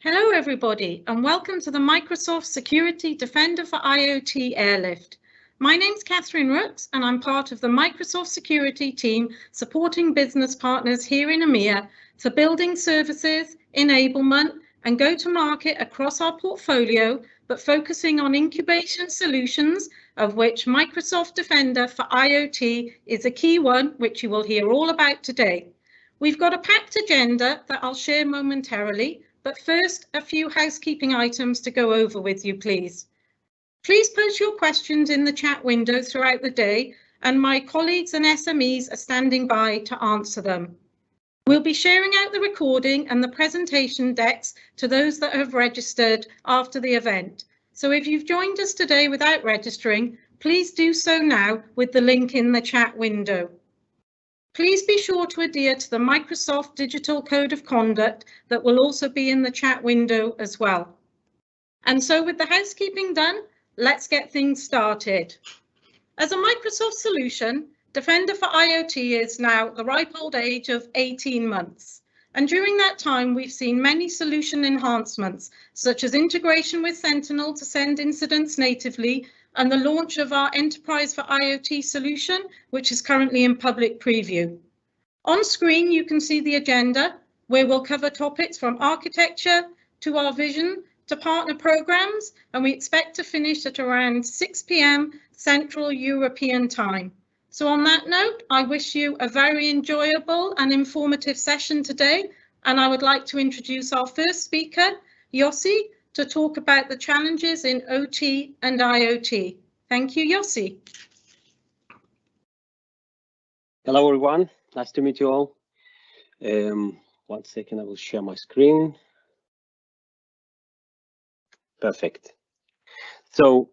Hello everybody and welcome to the Microsoft Security Defender for IoT Airlift. My name's Catherine Rooks and I'm part of the Microsoft Security team supporting business partners here in EMEA for building services, enablement and go-to-market across our portfolio, but focusing on incubation solutions, of which Microsoft Defender for IoT is a key one, which you will hear all about today. We've got a packed agenda that I'll share momentarily, but first, a few housekeeping items to go over with you, please. Please post your questions in the chat window throughout the day, and my colleagues and SMEs are standing by to answer them. We'll be sharing out the recording and the presentation decks to those that have registered after the event. So if you've joined us today without registering, please do so now with the link in the chat window. Please be sure to adhere to the Microsoft Digital Code of Conduct that will also be in the chat window as well. And so with the housekeeping done, let's get things started. As a Microsoft solution, Defender for IoT is now the ripe old age of 18 months. And during that time, we've seen many solution enhancements, such as integration with Sentinel to send incidents natively, and the launch of our Enterprise for IoT solution, which is currently in public preview. On screen, you can see the agenda, where we'll cover topics from architecture to our vision to partner programs, and we expect to finish at around 6 p.m. Central European time. So on that note, I wish you a very enjoyable and informative session today, and I would like to introduce our first speaker, Yossi, to talk about the challenges in OT and IoT. Thank you, Yossi. Hello, everyone. Nice to meet you all. 1 second, I will share my screen. Perfect. So,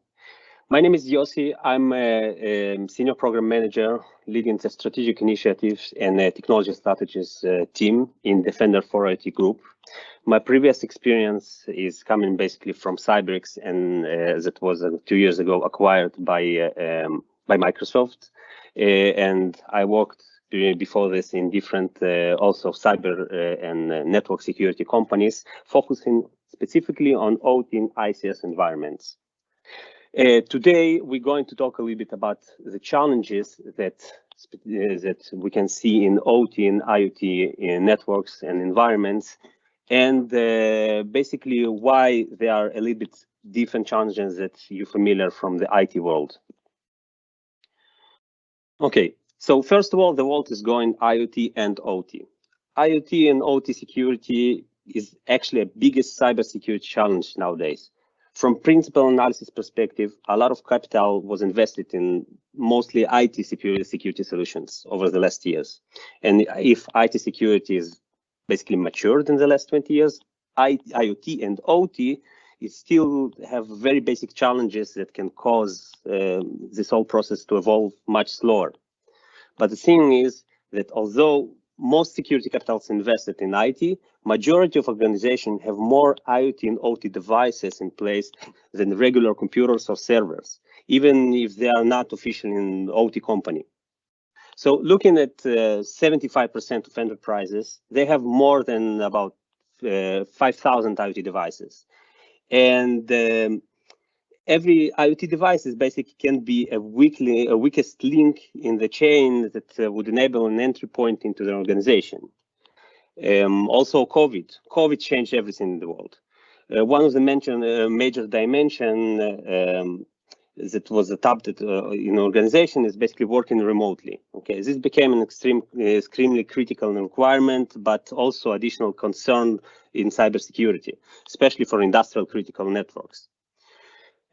my name is Yossi. I'm a senior program manager leading the strategic initiatives and technology strategies team in Defender for IoT group. My previous experience is coming basically from Cyberx, and that was 2 years ago acquired by Microsoft. And I worked before this in different also cyber and network security companies, focusing specifically on OT and ICS environments. Today, we're going to talk a little bit about the challenges that we can see in OT and IoT in networks and environments, and basically why they are a little bit different challenges that you're familiar from the IT world. Okay, so first of all, the world is going IoT and OT. IoT and OT security is actually the biggest cybersecurity challenge nowadays. From principal analysis perspective, a lot of capital was invested in mostly IT security solutions over the last years. And if IT security is basically matured in the last 20 years, IoT and OT still have very basic challenges that can cause this whole process to evolve much slower. But the thing is that although most security capital is invested in IT, majority of organizations have more IoT and OT devices in place than regular computers or servers, even if they are not officially an OT company. So looking at 75% of enterprises, they have more than about 5,000 IoT devices. And every IoT device is basically can be a weakest link in the chain that would enable an entry point into the organization. Also, COVID changed everything in the world. One of the major dimension that was adopted in organization is basically working remotely. Okay, this became an extremely critical requirement, but also additional concern in cybersecurity, especially for industrial critical networks.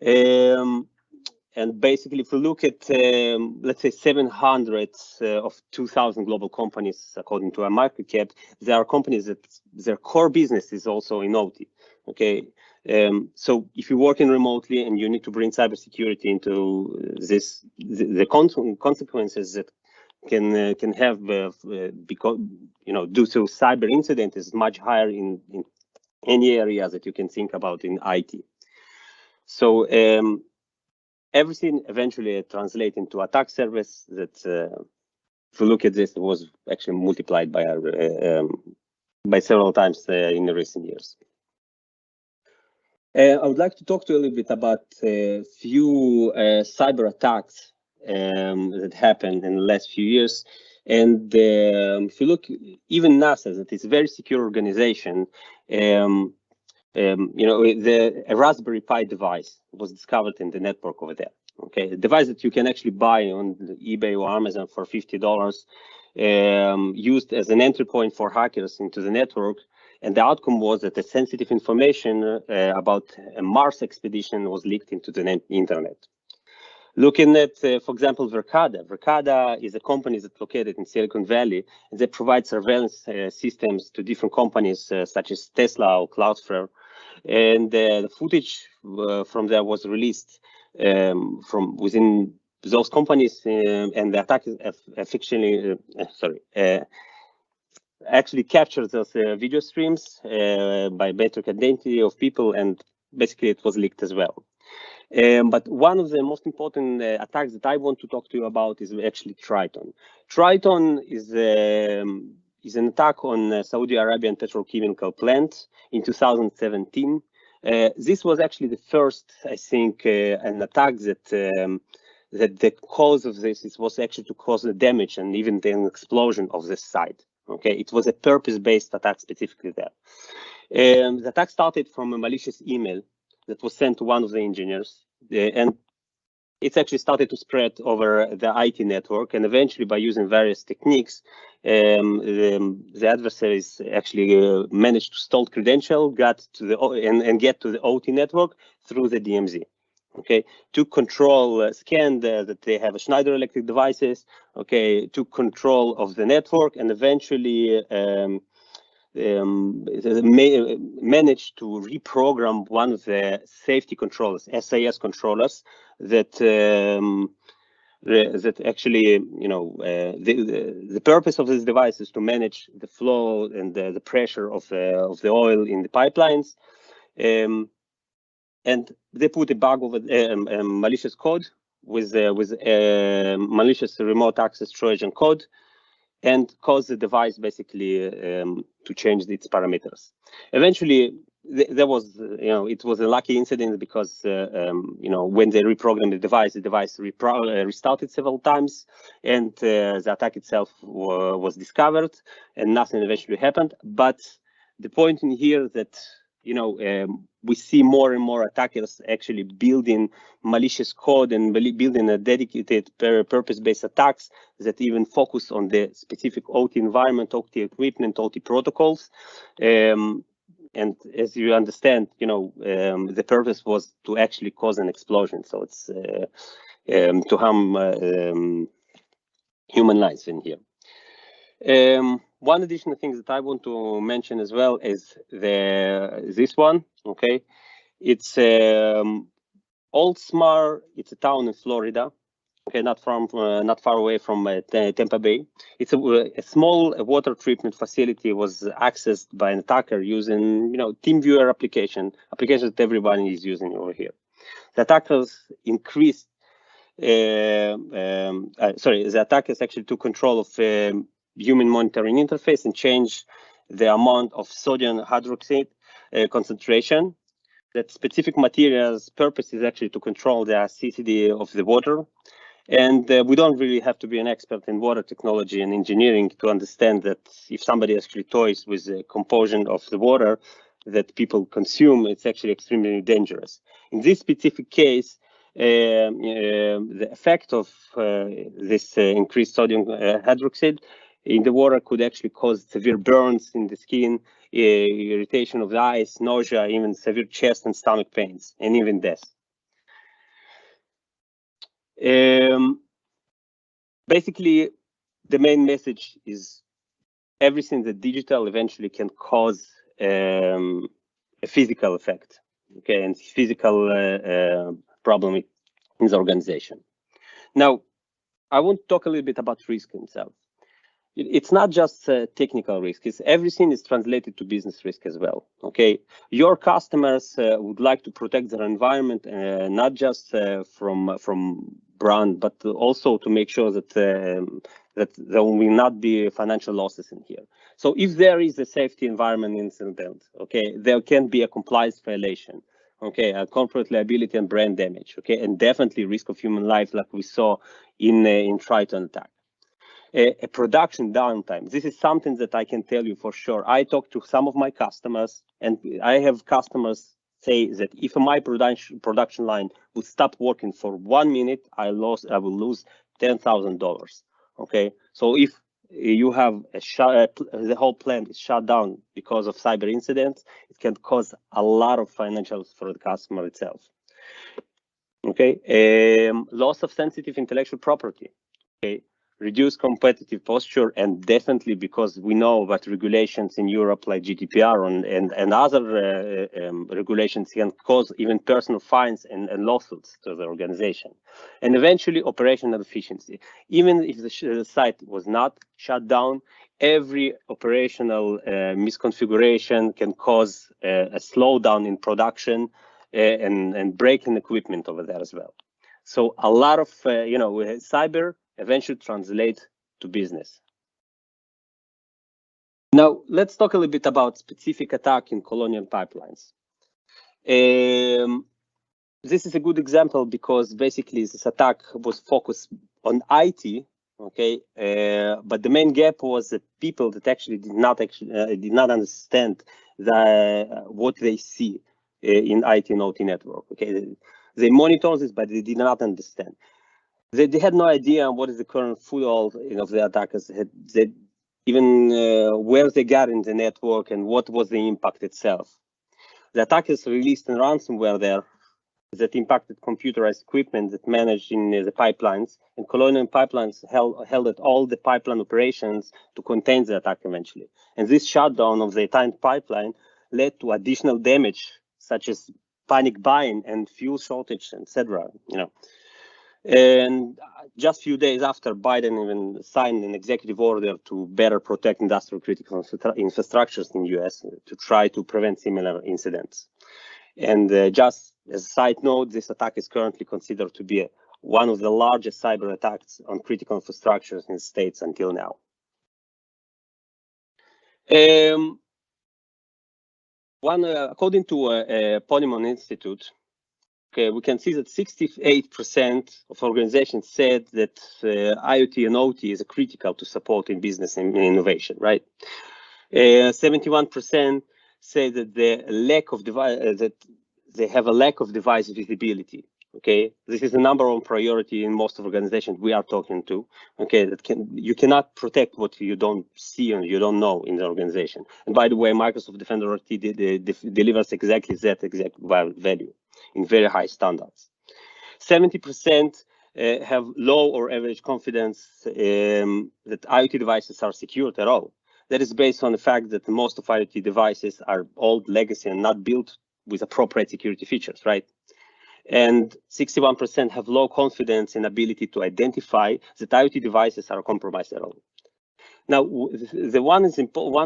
And basically, if we look at, let's say, 700 of 2,000 global companies, according to our market cap, there are companies that their core business is also in OT. Okay, so if you're working remotely and you need to bring cybersecurity into this, the consequences that can have because due to cyber incident is much higher in any area that you can think about in IT. So everything eventually translates into attack surface that, if you look at this, it was actually multiplied by several times in the recent years. I would like to talk to you a little bit about a few cyber attacks that happened in the last few years. And if you look, even NASA, that is a very secure organization, you know, a Raspberry Pi device was discovered in the network over there. Okay, a device that you can actually buy on eBay or Amazon for $50, used as an entry point for hackers into the network. And the outcome was that the sensitive information about a Mars expedition was leaked into the internet. Looking at, for example, Verkada. Verkada is a company that's located in Silicon Valley, and they provide surveillance systems to different companies such as Tesla or Cloudflare. And the footage from there was released from within those companies, and the attack actually captured those video streams by biometric identity of people, and basically it was leaked as well. But one of the most important attacks that I want to talk to you about is actually Triton. Triton is an attack on Saudi Arabian petrochemical plant in 2017. This was actually the first, I think, an attack that that the cause of this was actually to cause the damage and even the explosion of this site. Okay, it was a purpose-based attack specifically there. The attack started from a malicious email that was sent to one of the engineers, and it's actually started to spread over the IT network, and eventually by using various techniques, the adversaries actually managed to steal credential, got to the and get to the OT network through the DMZ. Okay, to control, scan that they have a Schneider Electric devices. Okay, to control of the network, and eventually managed to reprogram one of the safety controllers, SAS controllers, that that actually, you know, the purpose of this device is to manage the flow and the pressure of the oil in the pipelines. And they put a bug of a malicious code with malicious remote access Trojan code, and cause the device basically to change its parameters. Eventually, there was, you know, it was a lucky incident because, you know, when they reprogrammed the device restarted several times, and the attack itself was discovered, and nothing eventually happened. But the point in here that, you know, we see more and more attackers actually building malicious code and building a dedicated purpose-based attacks that even focus on the specific OT environment, OT equipment, OT protocols. And as you understand, you know, the purpose was to actually cause an explosion. So it's to harm human lives in here. One additional thing that I want to mention as well is this one. Okay, it's Oldsmar. It's a town in Florida. Okay, not far away from Tampa Bay. It's a small water treatment facility was accessed by an attacker using, you know, TeamViewer application that everybody is using over here. The attackers increased. The attackers actually took control of human monitoring interface and change the amount of sodium hydroxide concentration. That specific material's purpose is actually to control the acidity of the water. And we don't really have to be an expert in water technology and engineering to understand that if somebody actually toys with the composition of the water that people consume, it's actually extremely dangerous. In this specific case, the effect of this increased sodium hydroxide in the water could actually cause severe burns in the skin, irritation of the eyes, nausea, even severe chest and stomach pains, and even death. Basically, the main message is everything that digital eventually can cause a physical effect, okay, and physical problem in the organization. Now, I want to talk a little bit about risk itself. It's not just technical risk, it's everything is translated to business risk as well. Okay, your customers would like to protect their environment, not just from brand, but also to make sure that that there will not be financial losses in here. So if there is a safety environment incident, okay, there can be a compliance violation. okay, corporate liability and brand damage, okay, and definitely risk of human life, like we saw in Triton attack. A production downtime. This is something that I can tell you for sure. I talked to some of my customers, and I have customers say that if my production line would stop working for 1 minute, I will lose $10,000. Okay, so if you have the whole plant is shut down because of cyber incidents, it can cause a lot of financials for the customer itself. Okay, loss of sensitive intellectual property. Okay, reduced competitive posture, and definitely because we know that regulations in Europe like GDPR and other regulations can cause even personal fines and lawsuits to the organization. And eventually operational efficiency. Even if the site was not shut down, every operational misconfiguration can cause a slowdown in production and breaking equipment over there as well. So a lot of, cyber eventually translate to business. Now, let's talk a little bit about specific attack in Colonial Pipelines. This is a good example because basically this attack was focused on IT, okay, but the main gap was the people that actually did not understand what they see in IT and OT network. Okay, they monitor this, but they did not understand. They had no idea what is the current foothold of the attackers. They even where they got in the network and what was the impact itself. The attackers released a ransomware there that impacted computerized equipment that managed in the pipelines, and Colonial Pipelines held all the pipeline operations to contain the attack eventually. And this shutdown of the entire pipeline led to additional damage, such as panic buying and fuel shortage, etc. And just a few days after, Biden even signed an executive order to better protect industrial critical infrastructures in the US to try to prevent similar incidents. And just as a side note, this attack is currently considered to be one of the largest cyber attacks on critical infrastructures in the States until now. According to Ponemon Institute, okay, we can see that 68% of organizations said that IoT and OT is critical to supporting business and innovation, right? 71% say that that they have a lack of device visibility. Okay, this is the number one priority in most of organizations we are talking to. Okay, you cannot protect what you don't see and you don't know in the organization. And by the way, Microsoft Defender IoT delivers exactly that exact value in very high standards. 70% have low or average confidence that IoT devices are secured at all. That is based on the fact that most of IoT devices are old legacy and not built with appropriate security features, right? And 61% have low confidence in ability to identify that IoT devices are compromised at all. Now, the one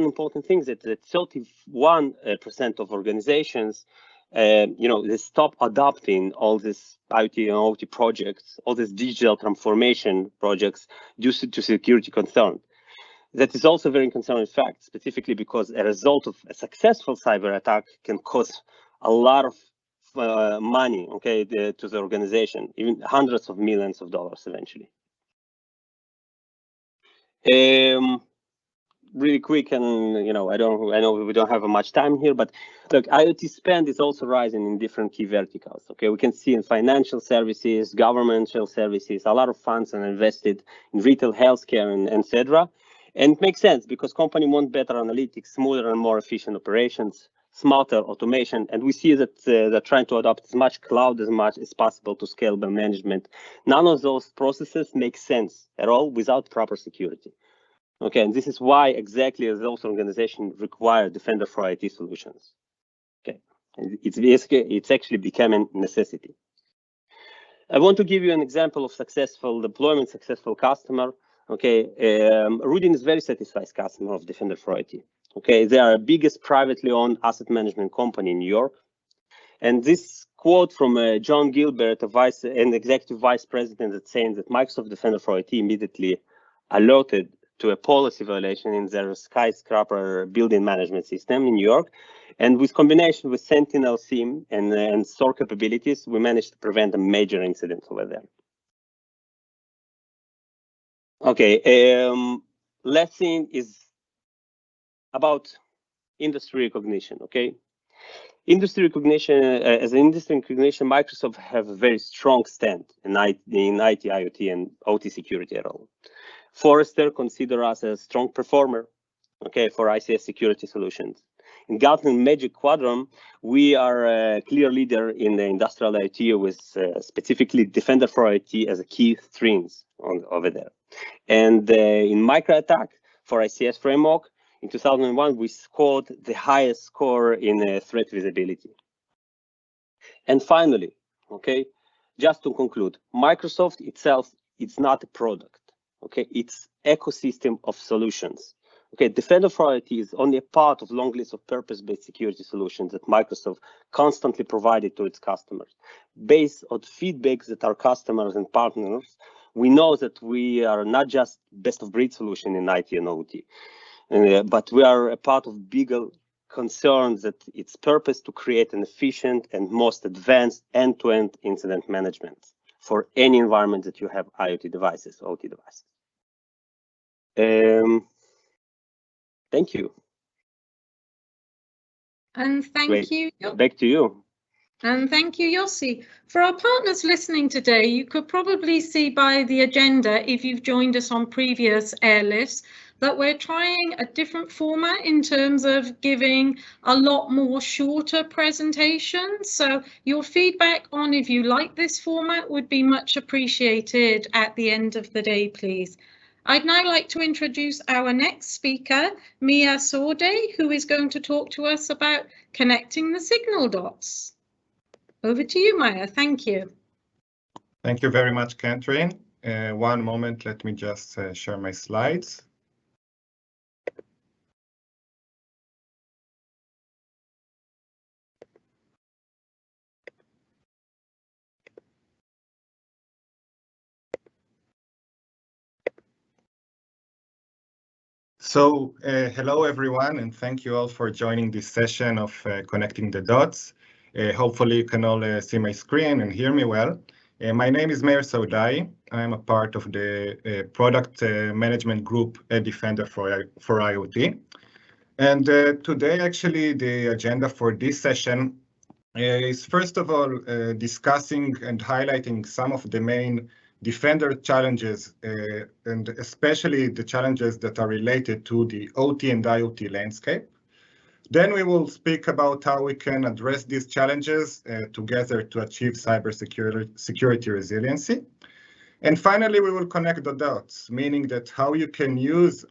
important thing is that 31% of organizations, they stop adopting all these IoT and OT projects, all these digital transformation projects due to security concern. That is also a very concerning fact, specifically because a result of a successful cyber attack can cost a lot of money, okay, to the organization, even hundreds of millions of dollars eventually. Really quick, and I know we don't have much time here, but look, IoT spend is also rising in different key verticals. Okay, we can see in financial services, governmental services, a lot of funds are invested in retail, healthcare, and etc. And it makes sense because companies want better analytics, smoother and more efficient operations, smarter automation, and we see that they're trying to adopt as much cloud as much as possible to scalable management. None of those processes make sense at all without proper security. Okay, and this is why exactly those organizations require Defender for IT solutions. Okay, and it's actually becoming a necessity. I want to give you an example of successful deployment, successful customer. Okay, Rudin is very satisfied customer of Defender for IT. Okay, they are the biggest privately owned asset management company in New York. And this quote from John Gilbert, an executive vice president, that's saying that Microsoft Defender for IT immediately alerted to a policy violation in their skyscraper building management system in New York. And with combination with Sentinel SIEM and SOAR capabilities, we managed to prevent a major incident over there. Okay, lesson is about industry recognition, okay? Industry recognition, as an industry recognition, Microsoft have a very strong stand in IT, IoT, and OT security at all. Forrester consider us a strong performer, okay, for ICS security solutions. In Gartner Magic Quadrant, we are a clear leader in the industrial IoT with specifically Defender for IoT as a key streams over there. And in micro attack for ICS framework, in 2001, we scored the highest score in threat visibility. And finally, okay, just to conclude, Microsoft itself, it's not a product, okay, it's ecosystem of solutions. Okay, Defender for IoT is only a part of long list of purpose-based security solutions that Microsoft constantly provided to its customers. Based on feedbacks that our customers and partners, we know that we are not just best of breed solution in IT and OT, but we are a part of bigger concerns that its purpose to create an efficient and most advanced end-to-end incident management for any environment that you have IoT devices, OT devices. Thank you. And thank you. Back to you. And thank you, Yossi. For our partners listening today, you could probably see by the agenda, if you've joined us on previous airlifts, that we're trying a different format in terms of giving a lot more shorter presentations. So your feedback on if you like this format would be much appreciated at the end of the day, please. I'd now like to introduce our next speaker, Mia Sorde, who is going to talk to us about connecting the signal dots. Over to you, Maya. Thank you. Thank you very much, Catherine. One moment, let me just share my slides. So hello, everyone, and thank you all for joining this session of Connecting the Dots. Hopefully you can all see my screen and hear me well. My name is Meir Saudai. I'm a part of the product management group at Defender for IoT. And today, actually, the agenda for this session is first of all discussing and highlighting some of the main Defender challenges, and especially the challenges that are related to the OT and IoT landscape. Then we will speak about how we can address these challenges together to achieve cybersecurity resiliency. And finally, we will connect the dots, meaning that how you can use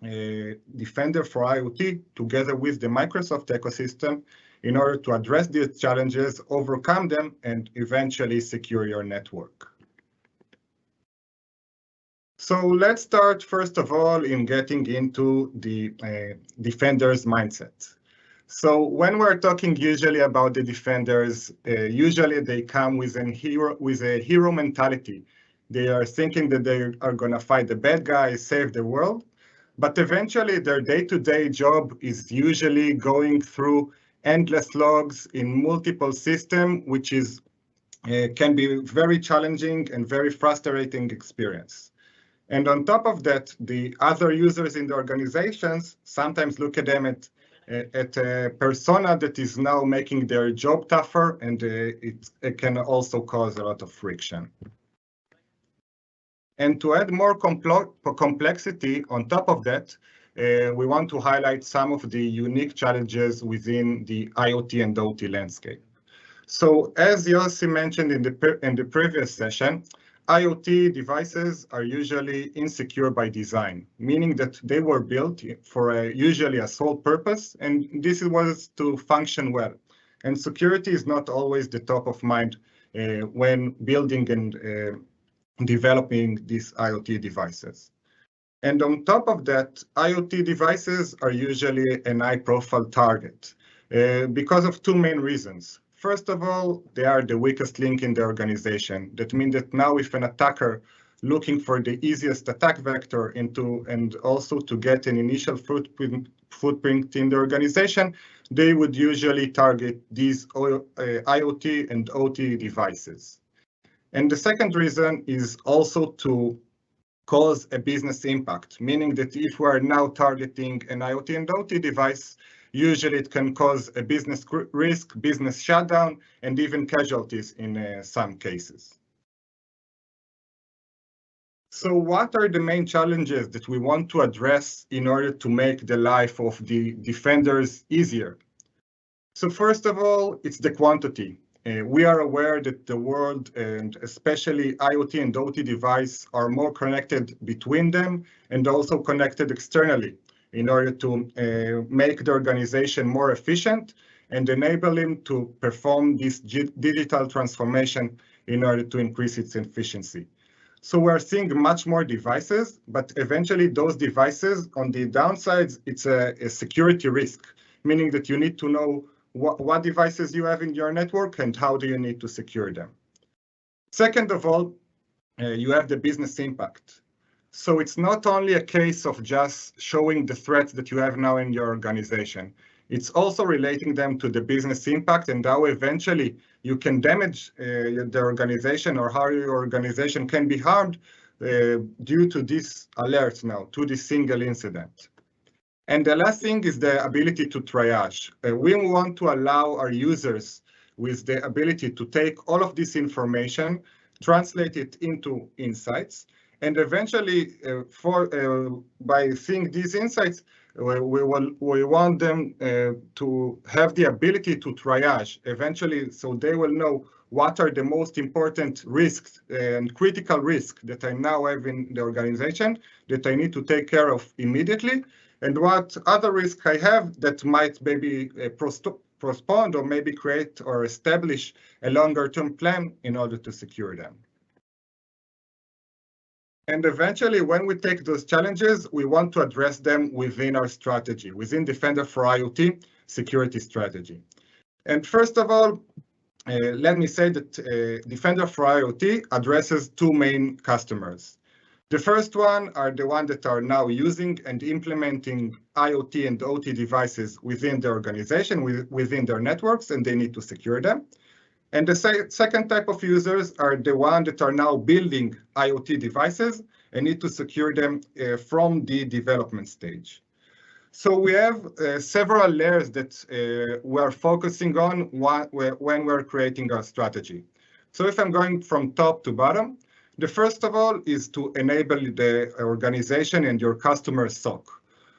Defender for IoT together with the Microsoft ecosystem in order to address these challenges, overcome them, and eventually secure your network. So let's start, first of all, in getting into the Defender's mindset. So when we're talking usually about the Defenders, usually they come with a hero mentality. They are thinking that they are going to fight the bad guys, save the world. But eventually their day-to-day job is usually going through endless logs in multiple systems, which is can be very challenging and very frustrating experience. And on top of that, the other users in the organizations sometimes look at them at a persona that is now making their job tougher, and it can also cause a lot of friction. And to add more complexity on top of that, we want to highlight some of the unique challenges within the IoT and OT landscape. So as Yossi mentioned in the previous session, IoT devices are usually insecure by design, meaning that they were built for usually a sole purpose, and this was to function well. And security is not always the top of mind when building and developing these IoT devices. And on top of that, IoT devices are usually an high-profile target because of two main reasons. First of all, they are the weakest link in the organization. That means that now if an attacker looking for the easiest attack vector and also to get an initial footprint in the organization, they would usually target these IoT and OT devices. And the second reason is also to cause a business impact, meaning that if we are now targeting an IoT and OT device, usually it can cause a business risk, business shutdown, and even casualties in some cases. So what are the main challenges that we want to address in order to make the life of the defenders easier? So first of all, it's the quantity. We are aware that the world, and especially IoT and OT devices, are more connected between them and also connected externally in order to make the organization more efficient and enable them to perform this digital transformation in order to increase its efficiency. So we're seeing much more devices, but eventually those devices, on the downsides, it's a security risk, meaning that you need to know what devices you have in your network and how do you need to secure them. Second of all, you have the business impact. So it's not only a case of just showing the threats that you have now in your organization. It's also relating them to the business impact and how eventually you can damage the organization or how your organization can be harmed due to this alert now, to this single incident. And the last thing is the ability to triage. We want to allow our users with the ability to take all of this information, translate it into insights, and eventually, by seeing these insights, we want them to have the ability to triage eventually, so they will know what are the most important risks and critical risks that I now have in the organization that I need to take care of immediately, and what other risks I have that might maybe postpone or maybe create or establish a longer-term plan in order to secure them. And eventually, when we take those challenges, we want to address them within our strategy, within Defender for IoT security strategy. And first of all, let me say that Defender for IoT addresses two main customers. The first one are the ones that are now using and implementing IoT and OT devices within the organization, within their networks, and they need to secure them. And the second type of users are the ones that are now building IoT devices and need to secure them from the development stage. So we have several layers that we are focusing on when we're creating our strategy. So if I'm going from top to bottom, the first of all is to enable the organization and your customer SOC,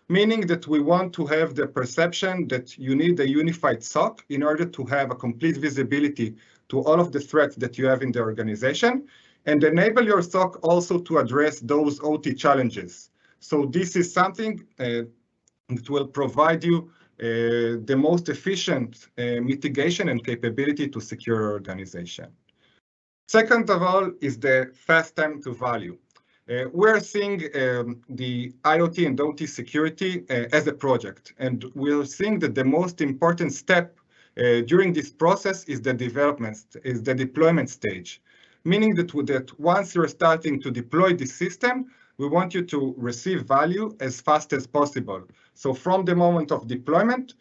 meaning that we want to have the perception that you need a unified SOC in order to have a complete visibility to all of the threats that you have in the organization, and enable your SOC also to address those OT challenges. So this is something that will provide you the most efficient mitigation and capability to secure your organization. Second of all is the fast time to value. We're seeing the IoT and OT security as a project, and we're seeing that the most important step during this process is the deployment stage, meaning that once you're starting to deploy this system, we want you to receive value as fast as possible. So from the moment of deployment,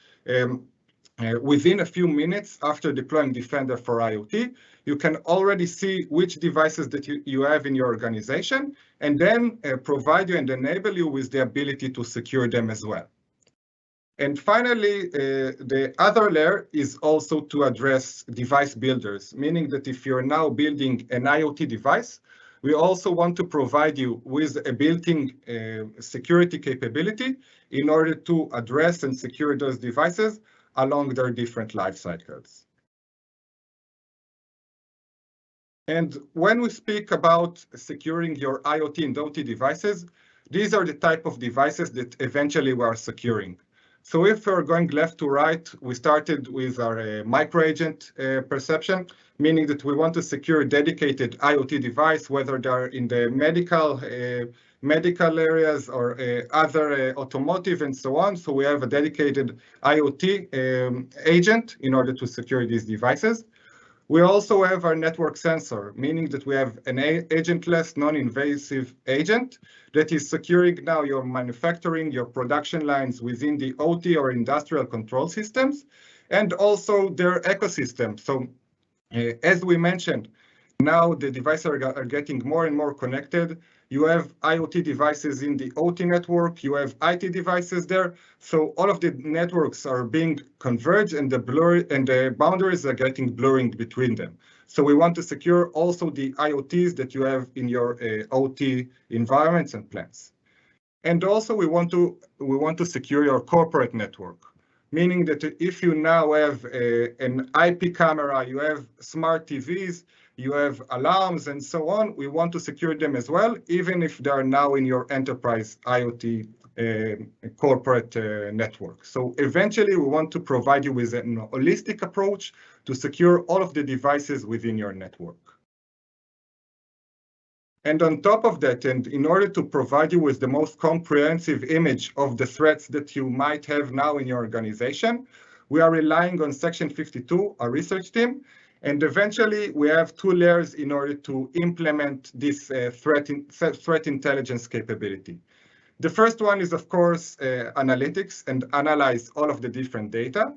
within a few minutes after deploying Defender for IoT, you can already see which devices that you have in your organization, and then provide you and enable you with the ability to secure them as well. And finally, the other layer is also to address device builders, meaning that if you're now building an IoT device, we also want to provide you with a built-in security capability in order to address and secure those devices along their different life cycles. And when we speak about securing your IoT and OT devices, these are the type of devices that eventually we are securing. So if we're going left to right, we started with our micro-agent perception, meaning that we want to secure a dedicated IoT device, whether they're in the medical areas or other automotive and so on. So we have a dedicated IoT agent in order to secure these devices. We also have our network sensor, meaning that we have an agentless, non-invasive agent that is securing now your manufacturing, your production lines within the OT or industrial control systems, and also their ecosystem. So as we mentioned, now the devices are getting more and more connected. You have IoT devices in the OT network, you have IT devices there. So all of the networks are being converged and the boundaries are getting blurring between them. So we want to secure also the IoTs that you have in your OT environments and plants. And also we want to secure your corporate network, meaning that if you now have an IP camera, you have smart TVs, you have alarms and so on, we want to secure them as well, even if they are now in your enterprise IoT corporate network. So eventually we want to provide you with an holistic approach to secure all of the devices within your network. And on top of that, and in order to provide you with the most comprehensive image of the threats that you might have now in your organization, we are relying on Section 52, our research team, and eventually we have two layers in order to implement this threat intelligence capability. The first one is, of course, analytics and analyze all of the different data.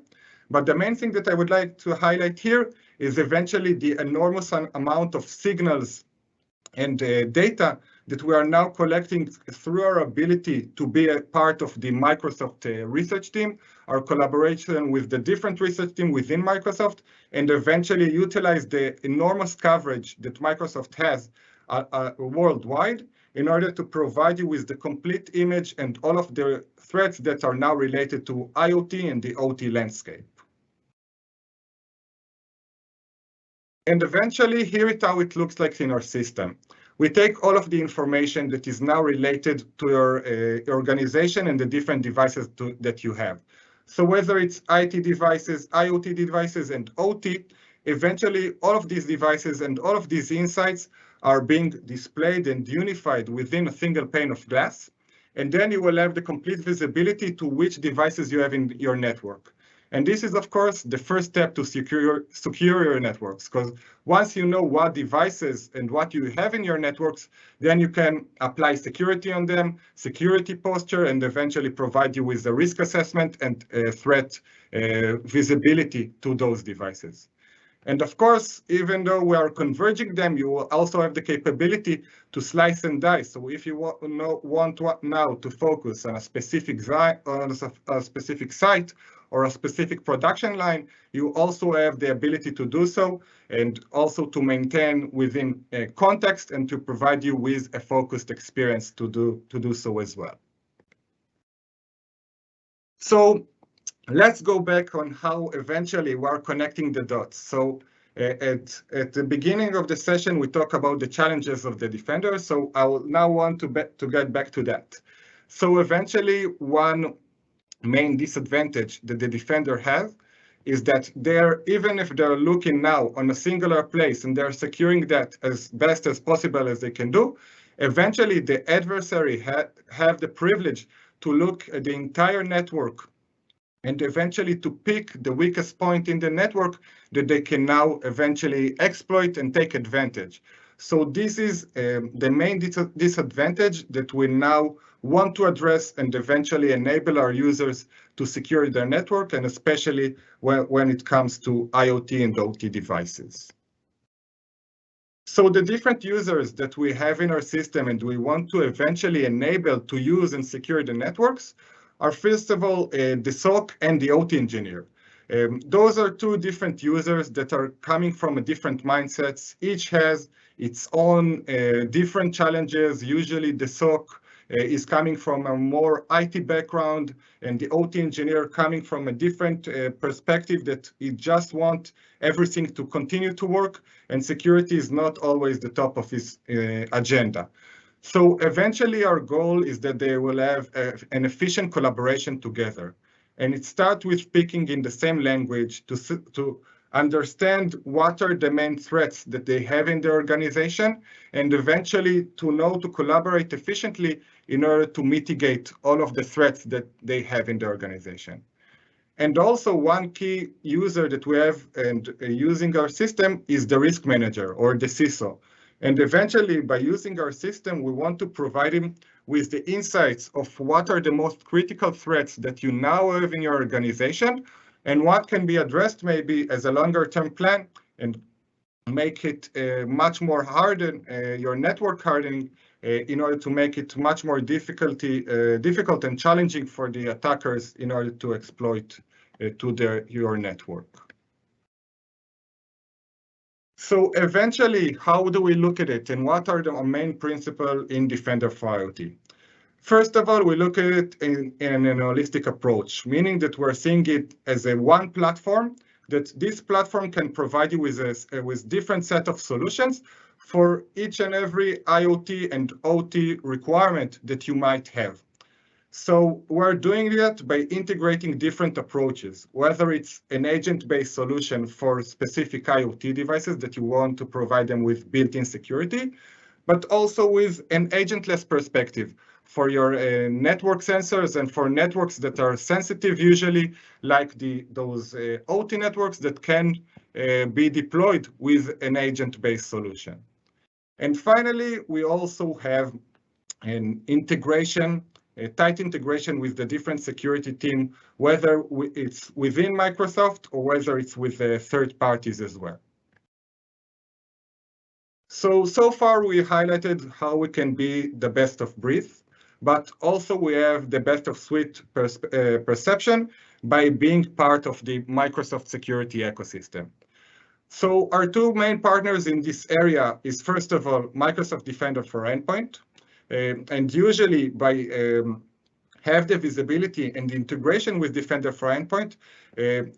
But the main thing that I would like to highlight here is eventually the enormous amount of signals and data that we are now collecting through our ability to be a part of the Microsoft research team, our collaboration with the different research team within Microsoft, and eventually utilize the enormous coverage that Microsoft has worldwide in order to provide you with the complete image and all of the threats that are now related to IoT and the OT landscape. And eventually, here is how it looks like in our system. We take all of the information that is now related to your organization and the different devices that you have. So whether it's IT devices, IoT devices, and OT, eventually all of these devices and all of these insights are being displayed and unified within a single pane of glass. And then you will have the complete visibility to which devices you have in your network. And this is, of course, the first step to secure your networks, because once you know what devices and what you have in your networks, then you can apply security on them, security posture, and eventually provide you with a risk assessment and threat visibility to those devices. And of course, even though we are converging them, you will also have the capability to slice and dice. So if you want now to focus on a specific site or a specific production line, you also have the ability to do so, and also to maintain within context and to provide you with a focused experience to do so as well. So let's go back on how eventually we are connecting the dots. So at the beginning of the session, we talk about the challenges of the Defender. So I will now want to get back to that. So eventually, one main disadvantage that the Defender has is that even if they're looking now on a singular place and they're securing that as best as possible as they can do, eventually the adversary have the privilege to look at the entire network and eventually to pick the weakest point in the network that they can now eventually exploit and take advantage. So this is the main disadvantage that we now want to address and eventually enable our users to secure their network, and especially when it comes to IoT and OT devices. So the different users that we have in our system and we want to eventually enable to use and secure the networks are, first of all, the SOC and the OT engineer. Those are two different users that are coming from different mindsets. Each has its own different challenges. Usually the SOC is coming from a more IT background, and the OT engineer coming from a different perspective that he just wants everything to continue to work, and security is not always the top of his agenda. So eventually our goal is that they will have an efficient collaboration together. And it starts with speaking in the same language to understand what are the main threats that they have in the organization, and eventually to know to collaborate efficiently in order to mitigate all of the threats that they have in the organization. And also one key user that we have and using our system is the risk manager or the CISO. And eventually, by using our system, we want to provide him with the insights of what are the most critical threats that you now have in your organization and what can be addressed maybe as a longer term plan and make it much more hardened, your network hardening, in order to make it much more difficult and challenging for the attackers in order to exploit your network. So eventually, how do we look at it and what are the main principles in Defender for IoT? First of all, we look at it in an holistic approach, meaning that we're seeing it as a one platform, that this platform can provide you with different set of solutions for each and every IoT and OT requirement that you might have. So we're doing that by integrating different approaches, whether it's an agent-based solution for specific IoT devices that you want to provide them with built-in security, but also with an agentless perspective for your network sensors and for networks that are sensitive usually, like those OT networks that can be deployed with an agent-based solution. And finally, we also have an integration, a tight integration with the different security team, whether it's within Microsoft or whether it's with third parties as well. So far we highlighted how we can be the best of breed, but also we have the best of suite perception by being part of the Microsoft security ecosystem. So our two main partners in this area is, first of all, Microsoft Defender for Endpoint. And usually by have the visibility and the integration with Defender for Endpoint,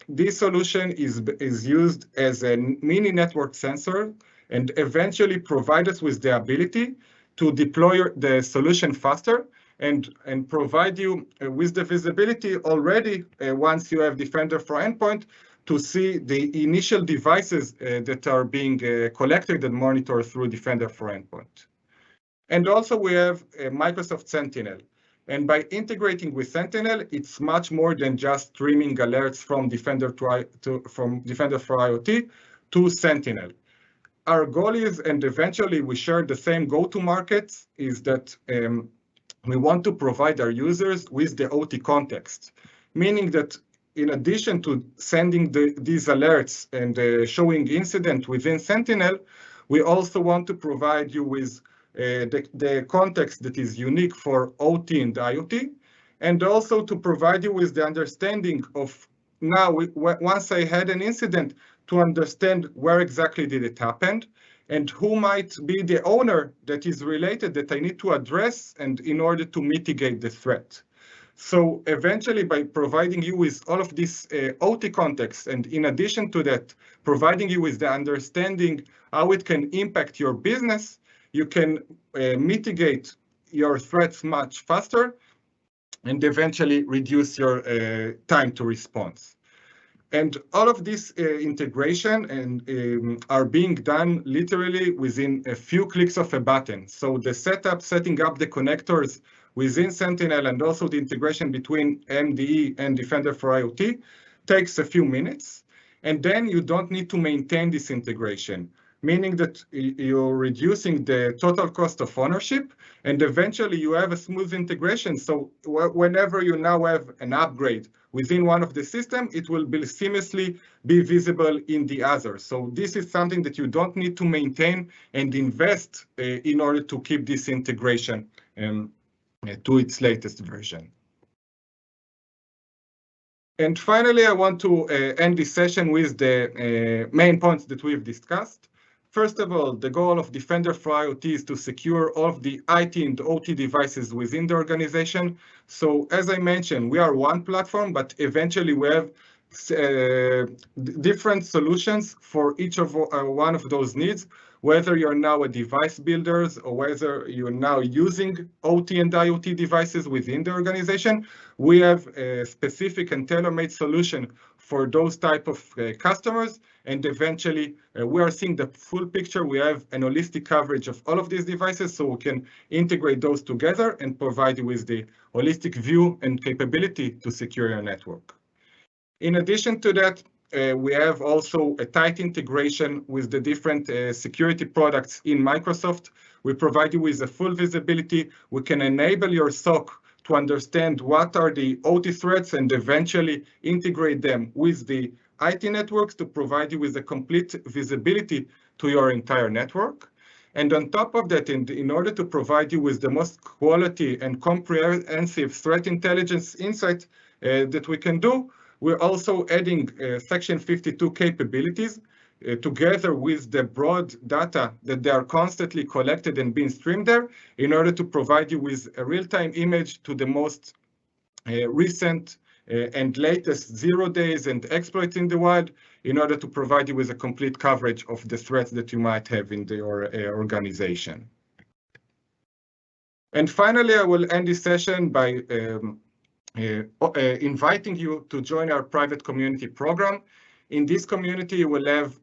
this solution is used as a mini network sensor and eventually provide us with the ability to deploy the solution faster and provide you with the visibility already once you have Defender for Endpoint to see the initial devices that are being collected and monitored through Defender for Endpoint. And also we have Microsoft Sentinel. And by integrating with Sentinel, it's much more than just streaming alerts from Defender for IoT to Sentinel. Our goal is, and eventually we share the same go-to-market, is that we want to provide our users with the OT context, meaning that in addition to sending these alerts and showing incident within Sentinel, we also want to provide you with the context that is unique for OT and IoT, and also to provide you with the understanding of now, once I had an incident, to understand where exactly did it happen and who might be the owner that is related that I need to address and in order to mitigate the threat. So eventually, by providing you with all of this OT context, and in addition to that, providing you with the understanding how it can impact your business, you can mitigate your threats much faster and eventually reduce your time to response. And all of this integration are being done literally within a few clicks of a button. So the setting up the connectors within Sentinel and also the integration between MDE and Defender for IoT takes a few minutes. And then you don't need to maintain this integration, meaning that you're reducing the total cost of ownership and eventually you have a smooth integration. So whenever you now have an upgrade within one of the system, it will be seamlessly be visible in the other. So this is something that you don't need to maintain and invest in order to keep this integration to its latest version. And finally, I want to end this session with the main points that we've discussed. First of all, the goal of Defender for IoT is to secure all of the IT and OT devices within the organization. So as I mentioned, we are one platform, but eventually we have different solutions for each of one of those needs, whether you're now a device builders or whether you're now using OT and IoT devices within the organization. We have a specific and tailor-made solution for those type of customers. And eventually, we are seeing the full picture. We have an holistic coverage of all of these devices, so we can integrate those together and provide you with the holistic view and capability to secure your network. In addition to that, we have also a tight integration with the different security products in Microsoft. We provide you with a full visibility. We can enable your SOC to understand what are the OT threats and eventually integrate them with the IT networks to provide you with a complete visibility to your entire network. And on top of that, in order to provide you with the most quality and comprehensive threat intelligence insight that we can do, we're also adding Section 52 capabilities together with the broad data that they are constantly collected and being streamed there in order to provide you with a real-time image to the most recent and latest 0 days and exploits in the wild in order to provide you with a complete coverage of the threats that you might have in your organization. And finally, I will end this session by inviting you to join our private community program. In this community, you will have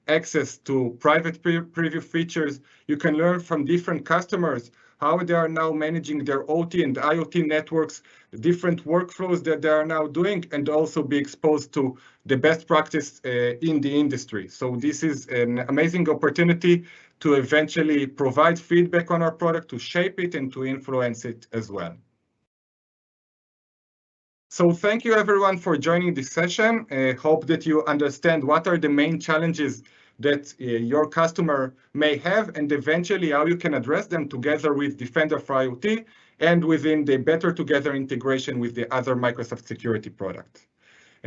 access to private preview features. You can learn from different customers how they are now managing their OT and IoT networks, the different workflows that they are now doing, and also be exposed to the best practice in the industry. So this is an amazing opportunity to eventually provide feedback on our product, to shape it and to influence it as well. So thank you everyone for joining this session. Hope that you understand what are the main challenges that your customer may have and eventually how you can address them together with Defender for IoT and within the better together integration with the other Microsoft security products.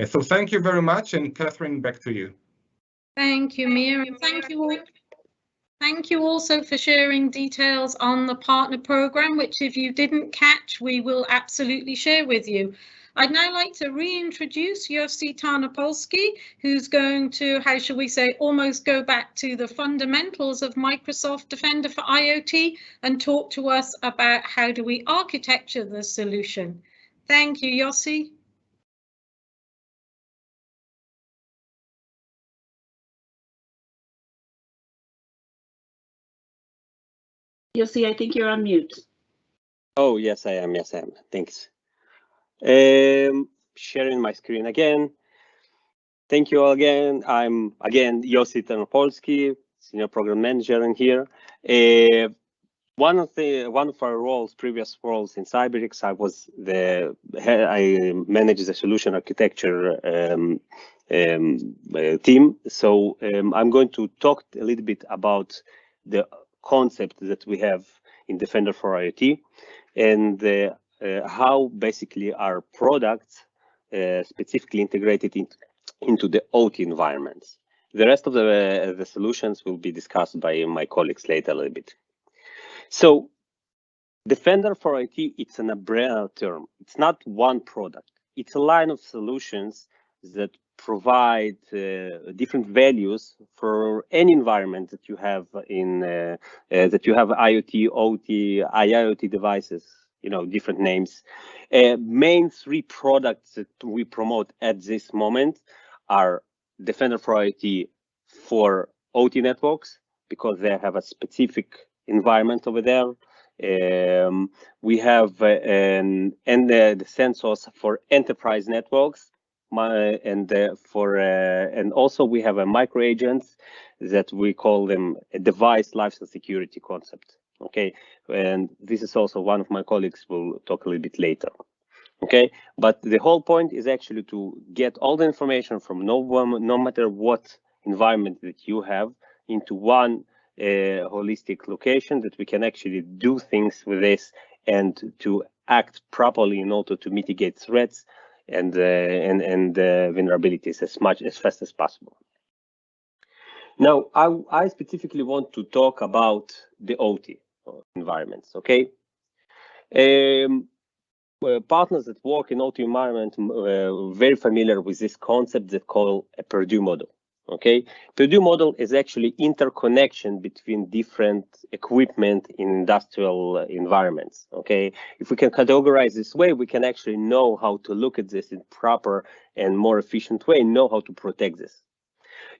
So thank you very much, and Catherine, back to you. Thank you, Mia, and thank you all. Thank you also for sharing details on the partner program, which if you didn't catch, we will absolutely share with you. I'd now like to reintroduce Yossi Tarnopolsky, who's going to, how shall we say, almost go back to the fundamentals of Microsoft Defender for IoT and talk to us about how do we architecture the solution. Thank you, Yossi. Yossi, I think you're on mute. Oh, yes, I am. Yes, I am. Thanks. Sharing my screen again. Thank you all again. I'm again Yossi Tarnopolsky, Senior Program Manager in here. One of our roles, previous roles in Cyberix, I manage the solution architecture team. So I'm going to talk a little bit about the concept that we have in Defender for IoT and how basically our products specifically integrated into the OT environments. The rest of the solutions will be discussed by my colleagues later a little bit. So Defender for IoT, it's an umbrella term. It's not one product. It's a line of solutions that provide different values for any environment that you have in that you have IoT, OT, IIoT devices. You know, different names. Main three products that we promote at this moment are Defender for IoT for OT networks, because they have a specific environment over there. We have the sensors for enterprise networks, and also we have a micro agents that we call them a device lifecycle security concept. Okay, and this is also one of my colleagues will talk a little bit later. Okay, but the whole point is actually to get all the information from no matter what environment that you have into one holistic location that we can actually do things with this and to act properly in order to mitigate threats and vulnerabilities as fast as possible. Now, I specifically want to talk about the OT environments, okay? Partners that work in OT environment very familiar with this concept that call a Purdue model, okay? Purdue model is actually interconnection between different equipment in industrial environments, okay? If we can categorize this way, we can actually know how to look at this in proper and more efficient way, know how to protect this.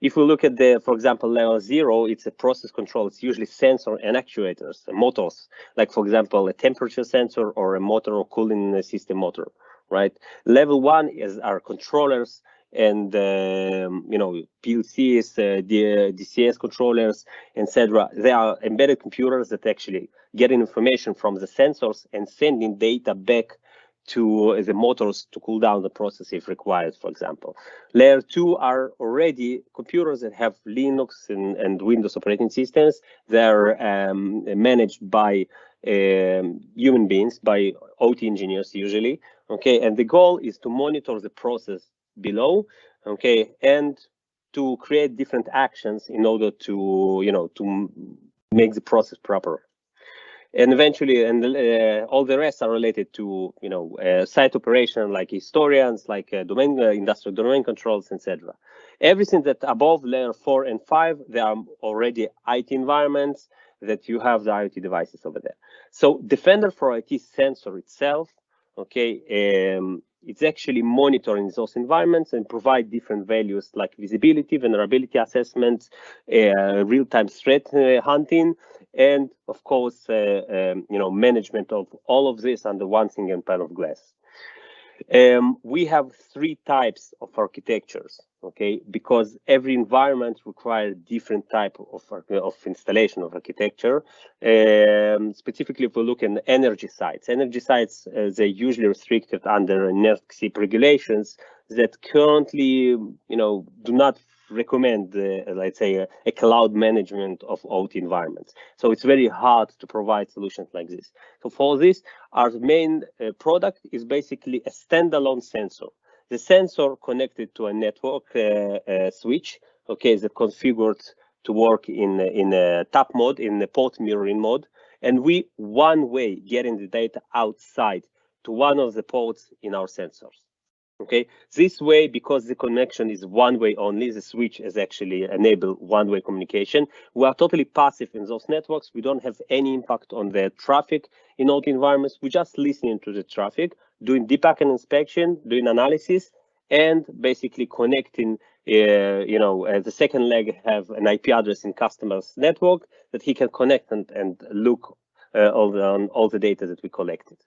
If we look at for example, level 0, it's a process control. It's usually sensor and actuators, motors, like for example, a temperature sensor or a motor or cooling system motor. right? Level 1 is our controllers and PLCs, the DCS controllers, etc. They are embedded computers that actually get information from the sensors and sending data back to the motors to cool down the process if required, for example. Layer 2 are already computers that have Linux and Windows operating systems. They're managed by human beings, by OT engineers usually, okay? And the goal is to monitor the process below, okay, and to create different actions in order to, to make the process proper. And eventually, all the rest are related to, site operation, like historians, like industrial domain controls, etc. Everything that above layer 4 and 5, they are already IT environments that you have the IoT devices over there. So Defender for IT sensor itself, okay, it's actually monitoring those environments and provide different values like visibility, vulnerability assessments, real-time threat hunting, and of course, management of all of this under one single pane of glass. We have 3 types of architectures, okay, because every environment requires different type of installation of architecture. Specifically, if we look at energy sites, they're usually restricted under NERC regulations that currently, do not recommend, let's say, a cloud management of OT environments. So it's very hard to provide solutions like this. So for this, our main product is basically a standalone sensor. The sensor connected to a network switch, okay, is configured to work in a tap mode, in a port mirroring mode, and we one way getting the data outside to one of the ports in our sensors. Okay, this way, because the connection is one way only, the switch is actually enable one-way communication. We are totally passive in those networks. We don't have any impact on the traffic in all the environments. We just listening to the traffic, doing deep packet inspection, doing analysis, and basically connecting. The second leg have an IP address in customer's network that he can connect and look on all the data that we collected.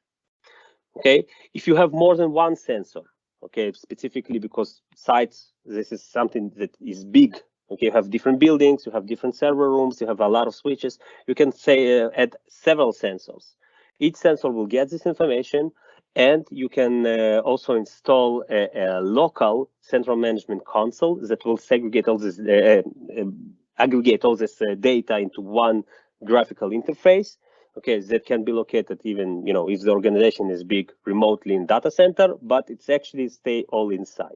Okay, if you have more than one sensor. Okay, specifically because sites, this is something that is big. Okay, you have different buildings, you have different server rooms, you have a lot of switches. You can say add several sensors. Each sensor will get this information, and you can also install a local central management console that will segregate all this, aggregate all this data into one graphical interface. Okay, that can be located even, if the organization is big, remotely in data center, but it's actually stay all inside.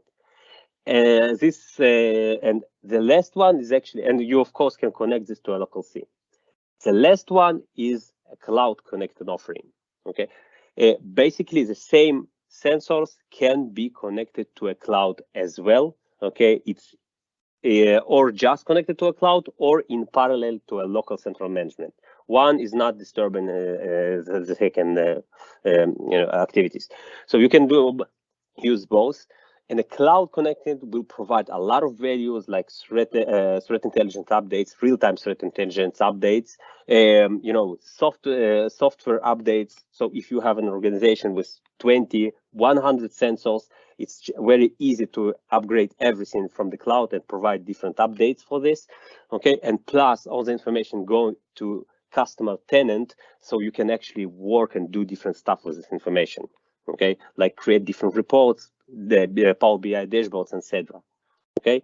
And the last one is actually, and you of course can connect this to a local SIM. The last one is a cloud connected offering. Okay, basically the same sensors can be connected to a cloud as well. Okay, it's or just connected to a cloud or in parallel to a local central management. One is not disturbing the second activities. So you can use both. And the cloud connected will provide a lot of values like threat intelligence updates, real-time threat intelligence updates, software updates. So if you have an organization with 20, 100 sensors, it's very easy to upgrade everything from the cloud and provide different updates for this. Okay, and plus all the information going to customer tenant, so you can actually work and do different stuff with this information. Okay, like create different reports, the Power BI dashboards, etc. Okay,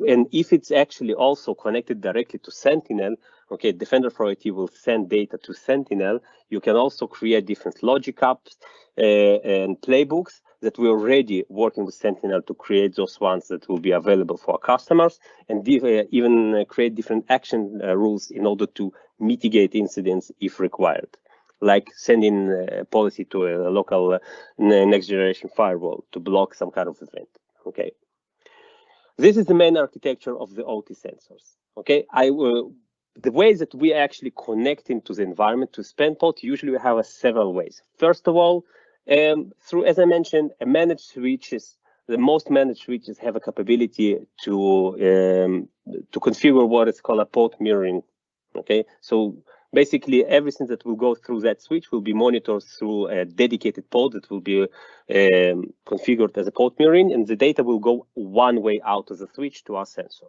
and if it's actually also connected directly to Sentinel, okay, Defender for IT will send data to Sentinel. You can also create different logic apps and playbooks that we're already working with Sentinel to create those ones that will be available for our customers, and even create different action rules in order to mitigate incidents if required, like sending a policy to a local next generation firewall to block some kind of event. Okay, this is the main architecture of the OT sensors. Okay, the ways that we actually connecting to the environment to SpanPort, usually we have several ways. First of all, through, as I mentioned, a managed switches. The most managed switches have a capability to configure what is called a port mirroring. Okay, so Basically, everything that will go through that switch will be monitored through a dedicated pod that will be configured as a pod mirroring, and the data will go one way out of the switch to our sensor.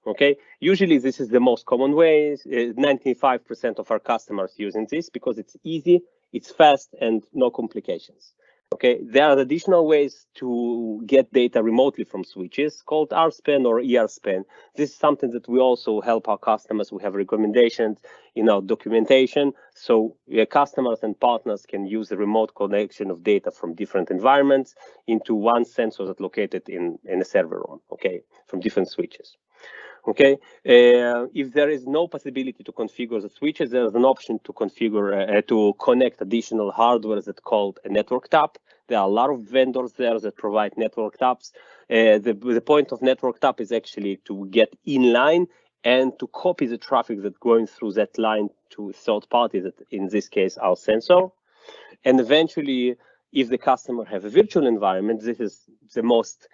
Okay, usually this is the most common way. 95% of our customers using this because it's easy, it's fast, and no complications. Okay, there are additional ways to get data remotely from switches called RSpan or ERSpan. This is something that we also help our customers. We have recommendations in our documentation, so customers and partners can use the remote connection of data from different environments into one sensor that's located in a server room, okay, from different switches. Okay, if there is no possibility to configure the switches, there's an option to configure to connect additional hardware that's called a network tap. There are a lot of vendors there that provide network taps. The point of network tap is actually to get in line and to copy the traffic that's going through that line to third parties, that in this case our sensor. And eventually, if the customer have a virtual environment, this is the most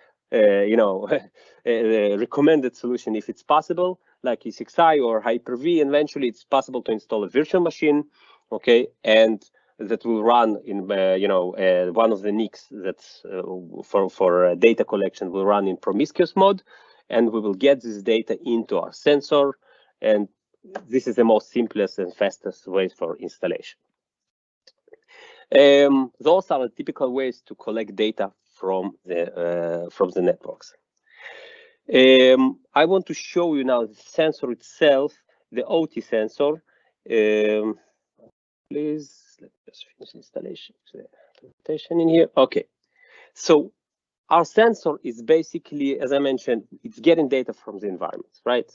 recommended solution if it's possible, like E6i or Hyper-V. Eventually, it's possible to install a virtual machine, okay, and that will run in one of the NICs that's for data collection will run in promiscuous mode, and we will get this data into our sensor, and this is the most simplest and fastest way for installation. Those are the typical ways to collect data from the networks. I want to show you now the sensor itself, the OT sensor. Please, let me just finish installation in here. Okay, so our sensor is basically, as I mentioned, it's getting data from the environment, right?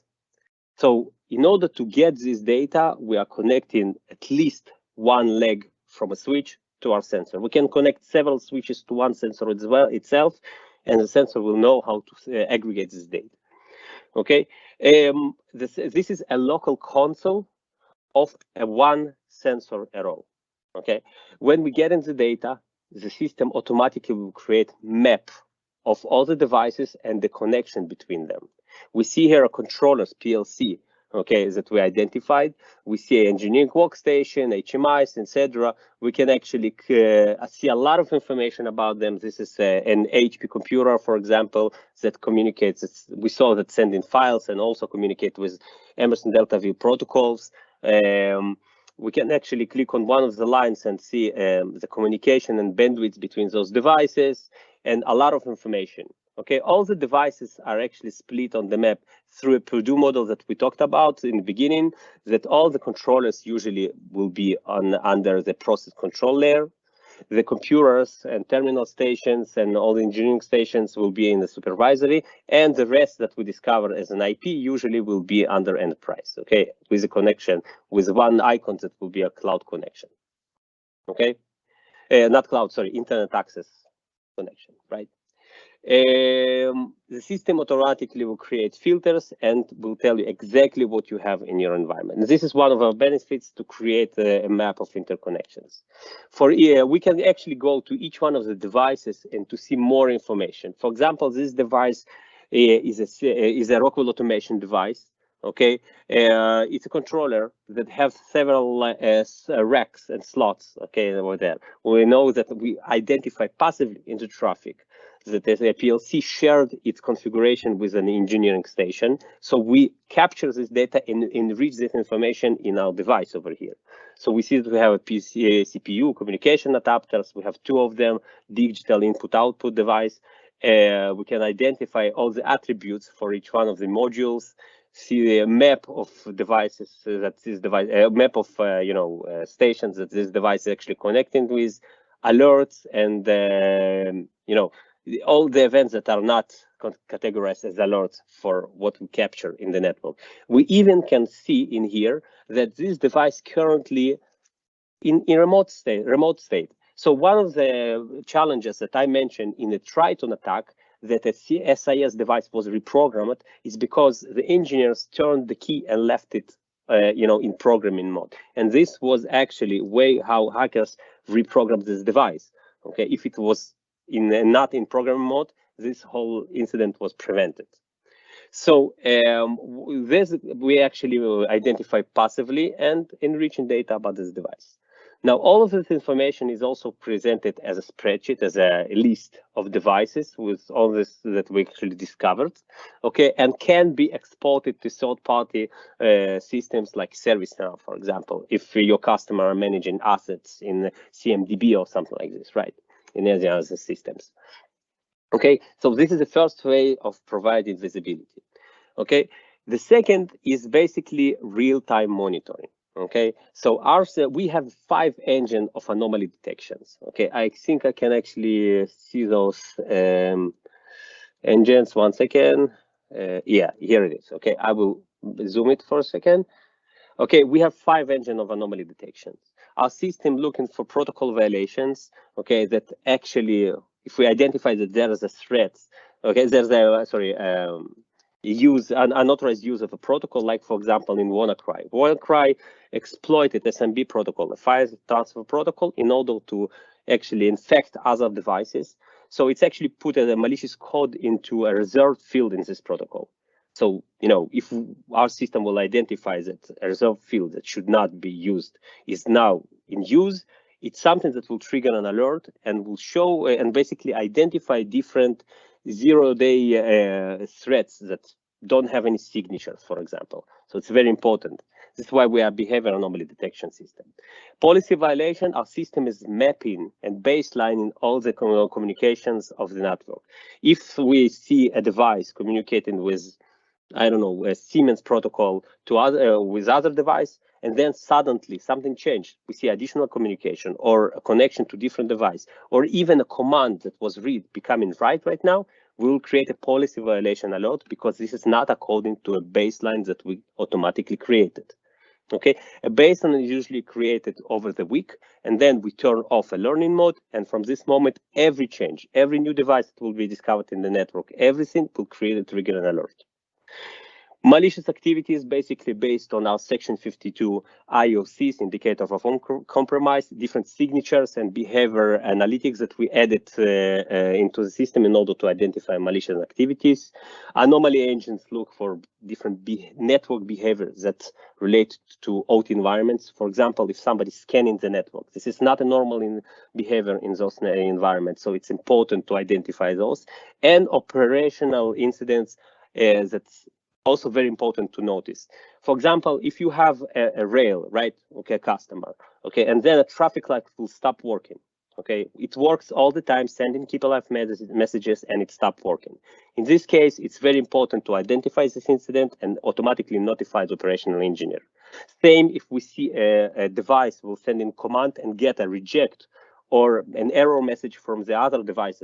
So in order to get this data, we are connecting at least one leg from a switch to our sensor. We can connect several switches to one sensor as well itself, and the sensor will know how to aggregate this data. Okay, this is a local console of a one sensor arrow. Okay, when we get into data, the system automatically will create map of all the devices and the connection between them. We see here a controllers, PLC, okay, that we identified. We see an engineering workstation, HMIs, etc. We can actually see a lot of information about them. This is an HP computer, for example, that communicates. We saw that send in files and also communicate with Emerson Delta V protocols. We can actually click on one of the lines and see the communication and bandwidth between those devices and a lot of information. Okay, all the devices are actually split on the map through a Purdue model that we talked about in the beginning, that all the controllers usually will be under the process control layer. The computers and terminal stations and all the engineering stations will be in the supervisory, and the rest that we discover as an IP usually will be under enterprise, okay, with a connection with one icon that will be a cloud connection, okay, not cloud, sorry, internet access connection, right? The system automatically will create filters and will tell you exactly what you have in your environment. And this is one of our benefits, to create a map of interconnections. We can actually go to each one of the devices and to see more information. For example, this device is a Rockwell automation device. Okay, it's a controller that have several racks and slots. Okay, over there. We know that we identify passively into traffic that the PLC shared its configuration with an engineering station. So we capture this data and enrich this information in our device over here. So we see that we have a CPU communication adapters. We have two of them, digital input-output device. We can identify all the attributes for each one of the modules. See a map of devices that this device, map of stations that this device is actually connecting with, alerts, and all the events that are not categorized as alerts for what we capture in the network. We even can see in here that this device currently in remote state. So one of the challenges that I mentioned in the Triton attack, that a SIS device was reprogrammed, is because the engineers turned the key and left it in programming mode. And this was actually how hackers reprogrammed this device. Okay, if it was not in programming mode, this whole incident was prevented. So this we actually identify passively and enriching data about this device. Now, all of this information is also presented as a spreadsheet, as a list of devices with all this that we actually discovered, okay, and can be exported to third-party systems like ServiceNow, for example, if your customer are managing assets in CMDB or something like this, right, in any other systems. Okay, so this is the first way of providing visibility. Okay, the second is basically real-time monitoring. Okay, so we have 5 engines of anomaly detections. Okay, I think I can actually see those engines. 1 second. Yeah, here it is. Okay, I will zoom it for a second. Okay, we have 5 engines of anomaly detections. Our system looking for protocol violations. Okay, that actually, if we identify that there is a threat, okay, there's a unauthorized use of a protocol, like for example in WannaCry. WannaCry exploited SMB protocol, a file transfer protocol, in order to actually infect other devices. So it's actually put a malicious code into a reserved field in this protocol. So, you know, if our system will identify that a reserved field that should not be used is now in use, it's something that will trigger an alert and will show and basically identify different zero-day threats that don't have any signatures, for example. So it's very important. This is why we are behavior anomaly detection system. Policy violation, our system is mapping and baselining all the communications of the network. If we see a device communicating with, I don't know, a Siemens protocol to with other device, and then suddenly something changed, we see additional communication or a connection to different device, or even a command that was read becoming right now, we will create a policy violation alert, because this is not according to a baseline that we automatically created. Okay, a baseline is usually created over the week, and then we turn off a learning mode, and from this moment, every change, every new device that will be discovered in the network, everything will create a trigger and alert. Malicious activity is basically based on our Section 52 IOCs, indicator of compromise, different signatures and behavior analytics that we added into the system in order to identify malicious activities. Anomaly engines look for different network behaviors that relate to OT environments. For example, if somebody's scanning the network, this is not a normal behavior in those environments, so it's important to identify those. And operational incidents that's also very important to notice. For example, if you have a rail, right, okay, customer, okay, and then a traffic light will stop working, okay, it works all the time, sending keep alive messages, and it stopped working. In this case, it's very important to identify this incident and automatically notify the operational engineer. Same if we see a device will send in command and get a reject or an error message from the other device.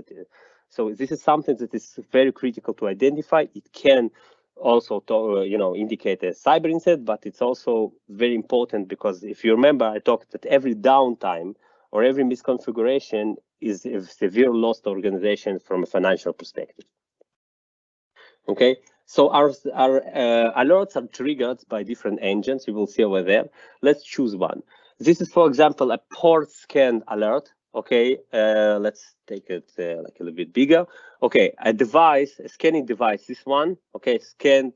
So this is something that is very critical to identify. It can also indicate a cyber incident, but it's also very important because if you remember, I talked that every downtime or every misconfiguration is a severe loss to organization from a financial perspective. Okay, so our alerts are triggered by different engines. You will see over there. Let's choose one. This is, for example, a port scan alert. Okay, let's take it like a little bit bigger. Okay, a device, a scanning device, this one, okay, scanned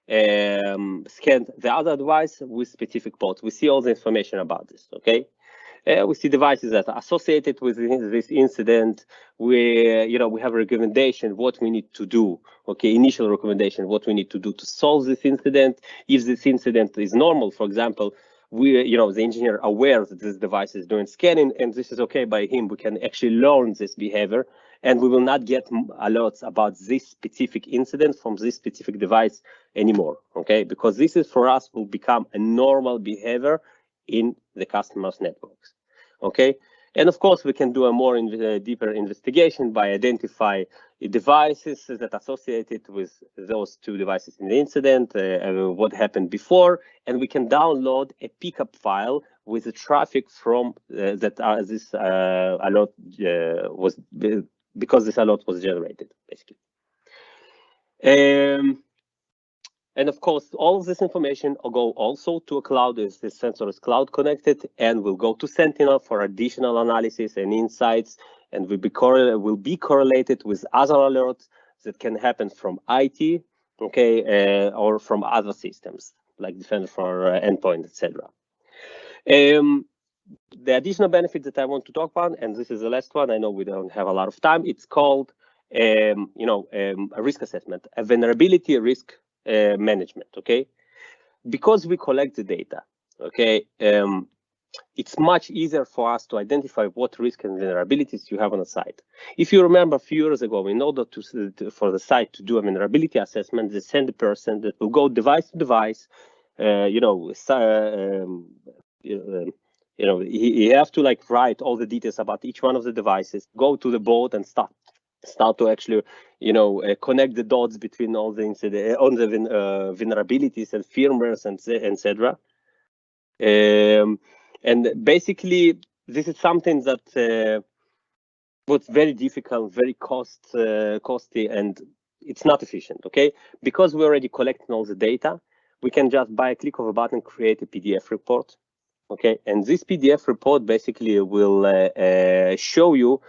the other device with specific ports. We see all the information about this, okay? We see devices that are associated with this incident. We have a recommendation, what we need to do, okay, initial recommendation, what we need to do to solve this incident. If this incident is normal, for example, the engineer aware that this device is doing scanning and this is okay by him, we can actually learn this behavior and we will not get alerts about this specific incident from this specific device anymore, okay? Because this is for us will become a normal behavior in the customer's networks, okay? And of course, we can do a more deeper investigation by identify devices that are associated with those two devices in the incident, what happened before, and we can download a pickup file with the traffic from this alert was because this alert was generated, basically. And of course, all of this information will go also to a cloud. This sensor is cloud connected and will go to Sentinel for additional analysis and insights, and will be correlated with other alerts that can happen from IT, okay, or from other systems like Defender for endpoint, etc. The additional benefit that I want to talk about, and this is the last one, I know we don't have a lot of time, it's called a risk assessment, a vulnerability risk management, okay? Because we collect the data, okay, it's much easier for us to identify what risk and vulnerabilities you have on a site. If you remember a few years ago, in order for the site to do a vulnerability assessment, they send a person that will go device to device, he have to like write all the details about each one of the devices, go to the board and start to actually, connect the dots between all the vulnerabilities and firmwares and etc. And basically, this is something that was very difficult, very costly, and it's not efficient. Okay, because we're already collecting all the data, we can just by a click of a button create a PDF report. Okay, and this PDF report basically will show you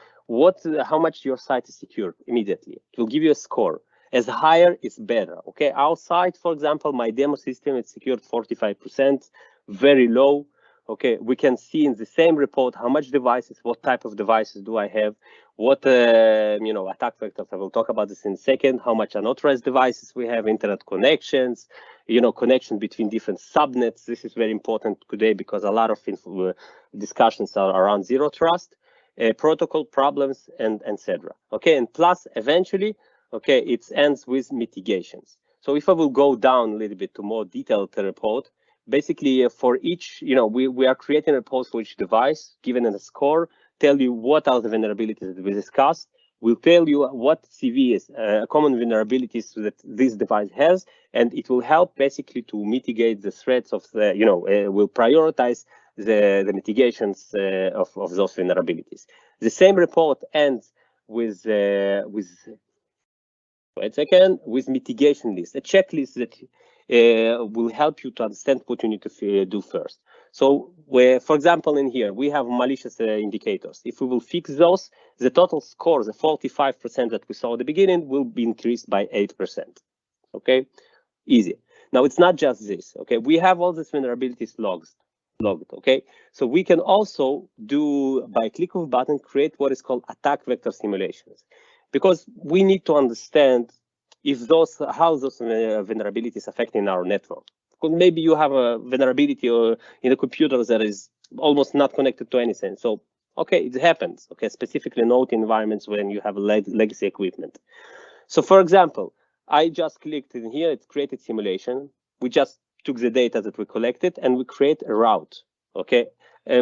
how much your site is secured immediately. It will give you a score. As higher is better. Okay, our site, for example, my demo system is secured 45%, very low. Okay, we can see in the same report how much devices, what type of devices do I have, what attack vectors. I will talk about this in a second. How much unauthorized devices we have, internet connections, connection between different subnets. This is very important today because a lot of discussions are around zero trust, protocol problems, and etc. Okay, and plus eventually, okay, it ends with mitigations. So if I will go down a little bit to more detailed report, basically for each, we are creating a report for each device, given a score, tell you what are the vulnerabilities that we discussed. We'll tell you what CVs, common vulnerabilities that this device has, and it will help basically to mitigate the threats of the, will prioritize the mitigations of those vulnerabilities. The same report ends with mitigation list, a checklist that will help you to understand what you need to do first. So, for example, in here, we have malicious indicators. If we will fix those, the total score, the 45% that we saw at the beginning, will be increased by 8%. Okay, easy. Now, it's not just this. Okay, we have all these vulnerabilities logged. Okay, so we can also do, by click of a button, create what is called attack vector simulations, because we need to understand how those vulnerabilities affecting our network. Because maybe you have a vulnerability in a computer that is almost not connected to anything. So, okay, it happens. Okay, specifically in OT environments when you have legacy equipment. So, for example, I just clicked in here. It created simulation. We just took the data that we collected and we create a route. Okay.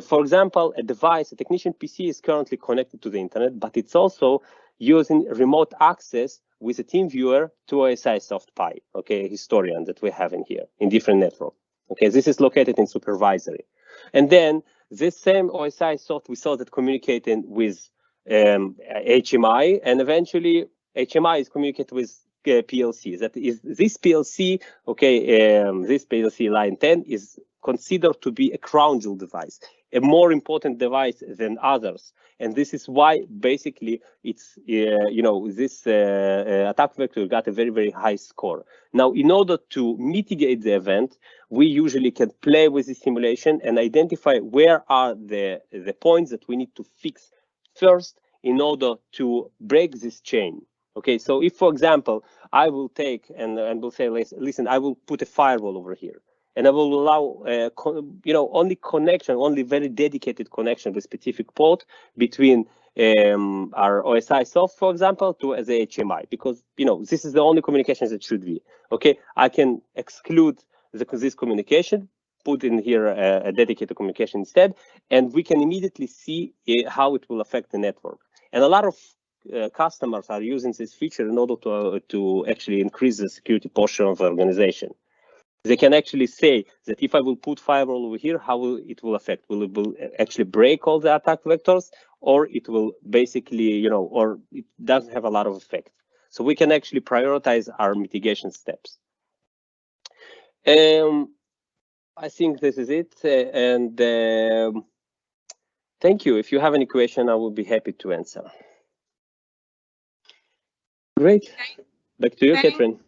For example, a technician PC is currently connected to the internet, but it's also using remote access with a team viewer to OSI soft PI, okay, historian that we have in here in different network. Okay, this is located in supervisory. And then this same OSI soft, we saw that communicating with HMI, and eventually HMI is communicating with PLC. That is, this PLC, okay, this PLC line 10 is considered to be a crown jewel device, a more important device than others. And this is why basically it's, this attack vector got a very, very high score. Now, in order to mitigate the event, we usually can play with the simulation and identify where are the points that we need to fix first in order to break this chain. Okay, so if, for example, I will take and will say, listen, I will put a firewall over here. And I will allow, only very dedicated connection with specific port between our OSI soft, for example, to the HMI, because, this is the only communications that should be. Okay, I can exclude this communication, put in here a dedicated communication instead, and we can immediately see how it will affect the network. And a lot of customers are using this feature in order to actually increase the security posture of the organization. They can actually say that if I will put firewall over here, how it will affect? Will it actually break all the attack vectors, or it will basically, or it doesn't have a lot of effect? So we can actually prioritize our mitigation steps. I think this is it. And thank you. If you have any question, I will be happy to answer. Great. Back to you, Catherine.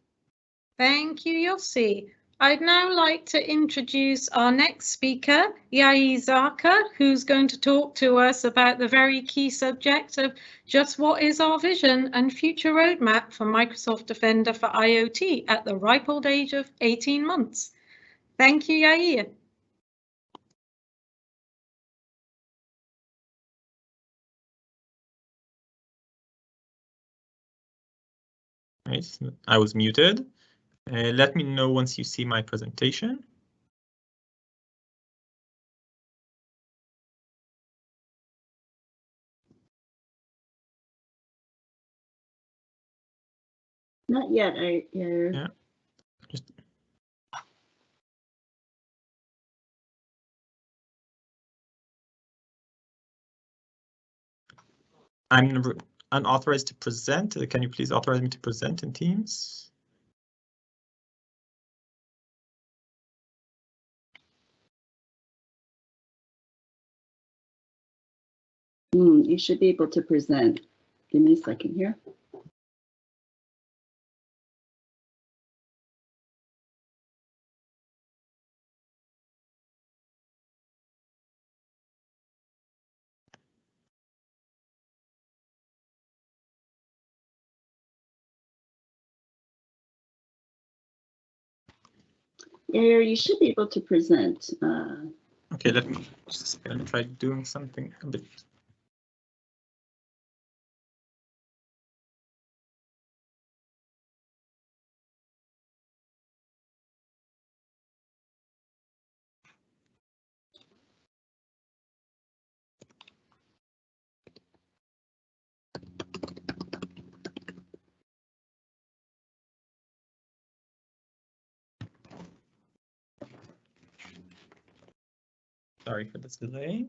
Thank you, Yossi. I'd now like to introduce our next speaker, Yair Zarka, who's going to talk to us about the very key subject of just what is our vision and future roadmap for Microsoft Defender for IoT at the ripe old age of 18 months. Thank you, Yair. Right, I was muted. Let me know once you see my presentation. Not yet. Yeah. I'm unauthorized to present. Can you please authorize me to present in Teams? You should be able to present. Give me a second here. Yair, you should be able to present. Okay, let me just try doing something a bit. Sorry for this delay.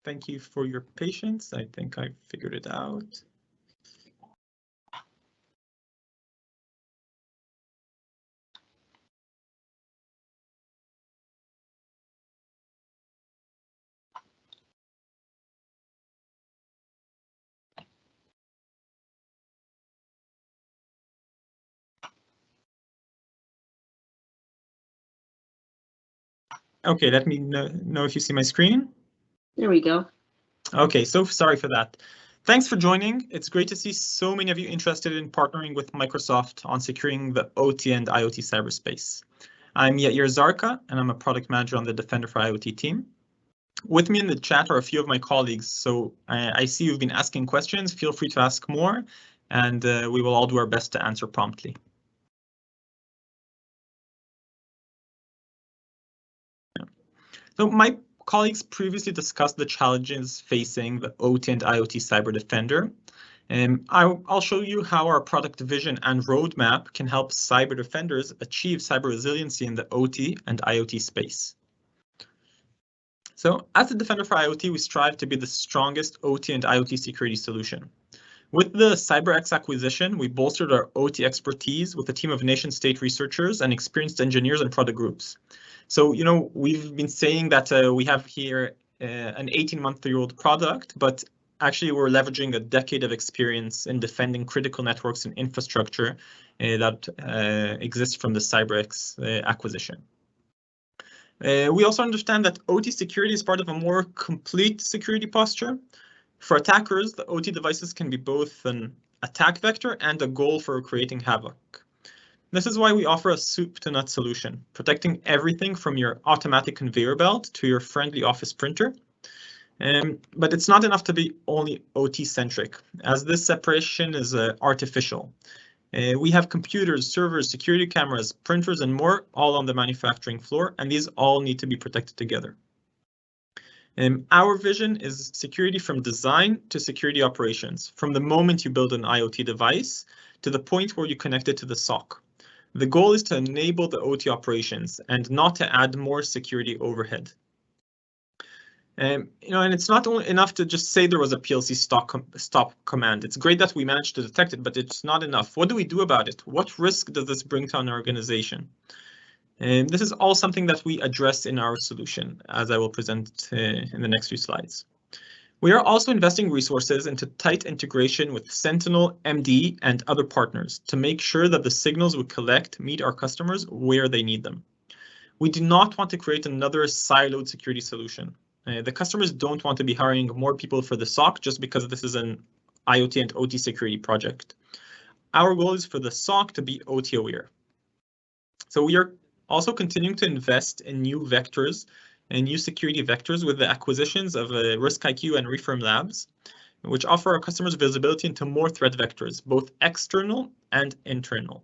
Thank you for your patience. I think I figured it out. Okay, let me know if you see my screen. There we go. Okay, so sorry for that. Thanks for joining. It's great to see so many of you interested in partnering with Microsoft on securing the OT and IoT cyberspace. I'm Yair Zarka, and I'm a product manager on the Defender for IoT team. With me in the chat are a few of my colleagues, so I see you've been asking questions. Feel free to ask more, and we will all do our best to answer promptly. Yeah. So my colleagues previously discussed the challenges facing the OT and IoT Cyber Defender. I'll show you how our product vision and roadmap can help cyber defenders achieve cyber resiliency in the OT and IoT space. So as the Defender for IoT, we strive to be the strongest OT and IoT security solution. With the CyberX acquisition, we bolstered our OT expertise with a team of nation-state researchers and experienced engineers and product groups. So, you know, we've been saying that we have here an 18-month-old product, but actually we're leveraging a decade of experience in defending critical networks and infrastructure that exists from the CyberX acquisition. We also understand that OT security is part of a more complete security posture. For attackers, the OT devices can be both an attack vector and a goal for creating havoc. This is why we offer a soup-to-nuts solution, protecting everything from your automatic conveyor belt to your friendly office printer. But it's not enough to be only OT-centric, as this separation is artificial. We have computers, servers, security cameras, printers, and more all on the manufacturing floor, and these all need to be protected together. Our vision is security from design to security operations, from the moment you build an IoT device to the point where you connect it to the SOC. The goal is to enable the OT operations and not to add more security overhead. And it's not only enough to just say there was a PLC stop command. It's great that we managed to detect it, but it's not enough. What do we do about it? What risk does this bring to an organization? And this is all something that we address in our solution, as I will present in the next few slides. We are also investing resources into tight integration with Sentinel, MD, and other partners to make sure that the signals we collect meet our customers where they need them. We do not want to create another siloed security solution. The customers don't want to be hiring more people for the SOC just because this is an IoT and OT security project. Our goal is for the SOC to be OT aware. So we are also continuing to invest in new vectors and new security vectors with the acquisitions of RiskIQ and Reform Labs, which offer our customers visibility into more threat vectors, both external and internal.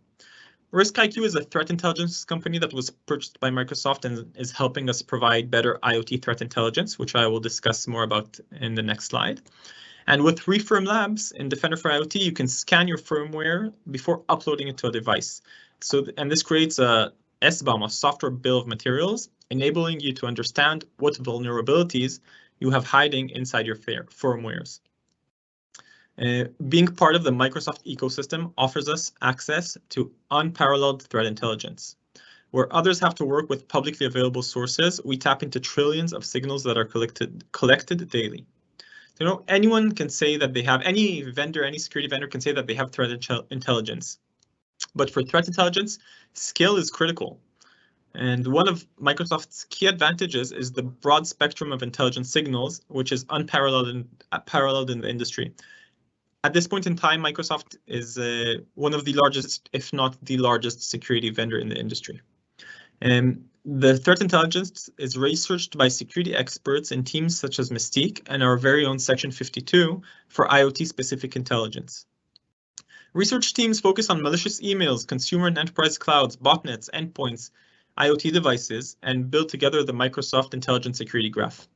RiskIQ is a threat intelligence company that was purchased by Microsoft and is helping us provide better IoT threat intelligence, which I will discuss more about in the next slide. And with Reform Labs in Defender for IoT, you can scan your firmware before uploading it to a device. And this creates a SBOM, a software bill of materials, enabling you to understand what vulnerabilities you have hiding inside your firmwares. Being part of the Microsoft ecosystem offers us access to unparalleled threat intelligence. Where others have to work with publicly available sources, we tap into trillions of signals that are collected daily. Anyone can say that they have, any security vendor can say that they have threat intelligence. But for threat intelligence, scale is critical. And one of Microsoft's key advantages is the broad spectrum of intelligence signals, which is unparalleled in the industry. At this point in time, Microsoft is one of the largest, if not the largest, security vendor in the industry. The threat intelligence is researched by security experts in teams such as Mystique and our very own Section 52 for IoT-specific intelligence. Research teams focus on malicious emails, consumer and enterprise clouds, botnets, endpoints, IoT devices, and build together the Microsoft Intelligent Security Graph.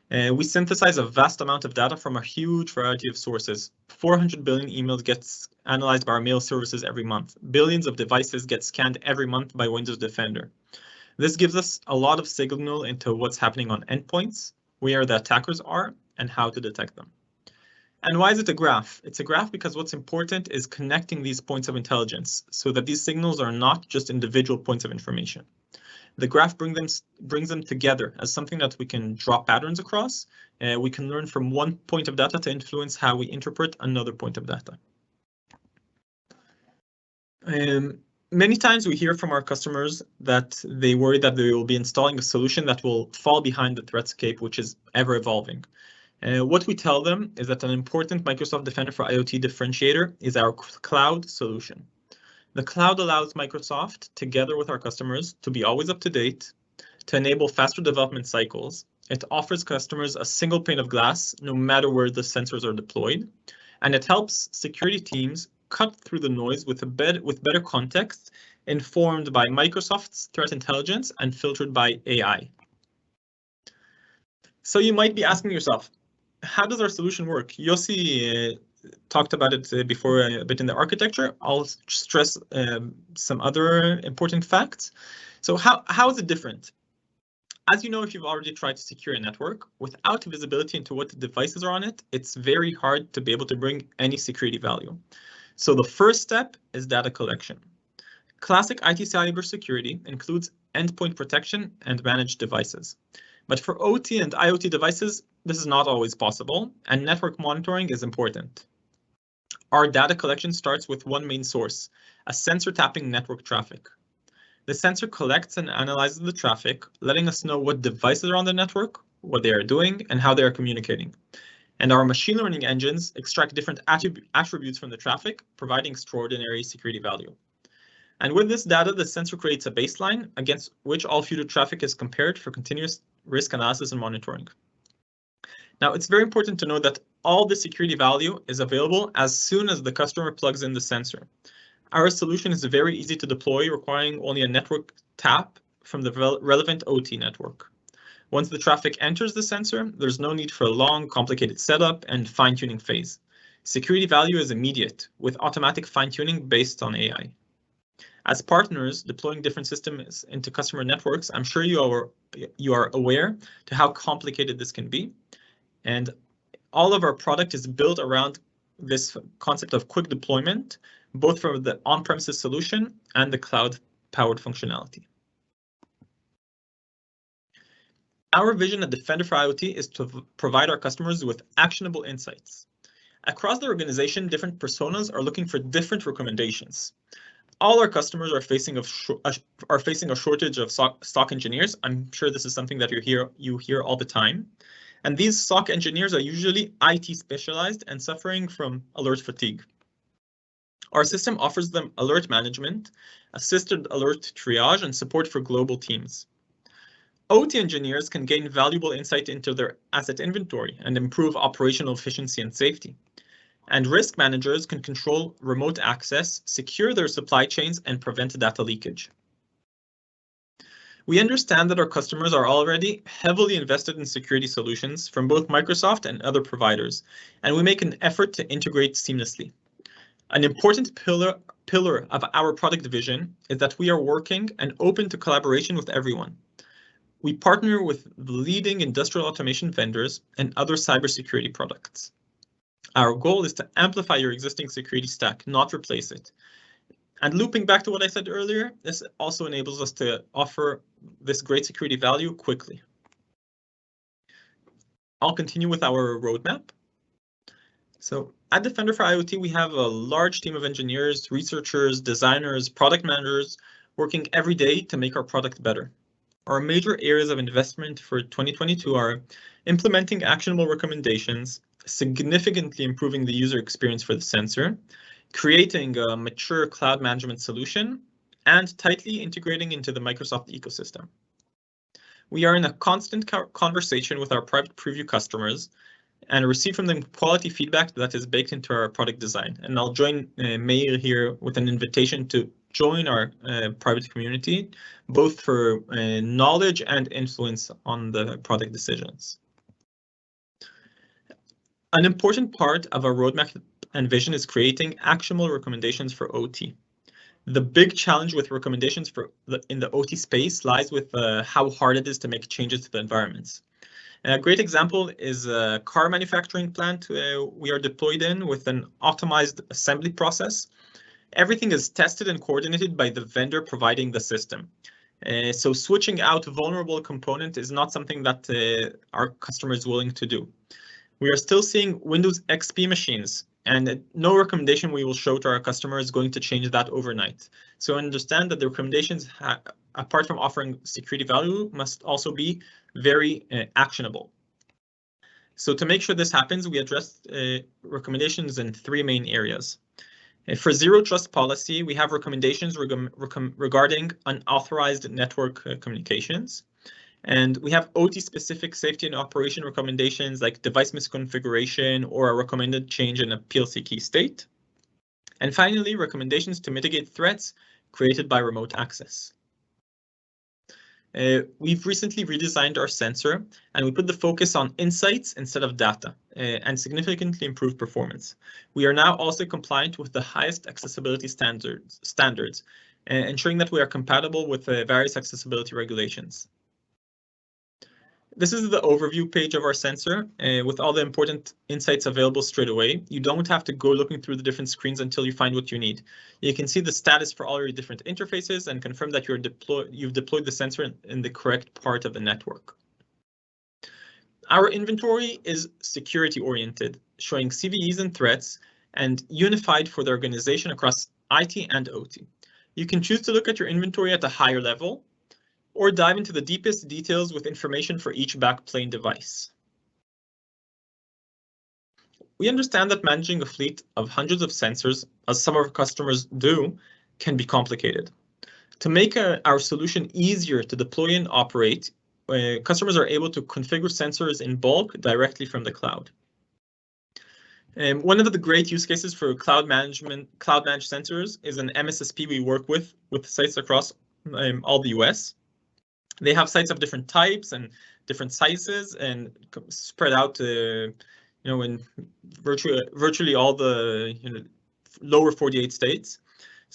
We synthesize a vast amount of data from a huge variety of sources. 400 billion emails gets analyzed by our mail services every month. Billions of devices get scanned every month by Windows Defender. This gives us a lot of signal into what's happening on endpoints, where the attackers are, and how to detect them. And why is it a graph? It's a graph because what's important is connecting these points of intelligence so that these signals are not just individual points of information. The graph brings them together as something that we can draw patterns across. We can learn from one point of data to influence how we interpret another point of data. Many times we hear from our customers that they worry that they will be installing a solution that will fall behind the threatscape, which is ever evolving. What we tell them is that an important Microsoft Defender for IoT differentiator is our cloud solution. The cloud allows Microsoft, together with our customers, to be always up to date, to enable faster development cycles. It offers customers a single pane of glass, no matter where the sensors are deployed, and it helps security teams cut through the noise with better context, informed by Microsoft's threat intelligence and filtered by AI. So you might be asking yourself, how does our solution work? Yossi talked about it before a bit in the architecture. I'll stress some other important facts. So how is it different? As you know, if you've already tried to secure a network, without visibility into what devices are on it, it's very hard to be able to bring any security value. So the first step is data collection. Classic IT cybersecurity includes endpoint protection and managed devices. But for OT and IoT devices, this is not always possible, and network monitoring is important. Our data collection starts with one main source, a sensor tapping network traffic. The sensor collects and analyzes the traffic, letting us know what devices are on the network, what they are doing, and how they are communicating. And our machine learning engines extract different attributes from the traffic, providing extraordinary security value. And with this data, the sensor creates a baseline against which all future traffic is compared for continuous risk analysis and monitoring. Now, it's very important to know that all the security value is available as soon as the customer plugs in the sensor. Our solution is very easy to deploy, requiring only a network tap from the relevant OT network. Once the traffic enters the sensor, there's no need for a long, complicated setup and fine-tuning phase. Security value is immediate, with automatic fine-tuning based on AI. As partners deploying different systems into customer networks, I'm sure you are aware to how complicated this can be. And all of our product is built around this concept of quick deployment, both for the on-premises solution and the cloud-powered functionality. Our vision at Defender for IoT is to provide our customers with actionable insights. Across the organization, different personas are looking for different recommendations. All our customers are facing a shortage of SOC engineers. I'm sure this is something that you hear all the time. And these SOC engineers are usually IT specialized and suffering from alert fatigue. Our system offers them alert management, assisted alert triage, and support for global teams. OT engineers can gain valuable insight into their asset inventory and improve operational efficiency and safety. And risk managers can control remote access, secure their supply chains, and prevent data leakage. We understand that our customers are already heavily invested in security solutions from both Microsoft and other providers, and we make an effort to integrate seamlessly. An important pillar of our product vision is that we are working and open to collaboration with everyone. We partner with the leading industrial automation vendors and other cybersecurity products. Our goal is to amplify your existing security stack, not replace it. And looping back to what I said earlier, this also enables us to offer this great security value quickly. I'll continue with our roadmap. So at Defender for IoT, we have a large team of engineers, researchers, designers, product managers working every day to make our product better. Our major areas of investment for 2022 are implementing actionable recommendations, significantly improving the user experience for the sensor, creating a mature cloud management solution, and tightly integrating into the Microsoft ecosystem. We are in a constant conversation with our private preview customers and receive from them quality feedback that is baked into our product design. And I'll join Meir here with an invitation to join our private community, both for knowledge and influence on the product decisions. An important part of our roadmap and vision is creating actionable recommendations for OT. The big challenge with recommendations in the OT space lies with how hard it is to make changes to the environments. A great example is a car manufacturing plant we are deployed in with an optimized assembly process. Everything is tested and coordinated by the vendor providing the system. So switching out vulnerable component is not something that our customer is willing to do. We are still seeing Windows XP machines, and no recommendation we will show to our customer is going to change that overnight. So understand that the recommendations, apart from offering security value, must also be very actionable. So to make sure this happens, we address recommendations in three main areas. For zero trust policy, we have recommendations regarding unauthorized network communications. And we have OT-specific safety and operation recommendations like device misconfiguration or a recommended change in a PLC key state. And finally, recommendations to mitigate threats created by remote access. We've recently redesigned our sensor, and we put the focus on insights instead of data, and significantly improved performance. We are now also compliant with the highest accessibility standards, ensuring that we are compatible with various accessibility regulations. This is the overview page of our sensor with all the important insights available straight away. You don't have to go looking through the different screens until you find what you need. You can see the status for all your different interfaces and confirm that you've deployed the sensor in the correct part of the network. Our inventory is security oriented, showing CVEs and threats and unified for the organization across IT and OT. You can choose to look at your inventory at a higher level, or dive into the deepest details with information for each backplane device. We understand that managing a fleet of hundreds of sensors, as some of our customers do, can be complicated. To make our solution easier to deploy and operate, customers are able to configure sensors in bulk directly from the cloud. One of the great use cases for cloud managed sensors is an MSSP we work with sites across all the US. They have sites of different types and different sizes and spread out in virtually all the lower 48 states.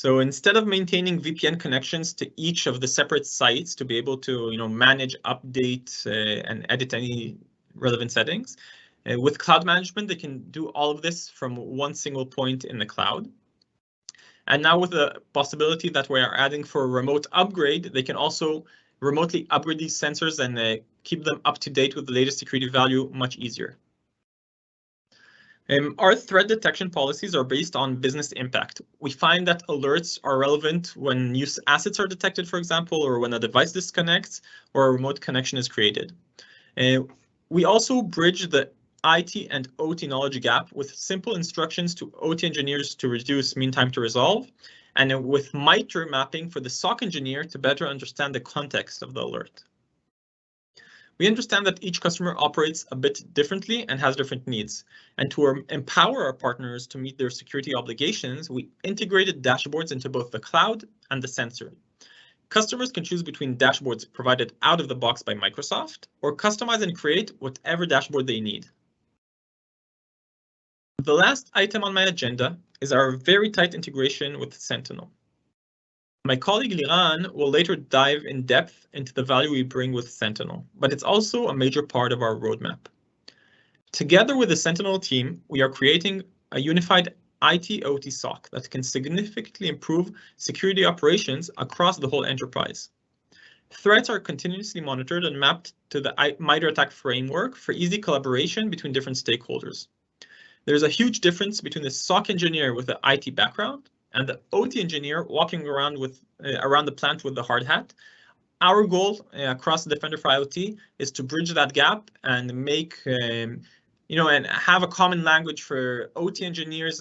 So instead of maintaining VPN connections to each of the separate sites to be able to, manage, update, and edit any relevant settings, with cloud management, they can do all of this from one single point in the cloud. And now with the possibility that we are adding for a remote upgrade, they can also remotely upgrade these sensors and keep them up to date with the latest security value much easier. Our threat detection policies are based on business impact. We find that alerts are relevant when use assets are detected, for example, or when a device disconnects or a remote connection is created. We also bridge the IT and OT knowledge gap with simple instructions to OT engineers to reduce mean time to resolve, and with MITRE mapping for the SOC engineer to better understand the context of the alert. We understand that each customer operates a bit differently and has different needs. And to empower our partners to meet their security obligations, we integrated dashboards into both the cloud and the sensor. Customers can choose between dashboards provided out of the box by Microsoft or customize and create whatever dashboard they need. The last item on my agenda is our very tight integration with Sentinel. My colleague Liran will later dive in depth into the value we bring with Sentinel, but it's also a major part of our roadmap. Together with the Sentinel team, we are creating a unified IT/OT SOC that can significantly improve security operations across the whole enterprise. Threats are continuously monitored and mapped to the MITRE ATT&CK framework for easy collaboration between different stakeholders. There's a huge difference between the SOC engineer with the IT background and the OT engineer walking around the plant with the hard hat. Our goal across the Defender for IoT is to bridge that gap and make, and have a common language for OT engineers,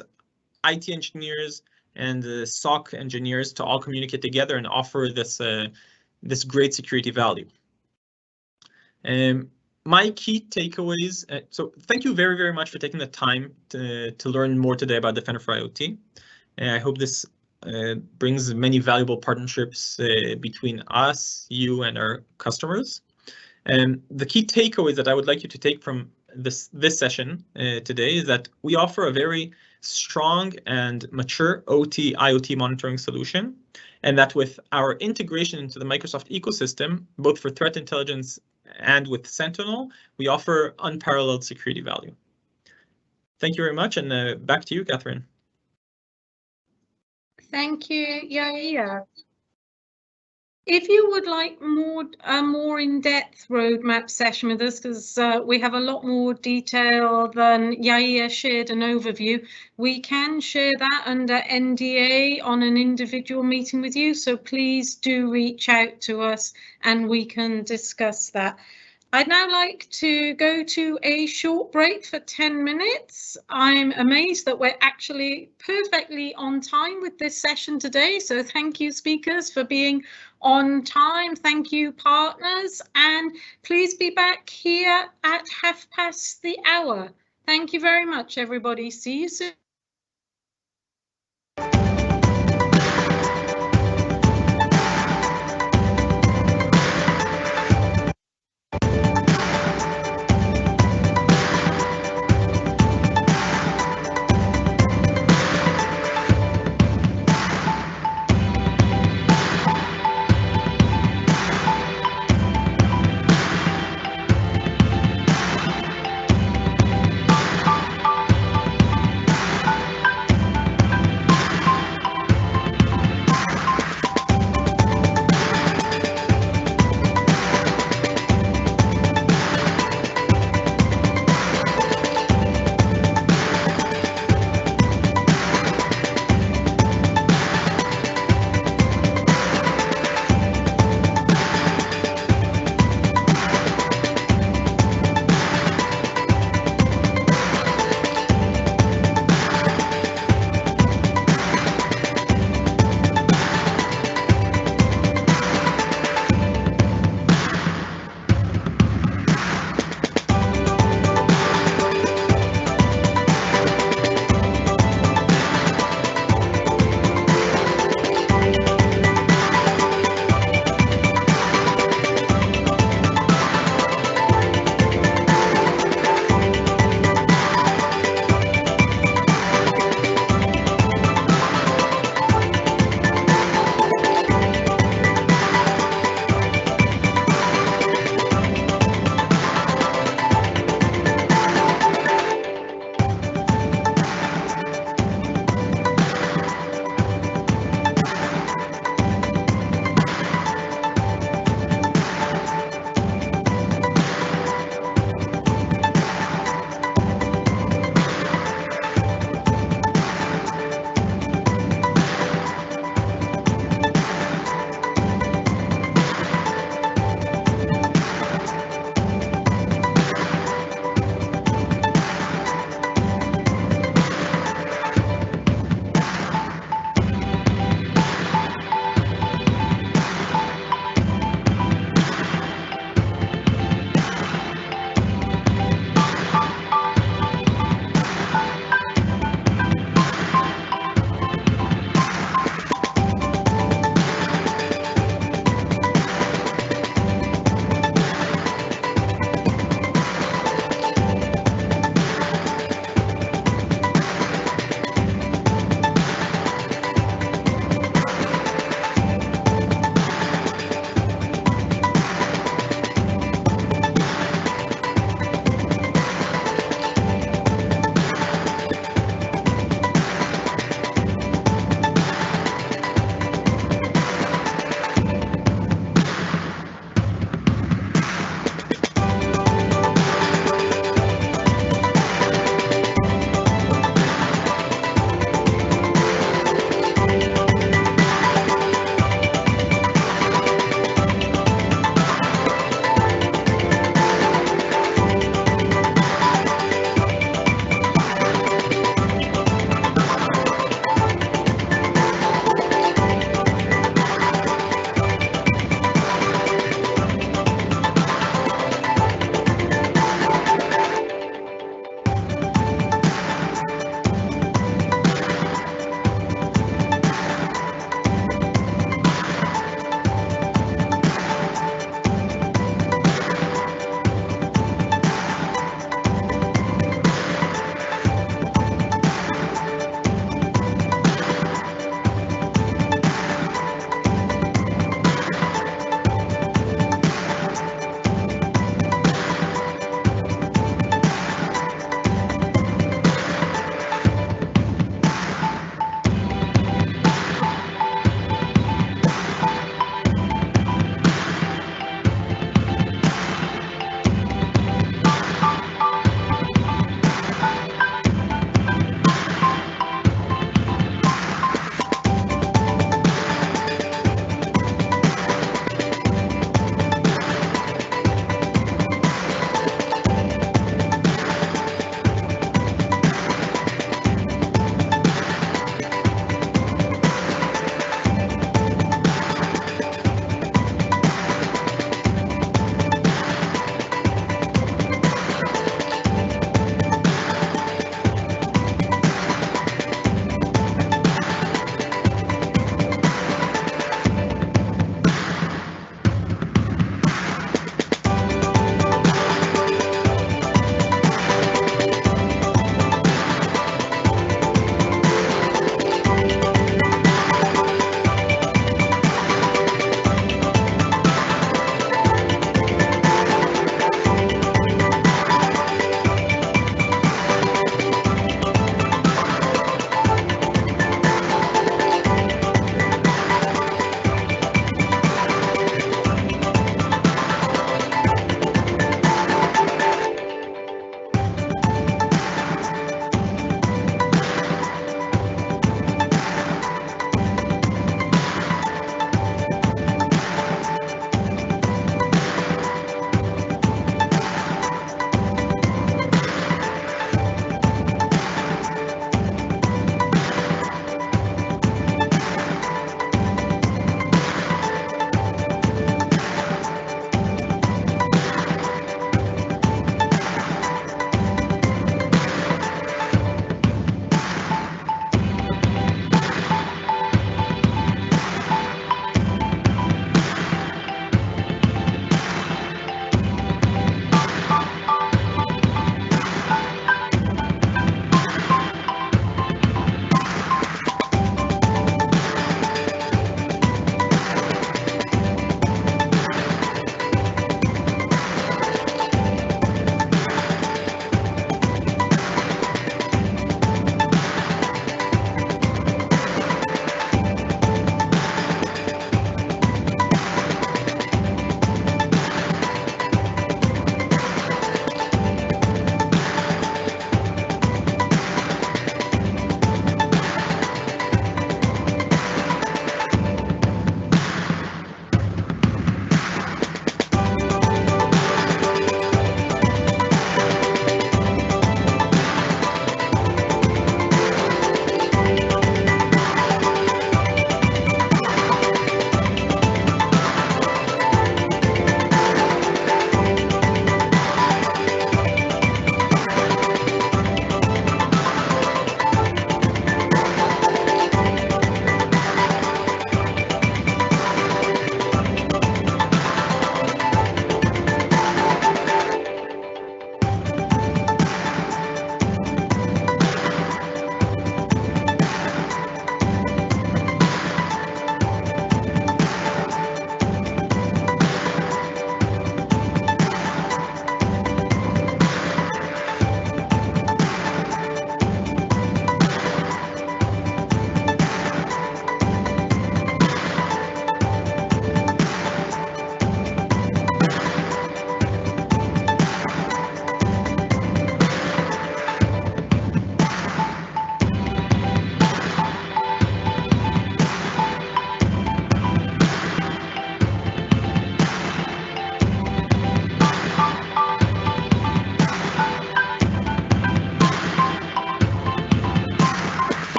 IT engineers, and SOC engineers to all communicate together and offer this great security value. My key takeaways. So thank you very, very much for taking the time to learn more today about Defender for IoT. I hope this brings many valuable partnerships between us, you, and our customers. And the key takeaways that I would like you to take from this session today is that we offer a very strong and mature OT IoT monitoring solution, and that with our integration into the Microsoft ecosystem, both for threat intelligence and with Sentinel, we offer unparalleled security value. Thank you very much, and back to you, Catherine. Thank you, Yair. If you would like a more in-depth roadmap session with us, because we have a lot more detail than Yair shared an overview, we can share that under NDA on an individual meeting with you. So please do reach out to us and we can discuss that. I'd now like to go to a short break for 10 minutes. I'm amazed that we're actually perfectly on time with this session today. So thank you, speakers, for being on time. Thank you, partners. And please be back here at 1:30. Thank you very much, everybody. See you soon.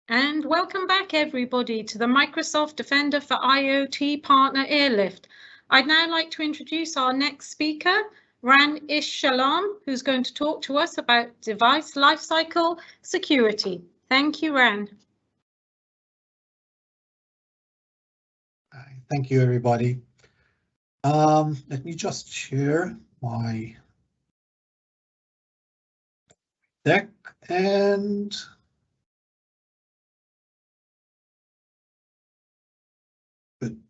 And welcome back, everybody, to the Microsoft Defender for IoT partner Airlift. I'd now like to introduce our next speaker, Ran Ish-Shalom, who's going to talk to us about device lifecycle security. Thank you, Ran. Thank you, everybody. Let me just share my deck and good.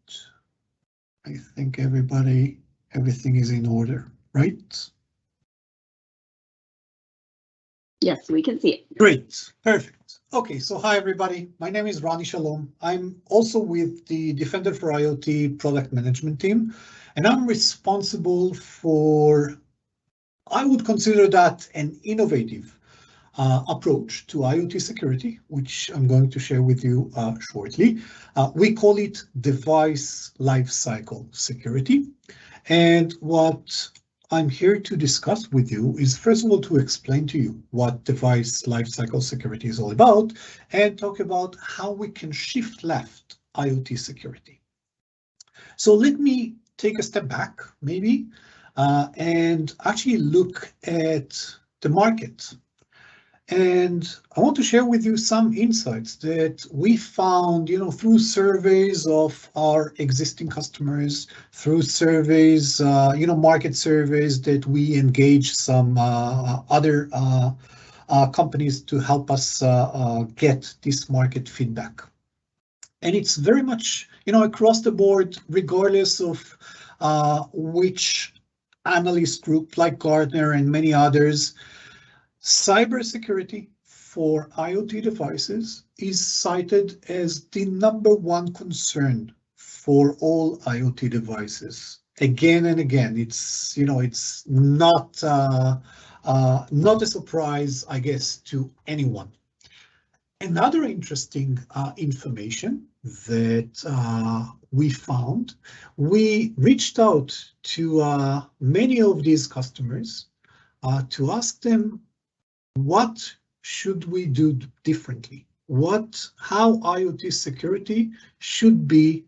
I think everything is in order, right? Yes, we can see it. Great, perfect. Okay, so hi everybody. My name is Ran Ish-Shalom. I'm also with the Defender for IoT product management team, and I'm responsible for, I would consider that an innovative approach to IoT security, which I'm going to share with you shortly. We call it device lifecycle security. And what I'm here to discuss with you is, first of all, to explain to you what device lifecycle security is all about, and talk about how we can shift left IoT security. So let me take a step back, maybe, and actually look at the market. And I want to share with you some insights that we found, through surveys of our existing customers, through surveys, market surveys that we engage some other companies to help us get this market feedback. And it's very much, across the board, regardless of which analyst group like Gartner and many others. Cybersecurity for IoT devices is cited as the #1 concern for all IoT devices. Again and again, it's not a surprise, I guess, to anyone. Another interesting information that we found, we reached out to many of these customers to ask them, what should we do differently? How IoT security should be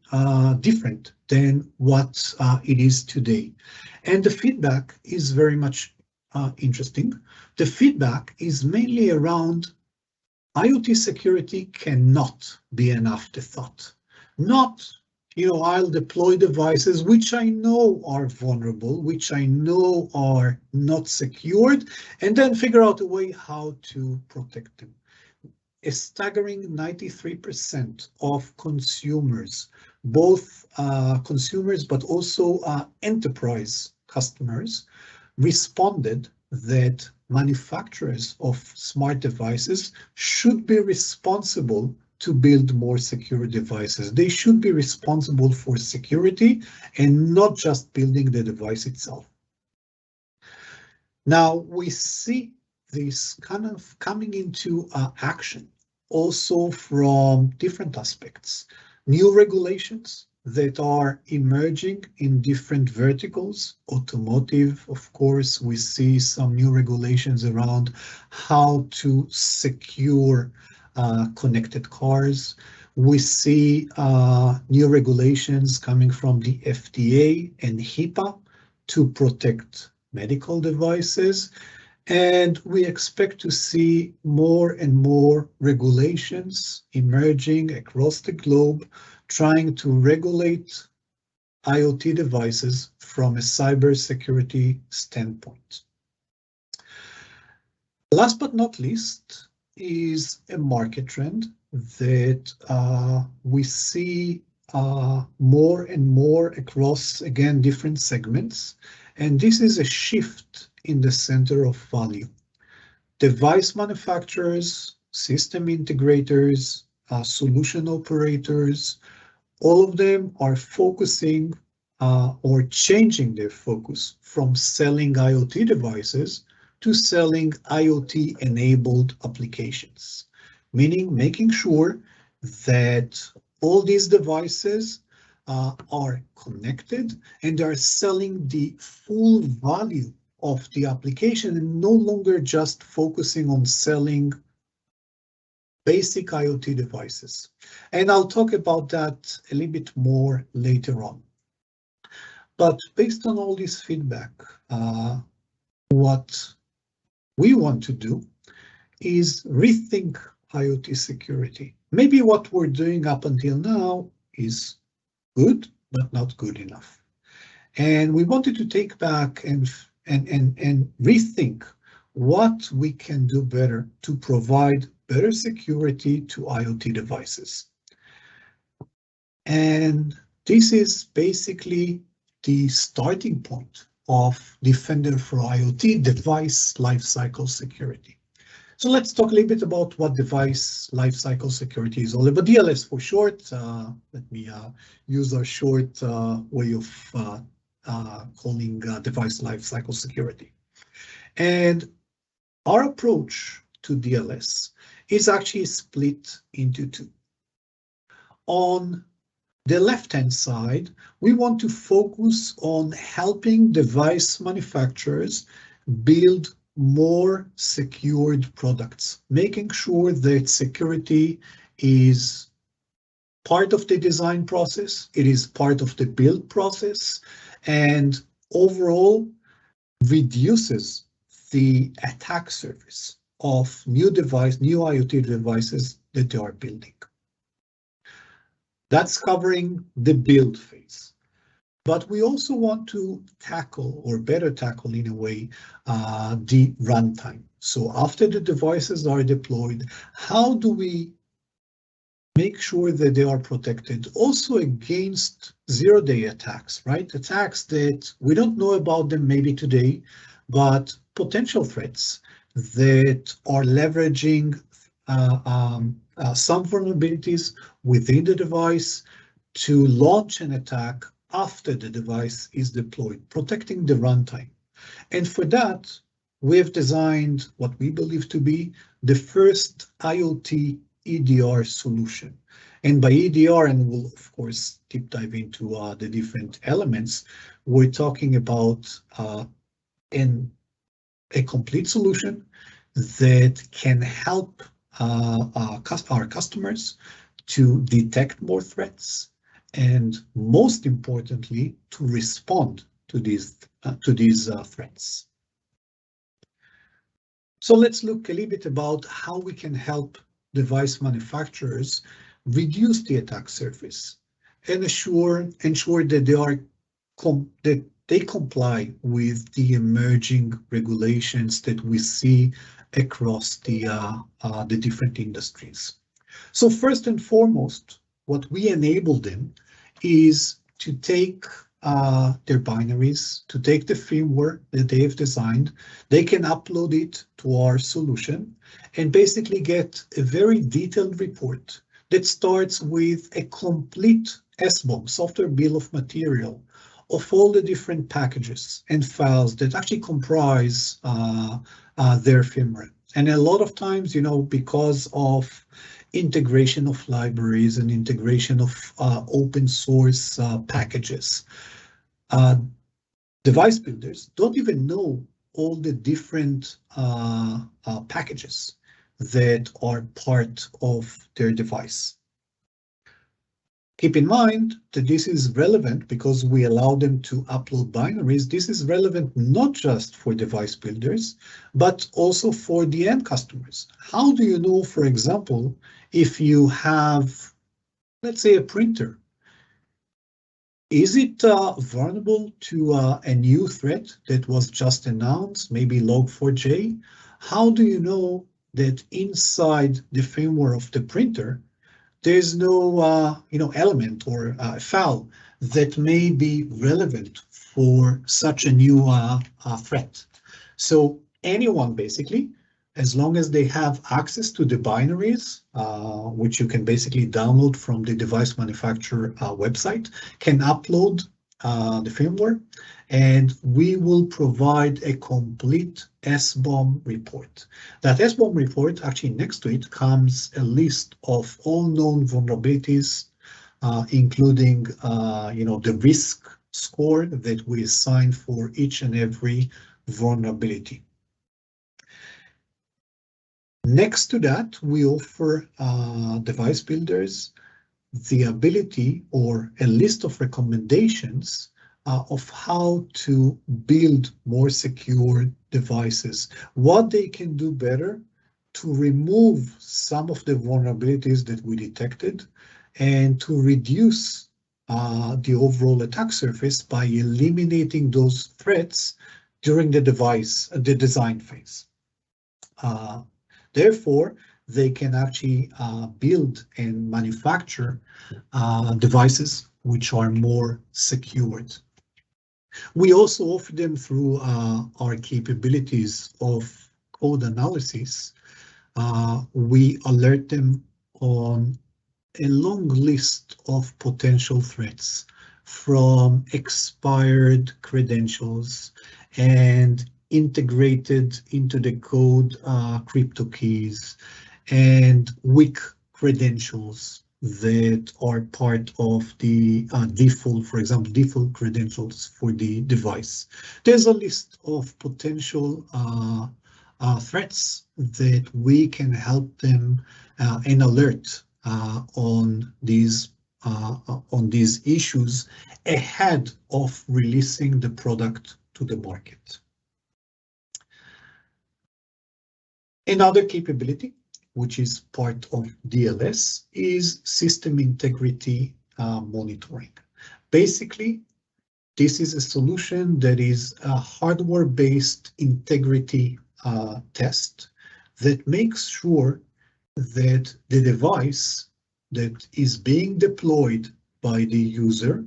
different than what it is today? And the feedback is very much interesting. The feedback is mainly around IoT security cannot be an afterthought. Not, I'll deploy devices which I know are vulnerable, which I know are not secured, and then figure out a way how to protect them. A staggering 93% of consumers, both consumers but also enterprise customers, responded that manufacturers of smart devices should be responsible to build more secure devices. They should be responsible for security and not just building the device itself. Now we see this kind of coming into action also from different aspects. New regulations that are emerging in different verticals. Automotive, of course, we see some new regulations around how to secure connected cars. We see new regulations coming from the FDA and HIPAA to protect medical devices. And we expect to see more and more regulations emerging across the globe, trying to regulate IoT devices from a cybersecurity standpoint. Last but not least is a market trend that we see more and more across, again, different segments. And this is a shift in the center of value. Device manufacturers, system integrators, solution operators, all of them are focusing or changing their focus from selling IoT devices to selling IoT-enabled applications, meaning making sure that all these devices are connected and are selling the full value of the application and no longer just focusing on selling basic IoT devices. And I'll talk about that a little bit more later on. But based on all this feedback, what we want to do is rethink IoT security. Maybe what we're doing up until now is good, but not good enough. And we wanted to take back and rethink what we can do better to provide better security to IoT devices. And this is basically the starting point of Defender for IoT, device lifecycle security. So let's talk a little bit about what device lifecycle security is all about. DLS for short. Let me use our short way of calling device lifecycle security. And our approach to DLS is actually split into two. On the left-hand side, we want to focus on helping device manufacturers build more secured products, making sure that security is part of the design process, it is part of the build process, and overall reduces the attack surface of new IoT devices that they are building. That's covering the build phase. But we also want to tackle, or better tackle in a way, the runtime. So after the devices are deployed, how do we make sure that they are protected also against zero-day attacks, right? Attacks that we don't know about them maybe today, but potential threats that are leveraging some vulnerabilities within the device to launch an attack after the device is deployed, protecting the runtime. And for that, we have designed what we believe to be the first IoT EDR solution. And by EDR, and we'll of course deep dive into the different elements, we're talking about a complete solution that can help our customers to detect more threats, and most importantly, to respond to these threats. So let's look a little bit about how we can help device manufacturers reduce the attack surface and ensure that they comply with the emerging regulations that we see across the different industries. So first and foremost, what we enable them is to take their binaries, to take the firmware that they have designed. They can upload it to our solution and basically get a very detailed report that starts with a complete SBOM, software bill of material, of all the different packages and files that actually comprise their firmware. And a lot of times, you know, because of integration of libraries and integration of open source packages, device builders don't even know all the different packages that are part of their device. Keep in mind that this is relevant because we allow them to upload binaries. This is relevant not just for device builders, but also for the end customers. How do you know, for example, if you have, let's say, a printer? Is it vulnerable to a new threat that was just announced, maybe Log4j? How do you know that inside the firmware of the printer, there's no element or file that may be relevant for such a new threat? So anyone, basically, as long as they have access to the binaries, which you can basically download from the device manufacturer website, can upload the firmware, and we will provide a complete SBOM report. That SBOM report, actually next to it comes a list of all known vulnerabilities, including the risk score that we assign for each and every vulnerability. Next to that, we offer device builders the ability or a list of recommendations of how to build more secure devices, what they can do better to remove some of the vulnerabilities that we detected and to reduce the overall attack surface by eliminating those threats during the design phase. Therefore, they can actually build and manufacture devices which are more secured. We also offer them through our capabilities of code analysis. We alert them on a long list of potential threats, from expired credentials and integrated into the code crypto keys and weak credentials that are part of the default, for example, default credentials for the device. There's a list of potential threats that we can help them and alert on these issues ahead of releasing the product to the market. Another capability, which is part of DLS, is system integrity monitoring. Basically, this is a solution that is a hardware-based integrity test that makes sure that the device that is being deployed by the user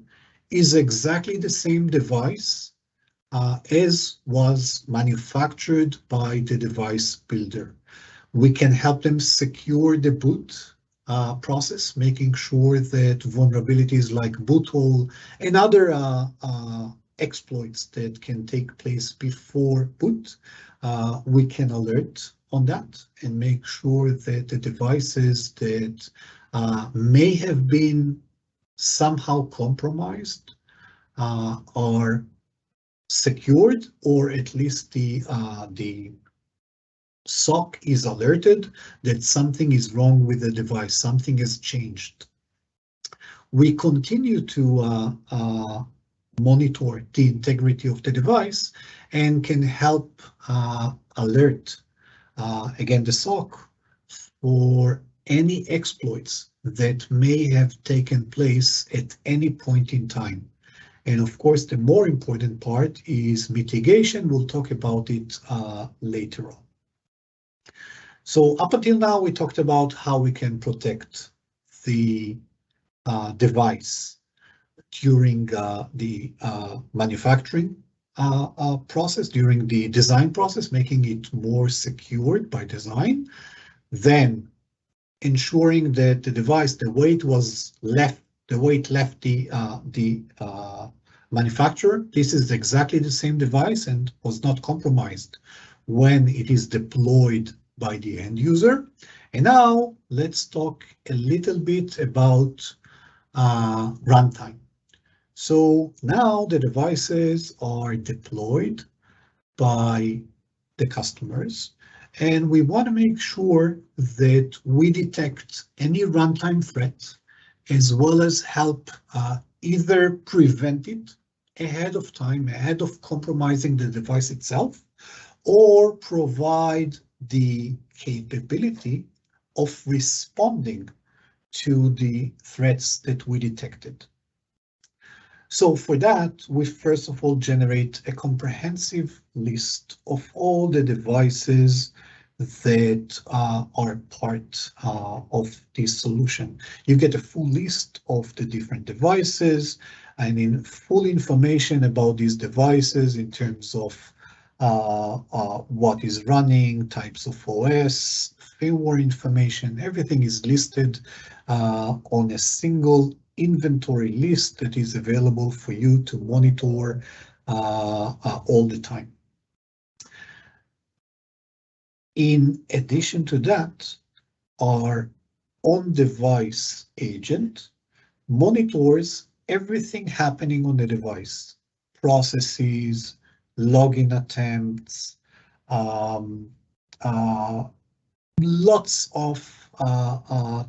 is exactly the same device as was manufactured by the device builder. We can help them secure the boot process, making sure that vulnerabilities like boot hole and other exploits that can take place before boot, we can alert on that and make sure that the devices that may have been somehow compromised are secured, or at least the SOC is alerted that something is wrong with the device, something has changed. We continue to monitor the integrity of the device and can help alert, again, the SOC for any exploits that may have taken place at any point in time. And of course, the more important part is mitigation. We'll talk about it later on. So up until now, we talked about how we can protect the device during the manufacturing process, during the design process, making it more secured by design. Then ensuring that the device, the way it left the manufacturer, this is exactly the same device and was not compromised when it is deployed by the end user. And now let's talk a little bit about runtime. So now the devices are deployed by the customers, and we want to make sure that we detect any runtime threat, as well as help either prevent it ahead of time, ahead of compromising the device itself, or provide the capability of responding to the threats that we detected. So for that, we first of all generate a comprehensive list of all the devices that are part of this solution. You get a full list of the different devices and in full information about these devices in terms of what is running, types of OS, firmware information. Everything is listed on a single inventory list that is available for you to monitor all the time. In addition to that, our on-device agent monitors everything happening on the device, processes, login attempts, lots of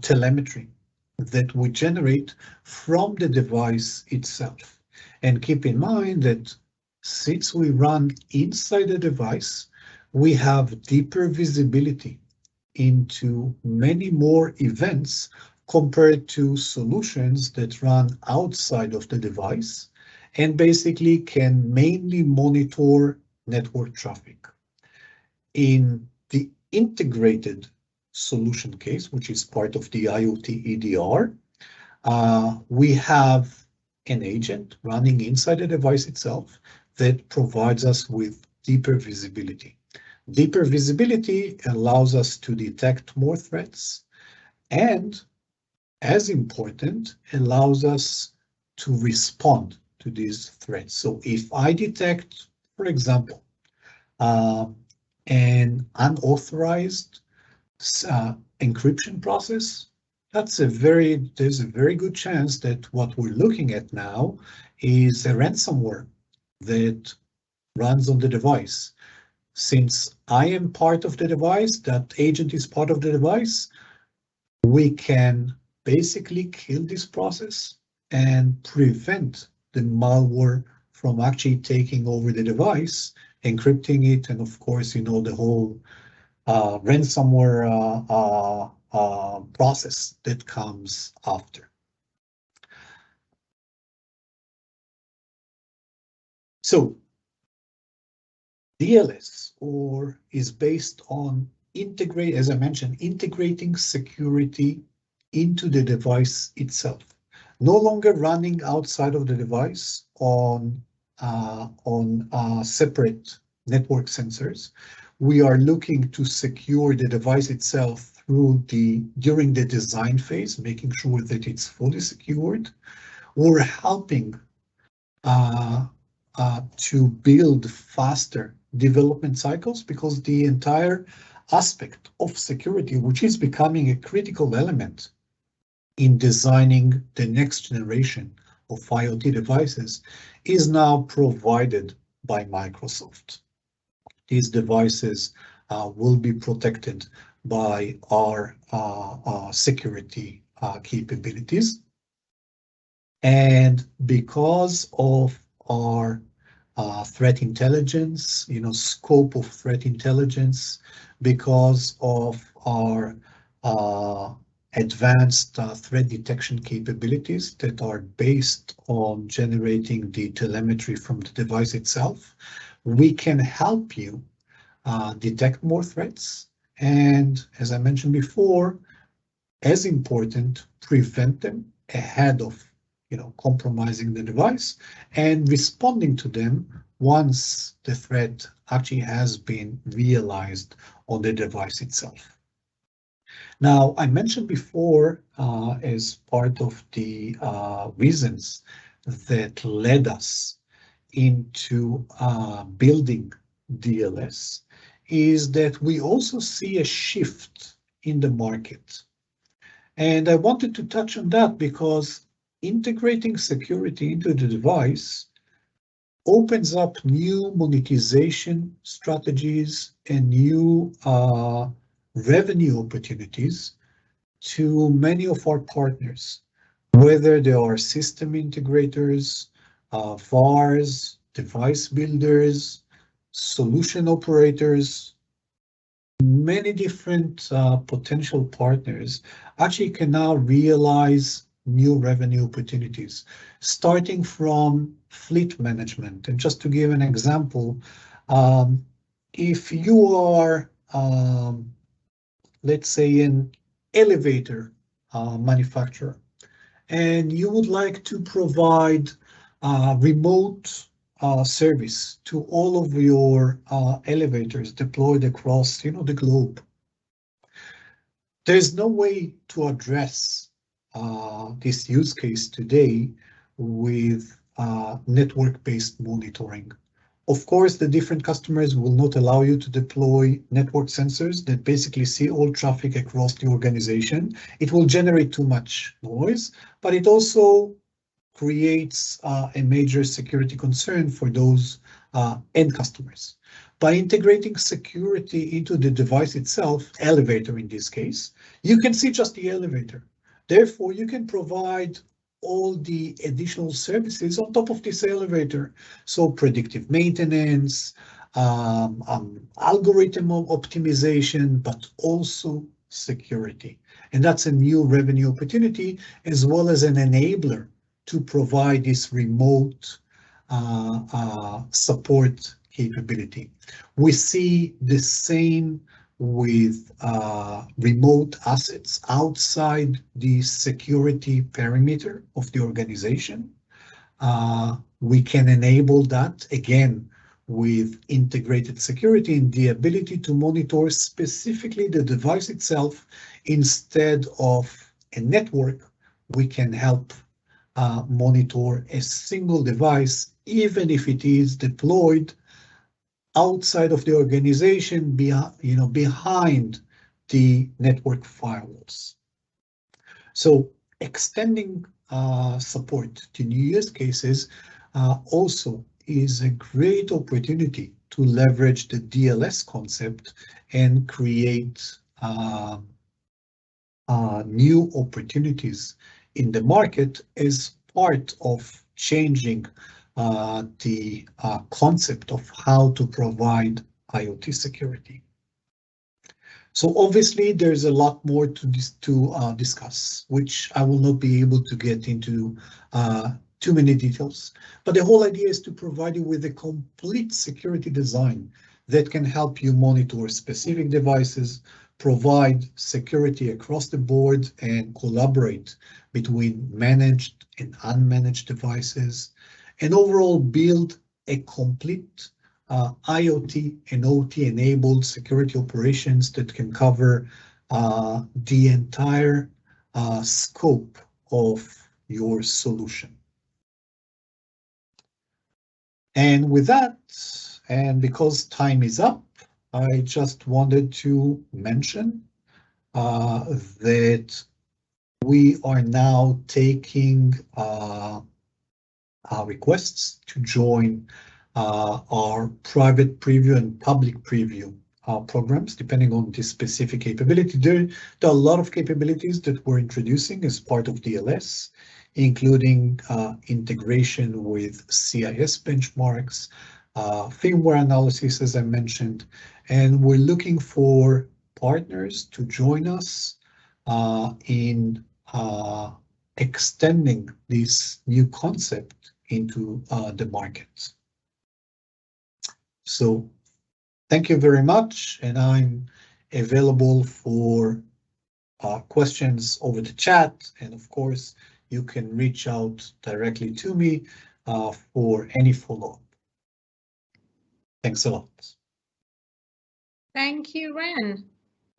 telemetry that we generate from the device itself. And keep in mind that since we run inside the device, we have deeper visibility into many more events compared to solutions that run outside of the device and basically can mainly monitor network traffic. In the integrated solution case, which is part of the IoT EDR, we have an agent running inside the device itself that provides us with deeper visibility. Deeper visibility allows us to detect more threats and, as important, allows us to respond to these threats. So if I detect, for example, an unauthorized encryption process, there's a very good chance that what we're looking at now is a ransomware that runs on the device. Since I am part of the device, that agent is part of the device, we can basically kill this process and prevent the malware from actually taking over the device, encrypting it, and of course, you know, the whole ransomware process that comes after. So DLS is based on as I mentioned, integrating security into the device itself. No longer running outside of the device on separate network sensors. We are looking to secure the device itself during the design phase, making sure that it's fully secured. We're helping to build faster development cycles because the entire aspect of security, which is becoming a critical element in designing the next generation of IoT devices, is now provided by Microsoft. These devices will be protected by our security capabilities. And because of our threat intelligence, scope of threat intelligence, because of our advanced threat detection capabilities that are based on generating the telemetry from the device itself, we can help you detect more threats. And as I mentioned before, as important, prevent them ahead of compromising the device and responding to them once the threat actually has been realized on the device itself. Now, I mentioned before, as part of the reasons that led us into building DLS, is that we also see a shift in the market. And I wanted to touch on that because integrating security into the device opens up new monetization strategies and new revenue opportunities to many of our partners, whether they are system integrators, VARs, device builders, solution operators. Many different potential partners actually can now realize new revenue opportunities, starting from fleet management. And just to give an example, if you are, let's say, an elevator manufacturer, and you would like to provide remote service to all of your elevators deployed across, the globe, there's no way to address this use case today with network-based monitoring. Of course, the different customers will not allow you to deploy network sensors that basically see all traffic across the organization. It will generate too much noise, but it also creates a major security concern for those end customers. by integrating security into the device itself, elevator in this case, you can see just the elevator. Therefore, you can provide all the additional services on top of this elevator. So predictive maintenance, algorithm optimization, but also security. And that's a new revenue opportunity, as well as an enabler to provide this remote support capability. We see the same with remote assets outside the security perimeter of the organization. We can enable that again with integrated security and the ability to monitor specifically the device itself instead of a network. We can help monitor a single device, even if it is deployed outside of the organization, behind the network firewalls. So extending support to new use cases also is a great opportunity to leverage the DLS concept and create new opportunities in the market as part of changing the concept of how to provide IoT security. So obviously there's a lot more to discuss, which I will not be able to get into too many details. But the whole idea is to provide you with a complete security design that can help you monitor specific devices, provide security across the board, and collaborate between managed and unmanaged devices, and overall build a complete IoT and OT enabled security operations that can cover the entire scope of your solution. And with that, and because time is up, I just wanted to mention that we are now taking requests to join our private preview and public preview programs, depending on the specific capability. There are a lot of capabilities that we're introducing as part of DLS, including integration with CIS benchmarks, firmware analysis, as I mentioned, and we're looking for partners to join us in extending this new concept into the market. So thank you very much, and I'm available for questions over the chat, and of course you can reach out directly to me for any follow-up. Thanks a lot. Thank you, Ren.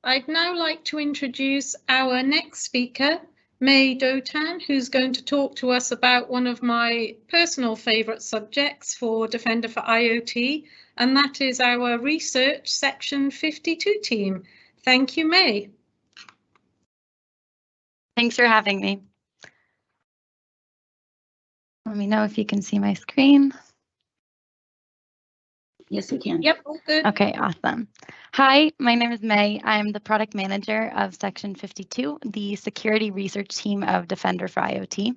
I'd now like to introduce our next speaker, May Dotan, who's going to talk to us about one of my personal favourite subjects for Defender for IoT, and that is our research Section 52 team. Thank you, May. Thanks for having me. Let me know if you can see my screen. Yes, we can. Yep, all good. Okay, awesome. Hi, my name is May. I'm the product manager of Section 52, the security research team of Defender for IoT.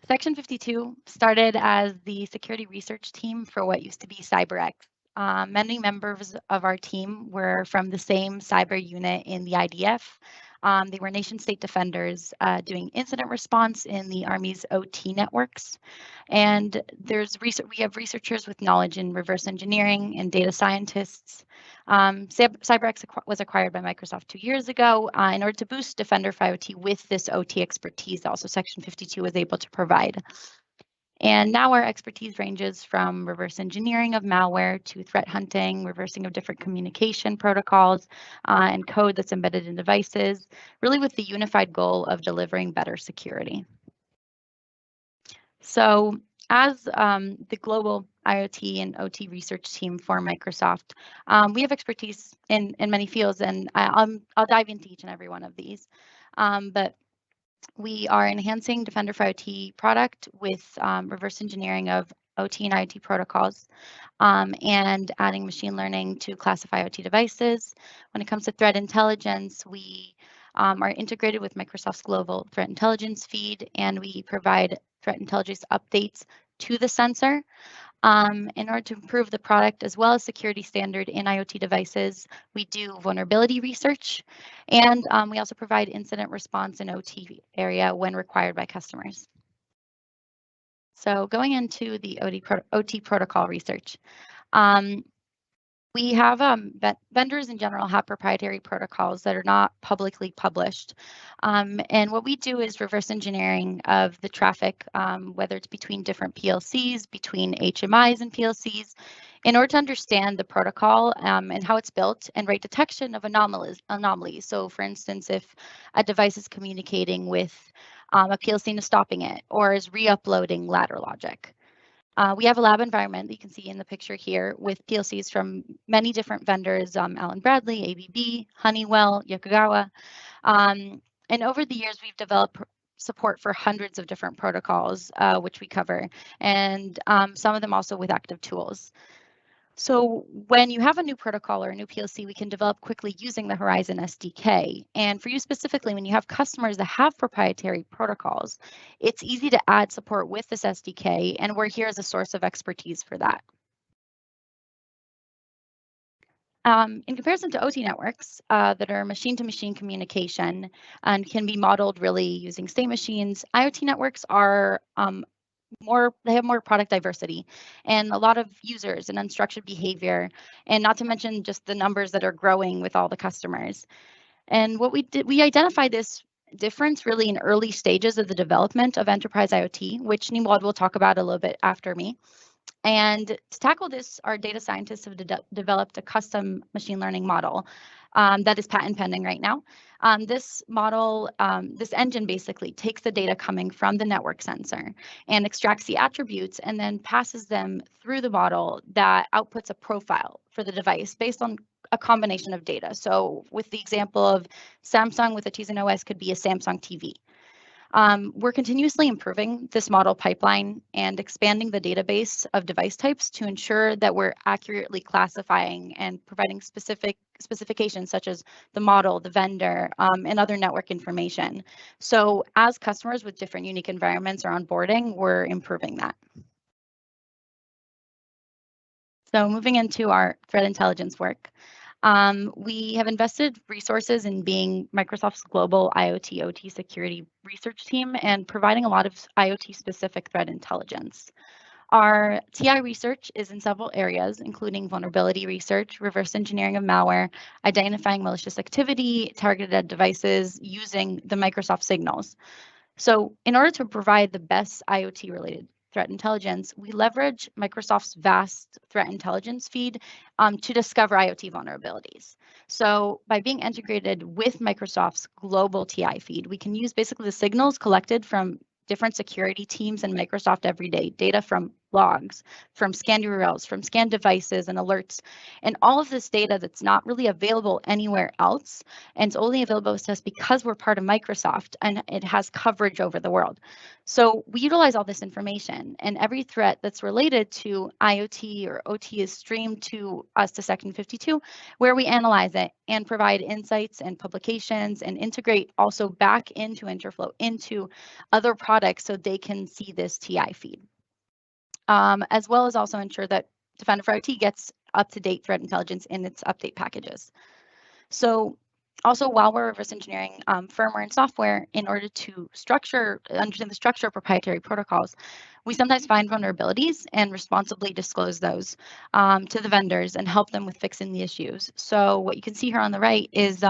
Section 52 started as the security research team for what used to be CyberX. Many members of our team were from the same cyber unit in the IDF. They were nation-state defenders doing incident response in the Army's OT networks. And we have researchers with knowledge in reverse engineering and data scientists. CyberX was acquired by Microsoft 2 years ago in order to boost Defender for IoT with this OT expertise that also Section 52 was able to provide. And now our expertise ranges from reverse engineering of malware to threat hunting, reversing of different communication protocols, and code that's embedded in devices, really with the unified goal of delivering better security. So as the global IoT and OT research team for Microsoft, we have expertise in many fields, and I'll dive into each and every one of these. But we are enhancing Defender for IoT product with reverse engineering of OT and IoT protocols, and adding machine learning to classify OT devices. When it comes to threat intelligence, we are integrated with Microsoft's global threat intelligence feed, and we provide threat intelligence updates to the sensor. In order to improve the product as well as security standard in IoT devices, we do vulnerability research, and we also provide incident response in OT area when required by customers. So going into the OT protocol research, we have vendors in general have proprietary protocols that are not publicly published. And what we do is reverse engineering of the traffic, whether it's between different PLCs, between HMIs and PLCs, in order to understand the protocol and how it's built and rate detection of anomalies. So for instance, if a device is communicating with a PLC and is stopping it or is re-uploading ladder logic. We have a lab environment that you can see in the picture here with PLCs from many different vendors, Allen Bradley, ABB, Honeywell, Yokogawa. And over the years, we've developed support for hundreds of different protocols, which we cover, and some of them also with active tools. So when you have a new protocol or a new PLC, we can develop quickly using the Horizon SDK. And for you specifically, when you have customers that have proprietary protocols, it's easy to add support with this SDK, and we're here as a source of expertise for that. In comparison to OT networks that are machine-to-machine communication and can be modeled really using state machines, IoT networks are they have more product diversity and a lot of users and unstructured behavior, and not to mention just the numbers that are growing with all the customers. And what we did, we identified this difference really in early stages of the development of enterprise IoT, which Nimwald will talk about a little bit after me. And to tackle this, our data scientists have developed a custom machine learning model that is patent pending right now. This model, this engine basically takes the data coming from the network sensor and extracts the attributes and then passes them through the model that outputs a profile for the device based on a combination of data. So with the example of Samsung with a Tizen OS could be a Samsung TV. We're continuously improving this model pipeline and expanding the database of device types to ensure that we're accurately classifying and providing specifications such as the model, the vendor, and other network information. So as customers with different unique environments are onboarding, we're improving that. So moving into our threat intelligence work. We have invested resources in being Microsoft's global IoT OT security research team and providing a lot of IoT specific threat intelligence. Our TI research is in several areas, including vulnerability research, reverse engineering of malware, identifying malicious activity, targeted at devices using the Microsoft signals. So in order to provide the best IoT related threat intelligence, we leverage Microsoft's vast threat intelligence feed to discover IoT vulnerabilities. So by being integrated with Microsoft's global TI feed, we can use basically the signals collected from different security teams and Microsoft everyday data from logs, from scanned URLs, from scanned devices and alerts, and all of this data that's not really available anywhere else, and it's only available to us because we're part of Microsoft and it has coverage over the world. So we utilize all this information, and every threat that's related to IoT or OT is streamed to us to Section 52, where we analyze it and provide insights and publications and integrate also back into Interflow into other products so they can see this TI feed. As well as also ensure that Defender for IoT gets up-to-date threat intelligence in its update packages. So also while we're reverse engineering firmware and software in order to understand the structure of proprietary protocols, we sometimes find vulnerabilities and responsibly disclose those to the vendors and help them with fixing the issues. So what you can see here on the right is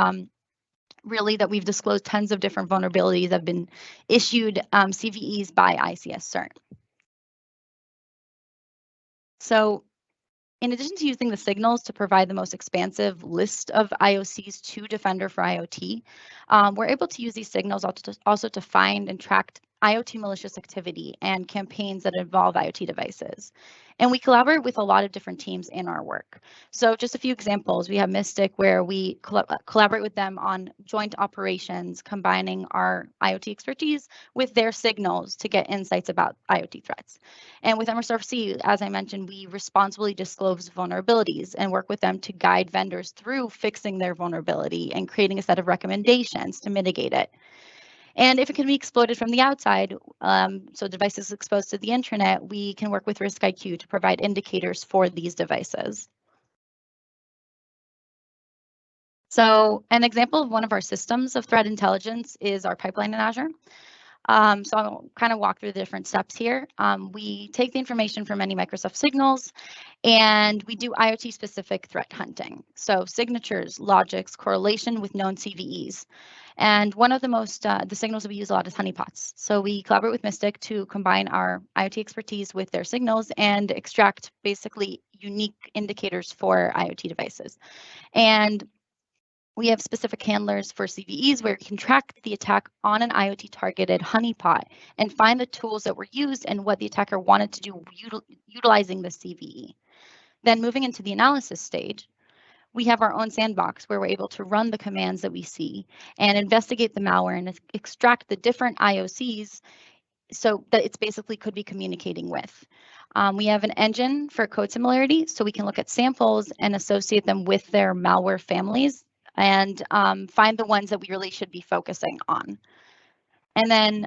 really that we've disclosed tons of different vulnerabilities that have been issued CVEs by ICS CERT. So in addition to using the signals to provide the most expansive list of IOCs to Defender for IoT, we're able to use these signals also to find and track IoT malicious activity and campaigns that involve IoT devices. And we collaborate with a lot of different teams in our work. So just a few examples, we have Mystic, where we collaborate with them on joint operations, combining our IoT expertise with their signals to get insights about IoT threats. And with MSRC, as I mentioned, we responsibly disclose vulnerabilities and work with them to guide vendors through fixing their vulnerability and creating a set of recommendations to mitigate it. And if it can be exploited from the outside, so devices exposed to the internet, we can work with RiskIQ to provide indicators for these devices. So an example of one of our systems of threat intelligence is our pipeline in Azure. So I'll kind of walk through the different steps here. We take the information from any Microsoft signals, and we do IoT specific threat hunting. So signatures, logics, correlation with known CVEs. And one of the signals that we use a lot is honeypots. So we collaborate with Mystic to combine our IoT expertise with their signals and extract basically unique indicators for IoT devices. And we have specific handlers for CVEs where we can track the attack on an IoT targeted honeypot and find the tools that were used and what the attacker wanted to do utilizing the CVE. Then moving into the analysis stage, we have our own sandbox where we're able to run the commands that we see and investigate the malware and extract the different IOCs so that it's basically could be communicating with. We have an engine for code similarity, so we can look at samples and associate them with their malware families and find the ones that we really should be focusing on. And then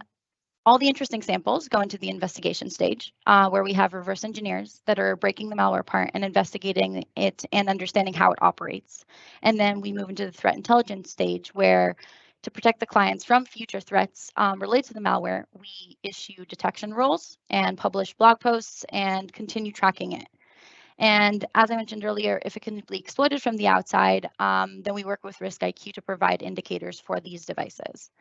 all the interesting samples go into the investigation stage, where we have reverse engineers that are breaking the malware apart and investigating it and understanding how it operates. And then we move into the threat intelligence stage, where to protect the clients from future threats related to the malware, we issue detection rules and publish blog posts and continue tracking it. And as I mentioned earlier, if it can be exploited from the outside, then we work with RiskIQ to provide indicators for these devices.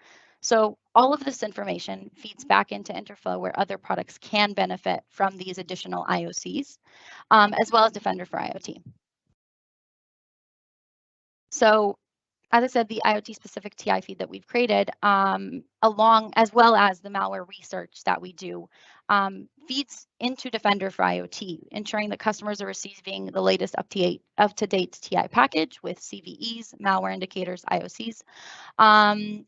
So all of this information feeds back into Interflow, where other products can benefit from these additional IOCs, as well as Defender for IoT. So as I said, the IoT specific TI feed that we've created, as well as the malware research that we do, feeds into Defender for IoT, ensuring that customers are receiving the latest up-to-date TI package with CVEs, malware indicators, IOCs,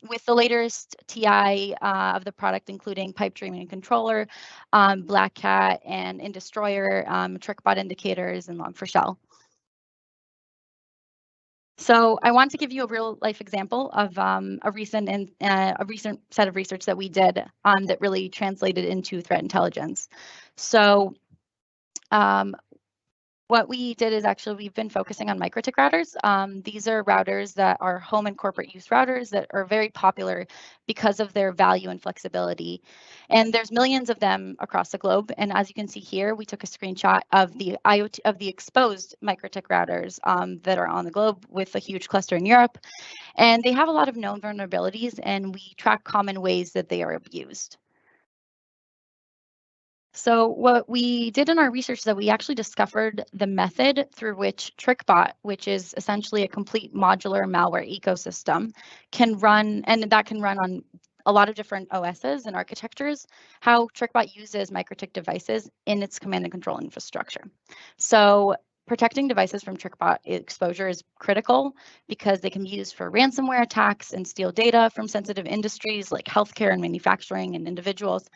with the latest TI of the product, including pipe dreaming and controller, Black Cat and In Destroyer, TrickBot indicators, and Log4Shell. So I want to give you a real life example of a recent set of research that we did that really translated into threat intelligence. So what we did is actually we've been focusing on MikroTik routers. These are routers that are home and corporate use routers that are very popular because of their value and flexibility. And there's millions of them across the globe. And as you can see here, we took a screenshot of the IoT of the exposed MikroTik routers that are on the globe with a huge cluster in Europe. And they have a lot of known vulnerabilities, and we track common ways that they are abused. So what we did in our research is that we actually discovered the method through which TrickBot, which is essentially a complete modular malware ecosystem, can run, and that can run on a lot of different OSs and architectures, how TrickBot uses MikroTik devices in its command and control infrastructure. So protecting devices from TrickBot exposure is critical because they can be used for ransomware attacks and steal data from sensitive industries like healthcare and manufacturing and individuals.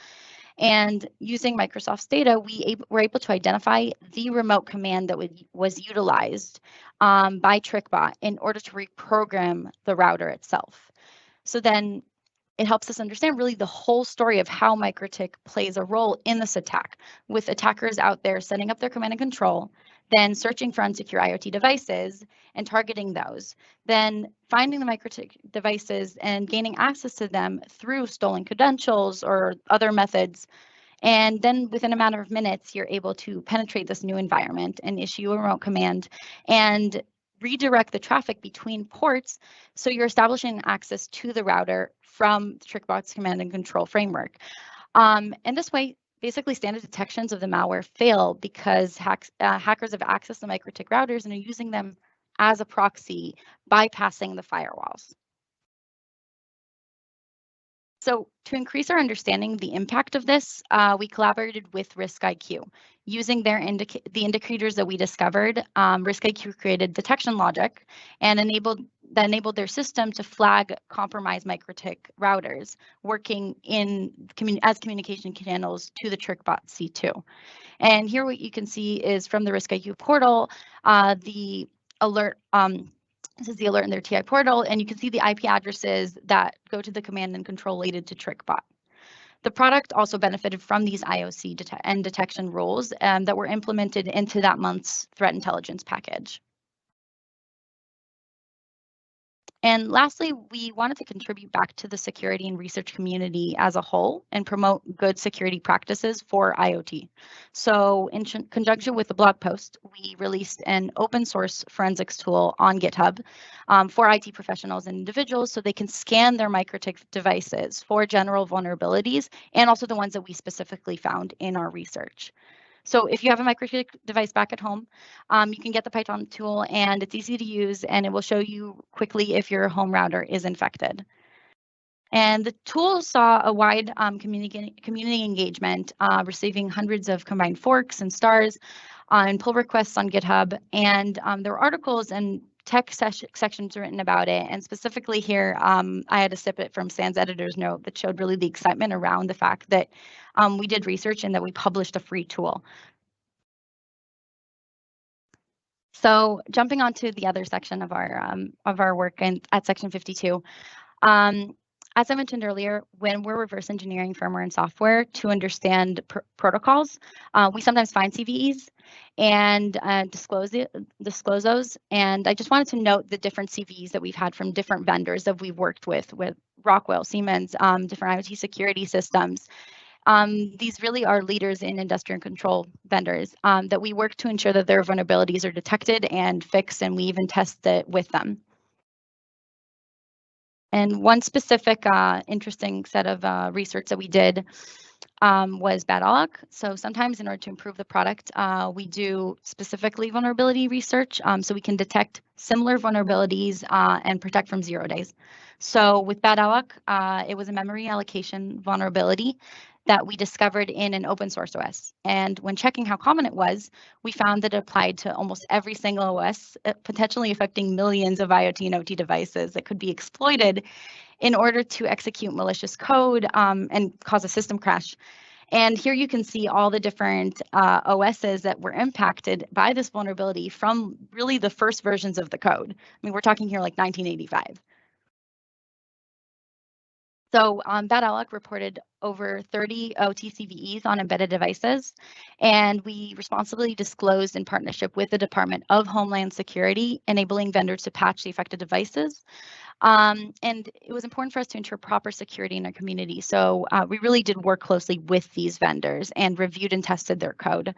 And using Microsoft's data, we were able to identify the remote command that was utilized by TrickBot in order to reprogram the router itself. So then it helps us understand really the whole story of how MikroTik plays a role in this attack, with attackers out there setting up their command and control, then searching for unsecure IoT devices and targeting those, then finding the MikroTik devices and gaining access to them through stolen credentials or other methods. And then within a matter of minutes, you're able to penetrate this new environment and issue a remote command and redirect the traffic between ports. So you're establishing access to the router from TrickBot's command and control framework. And this way, basically standard detections of the malware fail because hackers have access to MikroTik routers and are using them as a proxy, bypassing the firewalls. So to increase our understanding of the impact of this, we collaborated with RiskIQ. Using the indicators that we discovered, RiskIQ created detection logic and enabled their system to flag compromised MikroTik routers working as communication channels to the TrickBot C2. And here what you can see is from the RiskIQ portal, the alert. This is the alert in their TI portal, and you can see the IP addresses that go to the command and control related to TrickBot. The product also benefited from these IOC and detection rules that were implemented into that month's threat intelligence package. And lastly, we wanted to contribute back to the security and research community as a whole and promote good security practices for IoT. So in conjunction with the blog post, we released an open source forensics tool on GitHub for IT professionals and individuals so they can scan their MikroTik devices for general vulnerabilities and also the ones that we specifically found in our research. So if you have a MikroTik device back at home, you can get the Python tool and it's easy to use and it will show you quickly if your home router is infected. And the tool saw a wide community engagement, receiving hundreds of combined forks and stars and pull requests on GitHub. And there were articles and tech sections written about it. And specifically here, I had a snippet from Sans editor's note that showed really the excitement around the fact that we did research and that we published a free tool. So jumping onto the other section of our work at section 52. As I mentioned earlier, when we're reverse engineering firmware and software to understand protocols, we sometimes find CVEs and disclose those. And I just wanted to note the different CVEs that we've had from different vendors that we've worked with Rockwell, Siemens, different IoT security systems. These really are leaders in industrial control vendors that we work to ensure that their vulnerabilities are detected and fixed, and we even test it with them. And one specific interesting set of research that we did was bad alloc. So sometimes in order to improve the product, we do specifically vulnerability research so we can detect similar vulnerabilities and protect from 0 days. So with bad alloc, it was a memory allocation vulnerability that we discovered in an open source OS. And when checking how common it was, we found that it applied to almost every single OS, potentially affecting millions of IoT and OT devices that could be exploited in order to execute malicious code and cause a system crash. And here you can see all the different OSs that were impacted by this vulnerability from really the first versions of the code. I mean, we're talking here like 1985. So bad alloc reported over 30 OT CVEs on embedded devices, and we responsibly disclosed in partnership with the Department of Homeland Security, enabling vendors to patch the affected devices. And it was important for us to ensure proper security in our community. So we really did work closely with these vendors and reviewed and tested their code.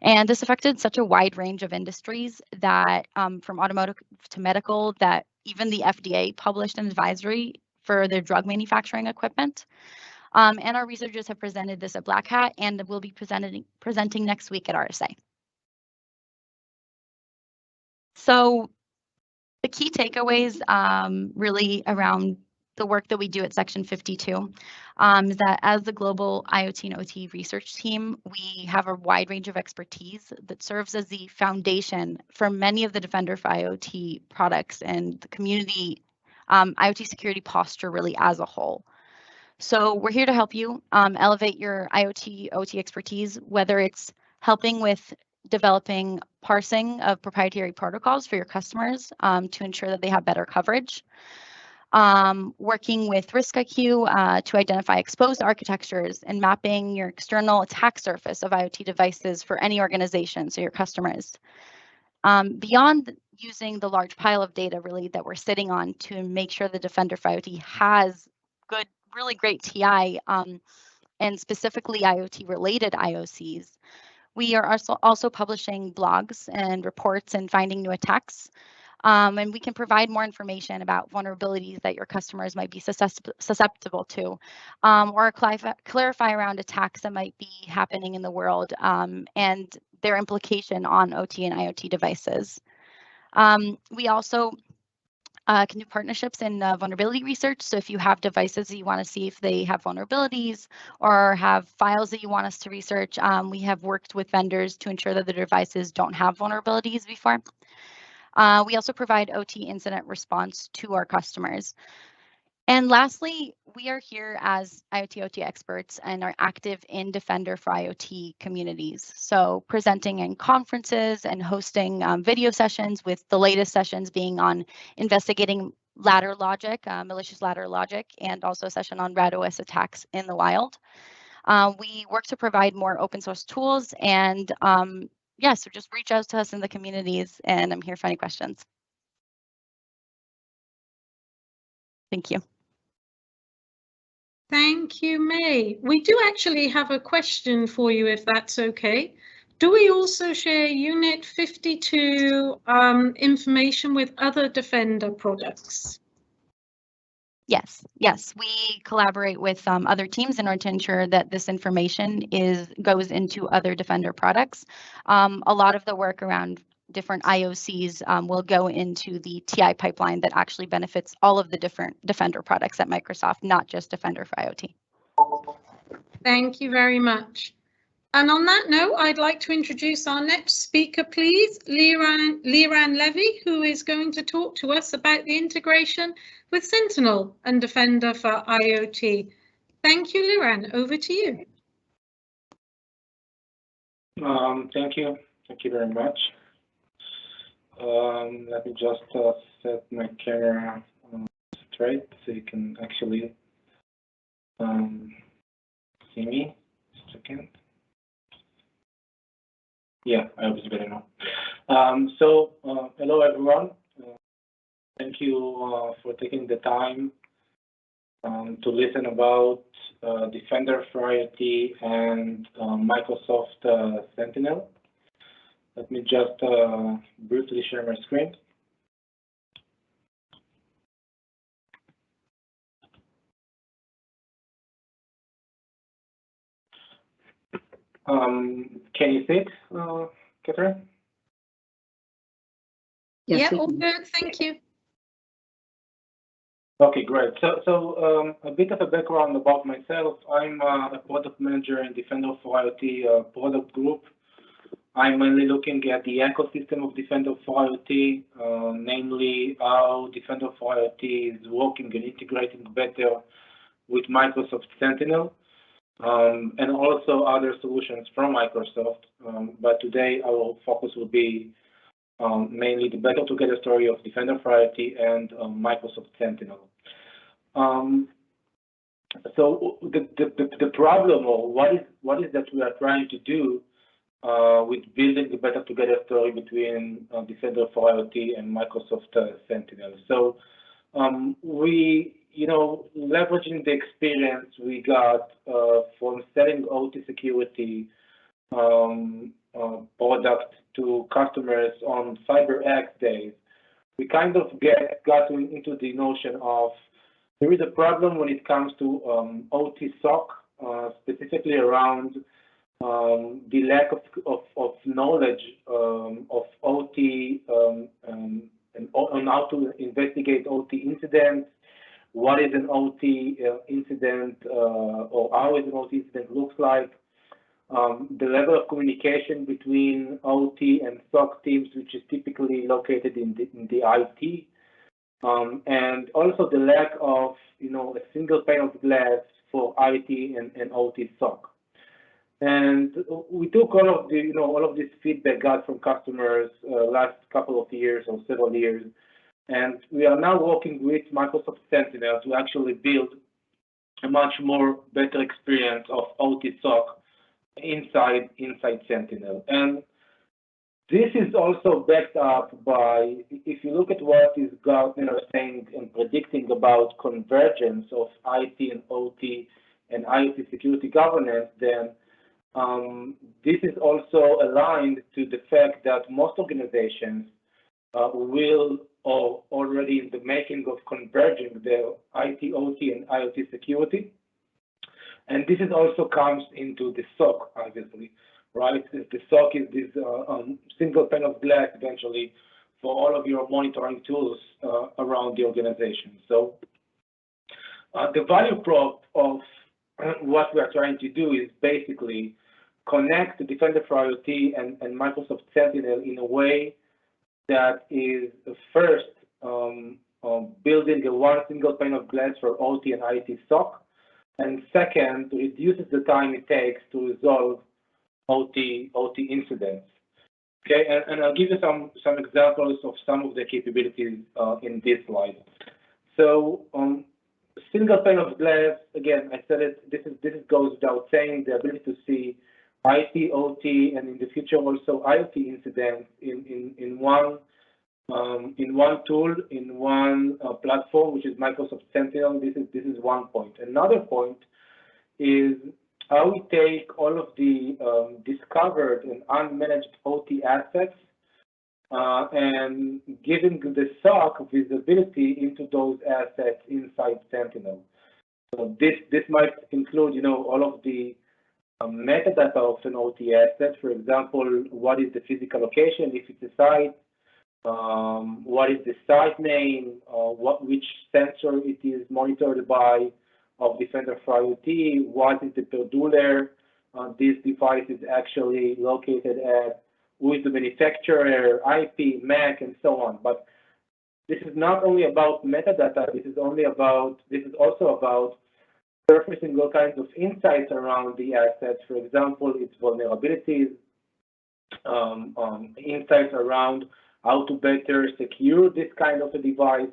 And this affected such a wide range of industries that from automotive to medical, that even the FDA published an advisory for their drug manufacturing equipment. And our researchers have presented this at Black Hat and will be presenting next week at RSA. So the key takeaways really around the work that we do at Section 52 is that as the global IoT and OT research team, we have a wide range of expertise that serves as the foundation for many of the Defender for IoT products and the community IoT security posture really as a whole. So we're here to help you elevate your IoT, OT expertise, whether it's helping with developing parsing of proprietary protocols for your customers to ensure that they have better coverage, working with RiskIQ to identify exposed architectures and mapping your external attack surface of IoT devices for any organization, so your customers. Beyond using the large pile of data really that we're sitting on to make sure the Defender for IoT has good, really great TI and specifically IoT related IOCs, we are also publishing blogs and reports and finding new attacks. And we can provide more information about vulnerabilities that your customers might be susceptible to, or clarify around attacks that might be happening in the world and their implication on OT and IoT devices. We also Can do partnerships in vulnerability research. So if you have devices that you want to see if they have vulnerabilities or have files that you want us to research, we have worked with vendors to ensure that the devices don't have vulnerabilities before. We also provide OT incident response to our customers. And lastly, we are here as IoT OT experts and are active in Defender for IoT communities. So presenting in conferences and hosting video sessions, with the latest sessions being on investigating ladder logic, malicious ladder logic, and also a session on RADOS attacks in the wild. We work to provide more open source tools, and yeah, so just reach out to us in the communities, and I'm here for any questions. Thank you. Thank you, May. We do actually have a question for you, if that's okay. Do we also share Unit 52 information with other Defender products? Yes, we collaborate with other teams in order to ensure that this information goes into other Defender products. A lot of the work around different IOCs will go into the TI pipeline that actually benefits all of the different Defender products at Microsoft, not just Defender for IoT. Thank you very much. And on that note, I'd like to introduce our next speaker, please, Leeran Levy, who is going to talk to us about the integration with Sentinel and Defender for IoT. Thank you, Liran. Over to you. Thank you. Thank you very much. Let me just set my camera straight so you can actually see me. Just a second. Yeah, I hope it's better now. Hello everyone. Thank you for taking the time to listen about Defender for IoT and Microsoft Sentinel. Let me just briefly share my screen. Can you see it, Catherine? Yes, yeah, all good. Thank you. Okay, great. So a bit of a background about myself. I'm a product manager in Defender for IoT product group. I'm mainly looking at the ecosystem of Defender for IoT, namely how Defender for IoT is working and integrating better with Microsoft Sentinel, and also other solutions from Microsoft. But today our focus will be mainly the better together story of Defender for IoT and Microsoft Sentinel. So the problem, or what is that we are trying to do with building the better together story between Defender for IoT and Microsoft Sentinel. So we, leveraging the experience we got from selling OT security product to customers on CyberX days, we kind of got into the notion of there is a problem when it comes to OT SOC, specifically around the lack of knowledge of OT and on how to investigate OT incidents, what is an OT incident, or how is an OT incident looks like, the level of communication between OT and SOC teams, which is typically located in the IT, and also the lack of a single pane of glass for IT and OT SOC. And we took all of this feedback got from customers last couple of years or several years, and we are now working with Microsoft Sentinel to actually build a much more better experience of OT SOC inside Sentinel. And this is also backed up by, if you look at what is Gartner saying and predicting about convergence of IT and OT and IoT security governance, then this is also aligned to the fact that most organizations will or already in the making of converging their IT, OT, and IoT security. And this is also comes into the SOC, obviously, right? The SOC is this single pane of glass eventually for all of your monitoring tools around the organization. So the value prop of what we are trying to do is basically connect the Defender for IoT and Microsoft Sentinel in a way that is first building a one single pane of glass for OT and IoT SOC, and second, reduces the time it takes to resolve OT incidents. Okay, and I'll give you some examples of some of the capabilities in this slide. So single pane of glass, again, I said it, this goes without saying, the ability to see IT, OT, and in the future also IoT incidents in one tool, in one platform, which is Microsoft Sentinel. This is one point. Another point is how we take all of the discovered and unmanaged OT assets and giving the SOC visibility into those assets inside Sentinel. So this might include, all of the metadata of an OT asset. For example, what is the physical location if it's a site? What is the site name? Which sensor it is monitored by of Defender for IoT? What is the producer this device is actually located at? Who is the manufacturer, IP, MAC, and so on. But this is not only about metadata. This is also about surfacing all kinds of insights around the assets. For example, its vulnerabilities, insights around how to better secure this kind of a device.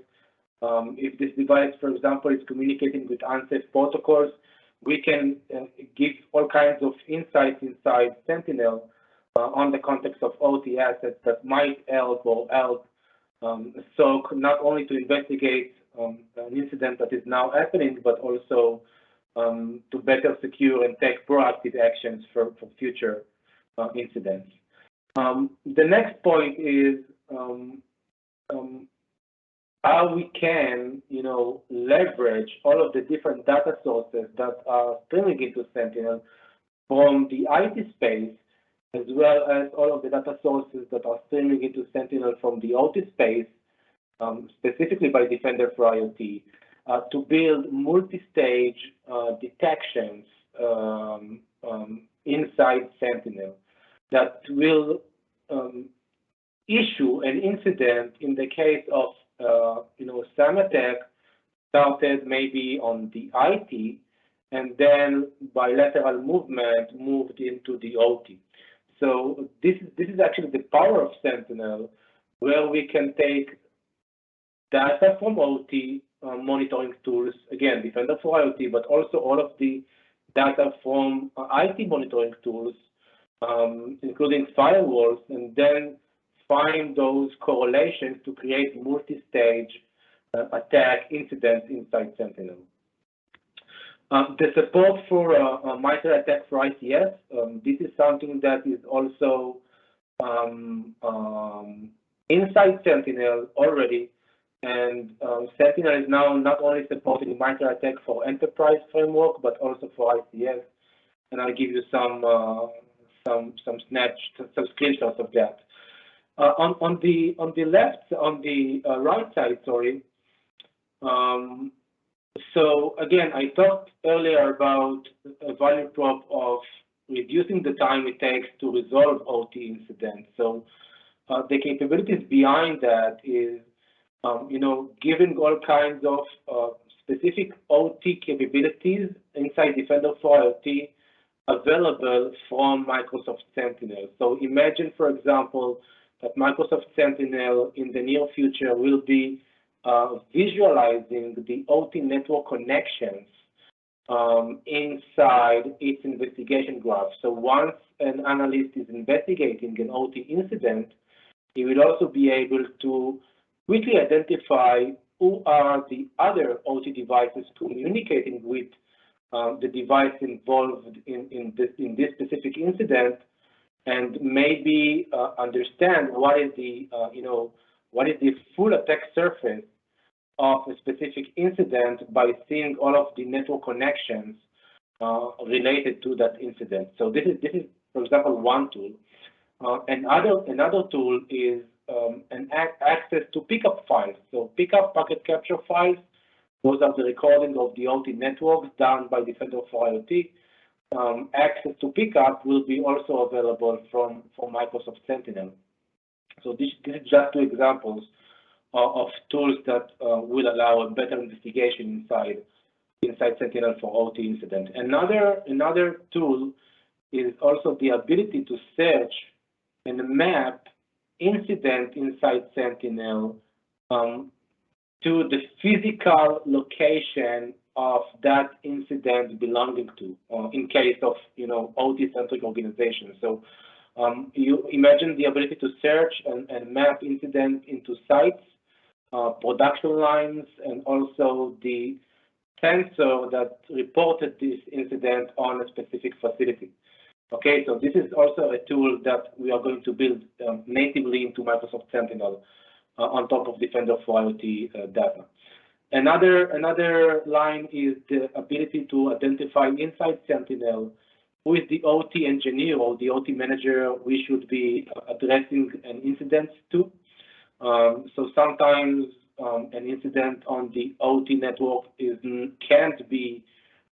If this device, for example, is communicating with unsafe protocols, we can give all kinds of insights inside Sentinel on the context of OT assets that might help SOC not only to investigate an incident that is now happening, but also to better secure and take proactive actions for future incidents. The next point is how we can, leverage all of the different data sources that are streaming into Sentinel from the IT space, as well as all of the data sources that are streaming into Sentinel from the OT space, specifically by Defender for IoT, to build multi-stage detections inside Sentinel that will issue an incident in the case of some attack started maybe on the IT and then by lateral movement moved into the OT. So this is actually the power of Sentinel, where we can take data from OT monitoring tools, again, Defender for IoT, but also all of the data from IT monitoring tools, including firewalls, and then find those correlations to create multi-stage attack incidents inside Sentinel. The support for MITRE ATT&CK for ICS, this is something that is also inside Sentinel already, and Sentinel is now not only supporting MITRE ATT&CK for enterprise framework, but also for ICS, and I'll give you some screenshots of that. On the right side, sorry. So again, I talked earlier about a value prop of reducing the time it takes to resolve OT incidents. So the capabilities behind that is, giving all kinds of specific OT capabilities inside Defender for IoT available from Microsoft Sentinel. So imagine, for example, that Microsoft Sentinel in the near future will be visualizing the OT network connections inside its investigation graph. So once an analyst is investigating an OT incident, he will also be able to quickly identify who are the other OT devices communicating with the device involved in this specific incident, and maybe understand what is the full attack surface of a specific incident by seeing all of the network connections related to that incident. So this is, for example, one tool. Another tool is access to pickup files. So pickup packet capture files, those are the recordings of the OT networks done by Defender for IoT. Access to pickup will be also available from Microsoft Sentinel. So this is just 2 examples of tools that will allow a better investigation inside Sentinel for OT incident. Another tool is also the ability to search and map incident inside Sentinel to the physical location of that incident belonging to, in case of OT-centric organization. So you imagine the ability to search and map incident into sites, production lines, and also the sensor that reported this incident on a specific facility. Okay, so this is also a tool that we are going to build natively into Microsoft Sentinel on top of Defender for IoT data. Another line is the ability to identify inside Sentinel who is the OT engineer or the OT manager we should be addressing an incident to. So sometimes an incident on the OT network can't be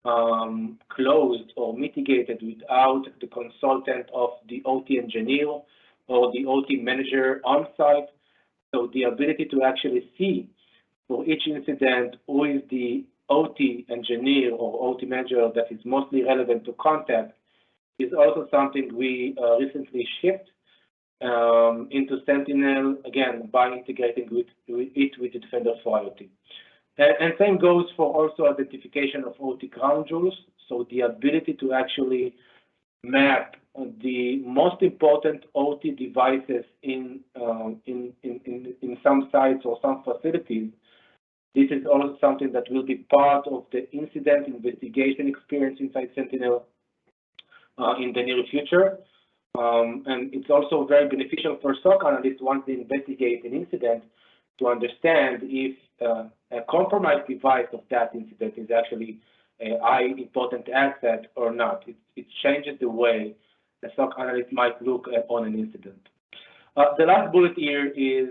closed or mitigated without the consultant of the OT engineer or the OT manager on site. So the ability to actually see for each incident who is the OT engineer or OT manager that is mostly relevant to contact is also something we recently shipped into Sentinel, again, by integrating with the Defender for IoT. And same goes for also identification of OT crown jewels. So the ability to actually map the most important OT devices in some sites or some facilities. This is also something that will be part of the incident investigation experience inside Sentinel in the near future. And it's also very beneficial for SOC analysts once they investigate an incident to understand if a compromised device of that incident is actually a high important asset or not. It changes the way a SOC analyst might look on an incident. The last bullet here is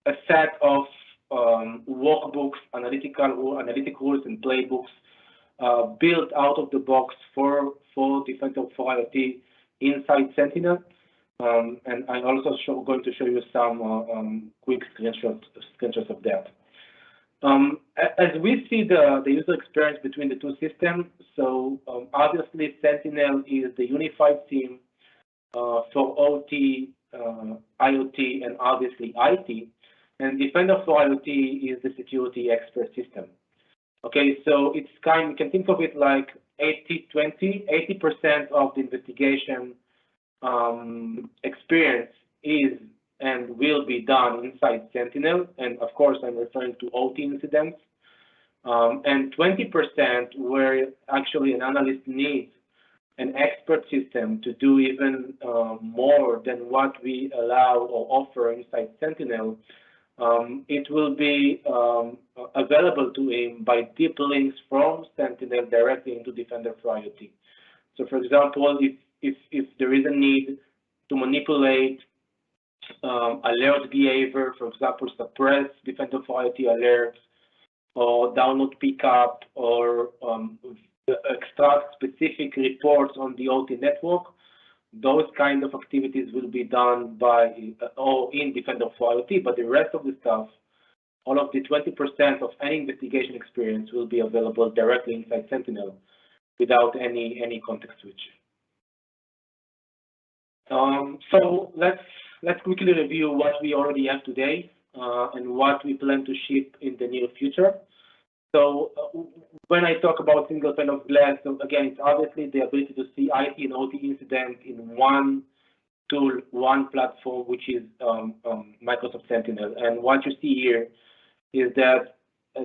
a set of workbooks, analytic rules and playbooks built out of the box for Defender for IoT inside Sentinel. And I'm also going to show you some quick screenshots of that. As we see the user experience between the two systems, so obviously Sentinel is the unified theme for OT, IoT, and obviously IT. And Defender for IoT is the security expert system. Okay, so it's you can think of it like 80-20, 80% of the investigation experience is and will be done inside Sentinel. And of course, I'm referring to OT incidents. And 20% where actually an analyst needs an expert system to do even more than what we allow or offer inside Sentinel. It will be available to him by deep links from Sentinel directly into Defender for IoT. So for example, if there is a need to manipulate alert behavior, for example, suppress Defender for IoT alerts, or download pickup, or extract specific reports on the OT network, those kind of activities will be done by or in Defender for IoT, but the rest of the stuff, all of the 20% of any investigation experience will be available directly inside Sentinel without any context switch. So let's quickly review what we already have today and what we plan to ship in the near future. So when I talk about single pane of glass, so again, it's obviously the ability to see IT and OT incident in one tool, one platform, which is Microsoft Sentinel. And what you see here is that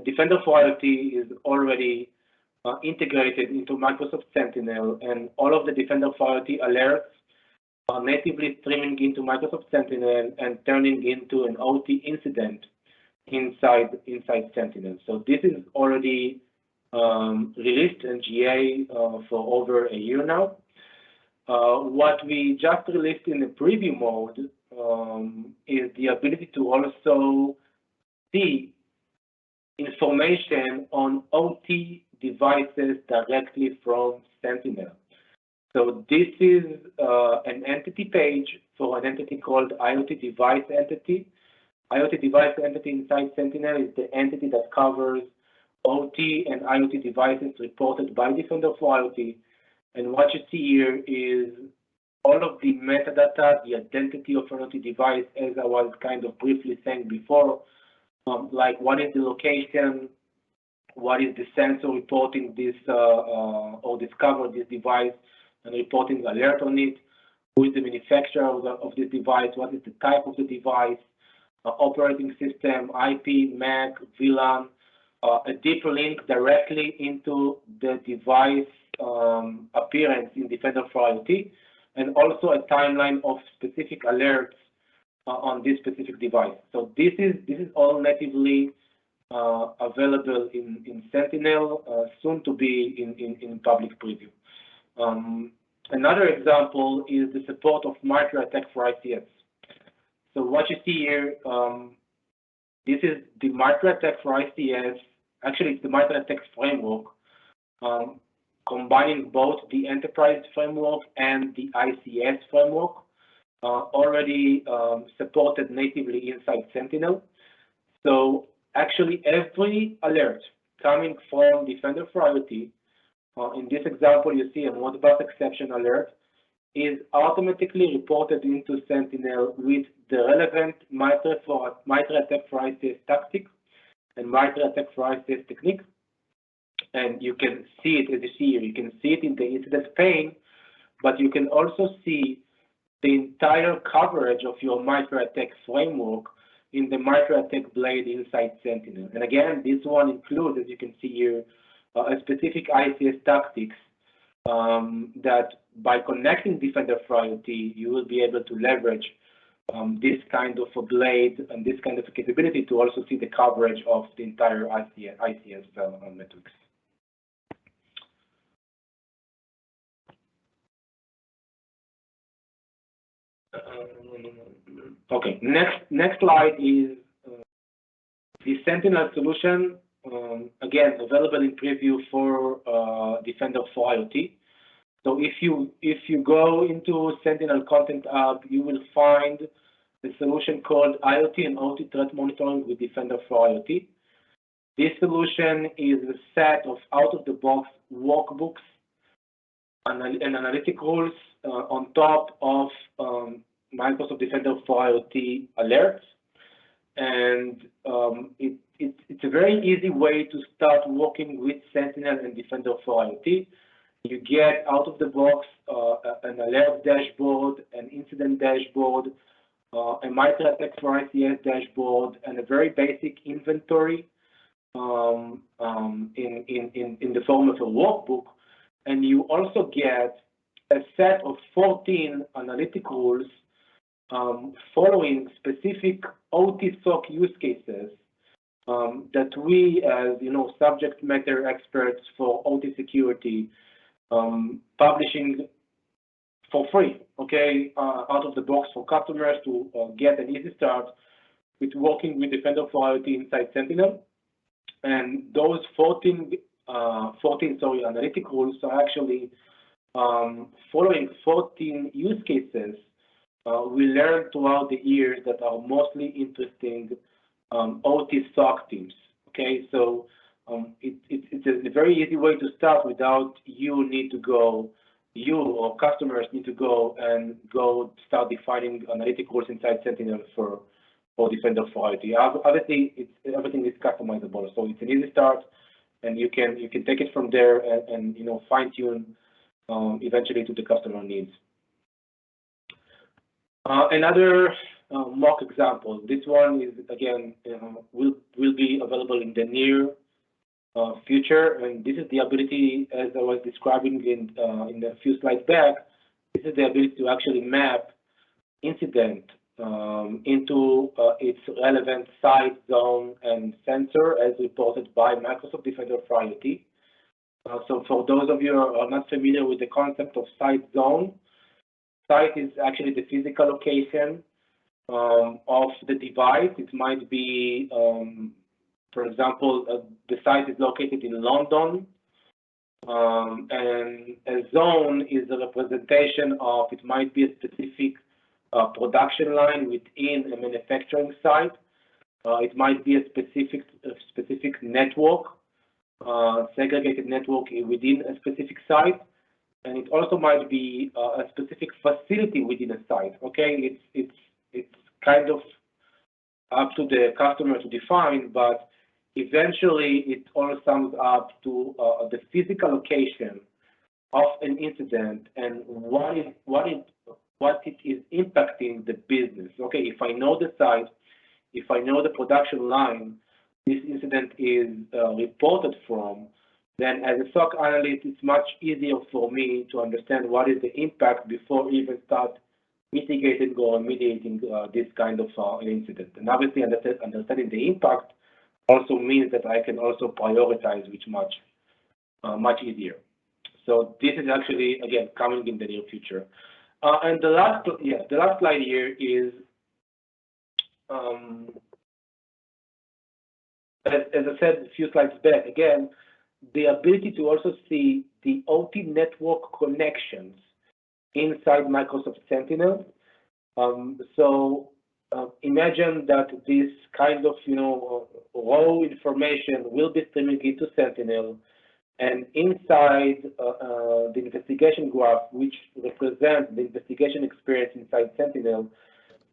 Defender for IoT is already integrated into Microsoft Sentinel, and all of the Defender for IoT alerts are natively streaming into Microsoft Sentinel and turning into an OT incident inside Sentinel. So this is already released in GA for over a year now. What we just released in the preview mode is the ability to also see information on OT devices directly from Sentinel. So this is an entity page for an entity called IoT device entity. IoT device entity inside Sentinel is the entity that covers OT and IoT devices reported by Defender for IoT. And what you see here is all of the metadata, the identity of an OT device, as I was kind of briefly saying before, like what is the location, what is the sensor reporting this or discover this device and reporting alert on it, who is the manufacturer of this device, what is the type of the device, operating system, IP, MAC, VLAN, a deep link directly into the device appearance in Defender for IoT, and also a timeline of specific alerts on this specific device. So this is all natively available in Sentinel, soon to be in public preview. Another example is the support of micro attack for ICS. So what you see here, this is the micro attack for ICS. Actually, it's the micro attack framework, combining both the enterprise framework and the ICS framework, already supported natively inside Sentinel. So actually, every alert coming from Defender for IoT, in this example, you see a Modbus exception alert, is automatically reported into Sentinel with the relevant micro attack for ICS tactic and micro attack for ICS technique. And you can see it, as you see here, you can see it in the incident pane, but you can also see the entire coverage of your micro attack framework in the micro attack blade inside Sentinel. And again, this one includes, as you can see here, a specific ICS tactics that by connecting Defender for IoT, you will be able to leverage this kind of a blade and this kind of a capability to also see the coverage of the entire ICS metrics. Okay, next slide is the Sentinel solution, again available in preview for Defender for IoT. So if you go into Sentinel Content Hub, you will find the solution called IoT and OT Threat Monitoring with Defender for IoT. This solution is a set of out-of-the-box workbooks and analytic rules on top of Microsoft Defender for IoT alerts. And it's a very easy way to start working with Sentinel and Defender for IoT. You get out of the box an alert dashboard, an incident dashboard, a micro attack for ICS dashboard, and a very basic inventory in the form of a workbook. And you also get a set of 14 analytic rules following specific OT SOC use cases that we, as subject matter experts for OT security, publishing for free, okay, out of the box for customers to get an easy start with working with Defender for IoT inside Sentinel. And those 14 analytic rules are actually following 14 use cases we learned throughout the years that are mostly interesting OT SOC teams. Okay, so it's a very easy way to start without you or customers need to go start defining analytic rules inside Sentinel for Defender for IoT. Obviously, everything is customizable, so it's an easy start, and you can take it from there and fine tune eventually to the customer needs. Another mock example. This one is again will be available in the near future, and this is the ability, as I was describing in a few slides back. This is the ability to actually map incident into its relevant site, zone, and sensor as reported by Microsoft Defender for IoT. So for those of you who are not familiar with the concept of site zone, site is actually the physical location of the device. It might be, for example, the site is located in London, and a zone is a representation of, it might be a specific production line within a manufacturing site. It might be a specific network, segregated network within a specific site, and it also might be a specific facility within a site. Okay, it's kind of up to the customer to define, but eventually it all sums up to the physical location of an incident and what it is impacting the business. Okay, if I know the site, if I know the production line this incident is reported from, then as a SOC analyst, it's much easier for me to understand what is the impact before even start mitigating or mediating this kind of an incident. And obviously, understanding the impact also means that I can also prioritize which much easier. So this is actually, again, coming in the near future. And the last slide here is, as I said a few slides back, again, the ability to also see the OT network connections inside Microsoft Sentinel. Imagine that this kind of, raw information will be streaming into Sentinel, and inside the investigation graph, which represents the investigation experience inside Sentinel,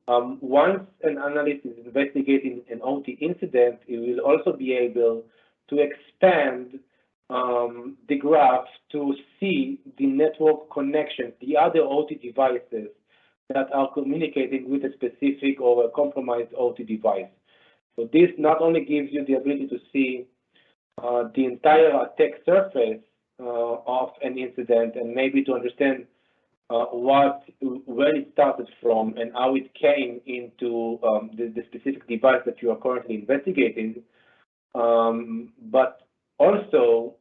once an analyst is investigating an OT incident, it will also be able to expand the graph to see the network connections, the other OT devices that are communicating with a specific or a compromised OT device. So this not only gives you the ability to see the entire attack surface of an incident and maybe to understand where it started from and how it came into the specific device that you are currently investigating, but also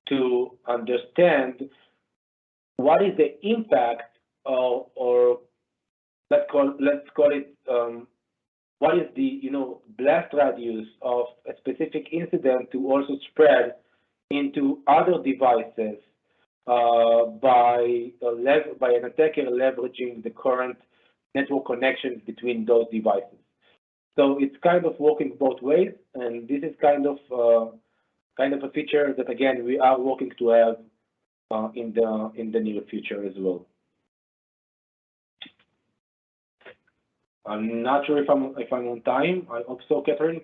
to understand what is the impact or let's call it what is the blast radius of a specific incident to also spread into other devices by an attacker leveraging the current network connections between those devices. So it's kind of working both ways, and this is kind of a feature that again we are working to have in the near future as well. I'm not sure if I'm on time. I hope so, Catherine.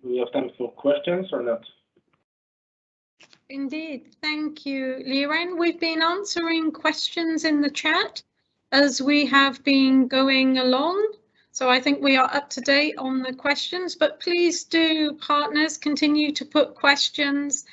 We have time for questions or not? Indeed, thank you, Liran. We've been answering questions in the chat as we have been going along. So I think we are up to date on the questions, but please do, partners, continue to put questions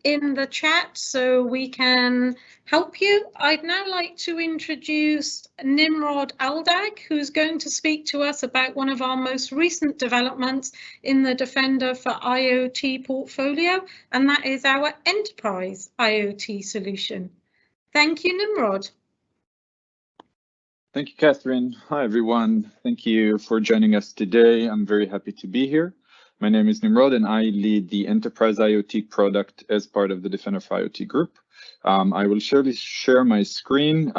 in the chat so we can help you. I'd now like to introduce Nimrod Aldag, who's going to speak to us about one of our most recent developments in the Defender for IoT portfolio, and that is our enterprise IoT solution. Thank you, Nimrod. Thank you, Catherine. Hi, everyone. Thank you for joining us today. I'm very happy to be here. My name is Nimrod, and I lead the Enterprise IoT product as part of the Defender for IoT group. I will surely share my screen,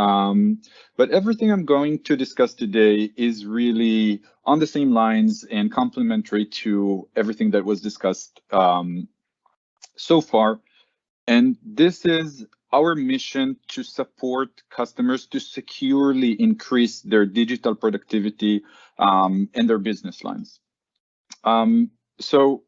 but everything I'm going to discuss today is really on the same lines and complementary to everything that was discussed so far. And this is our mission to support customers to securely increase their digital productivity and their business lines. So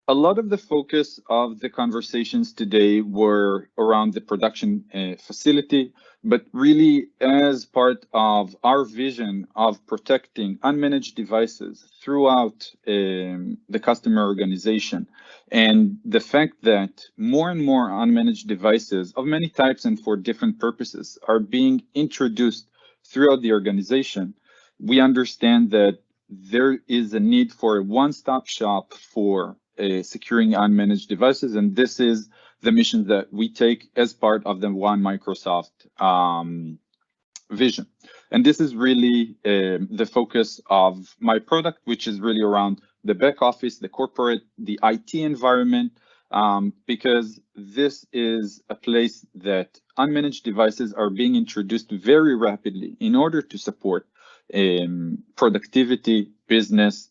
a lot of the focus of the conversations today were around the production facility, but really as part of our vision of protecting unmanaged devices throughout the customer organization, and the fact that more and more unmanaged devices of many types and for different purposes are being introduced throughout the organization, we understand that there is a need for a one-stop shop for securing unmanaged devices, and this is the missions that we take as part of the One Microsoft vision. And this is really the focus of my product, which is really around the back office, the corporate, the IT environment, because this is a place that unmanaged devices are being introduced very rapidly in order to support productivity, business,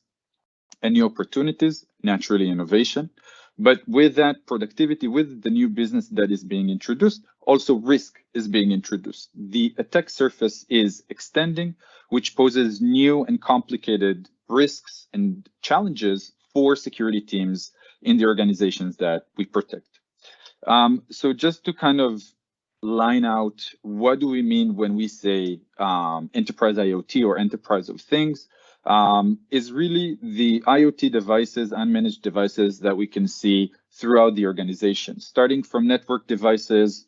and new opportunities, naturally innovation. But with that productivity, with the new business that is being introduced, also risk is being introduced. The attack surface is extending, which poses new and complicated risks and challenges for security teams in the organizations that we protect. So just to kind of line out, what do we mean when we say enterprise IoT or enterprise of things? Is really the IoT devices, unmanaged devices that we can see throughout the organization, starting from network devices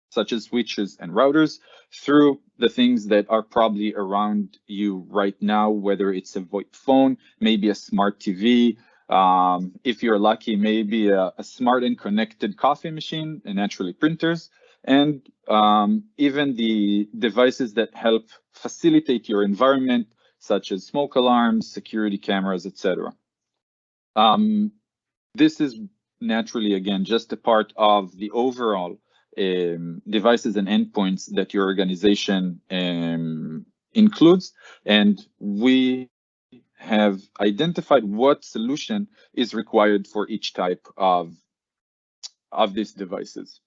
such as switches and routers, through the things that are probably around you right now, whether it's a VoIP phone, maybe a smart TV, if you're lucky, maybe a smart and connected coffee machine, and naturally printers, and even the devices that help facilitate your environment, such as smoke alarms, security cameras, etc. This is naturally, again, just a part of the overall devices and endpoints that your organization includes. And we have identified what solution is required for each type of these devices.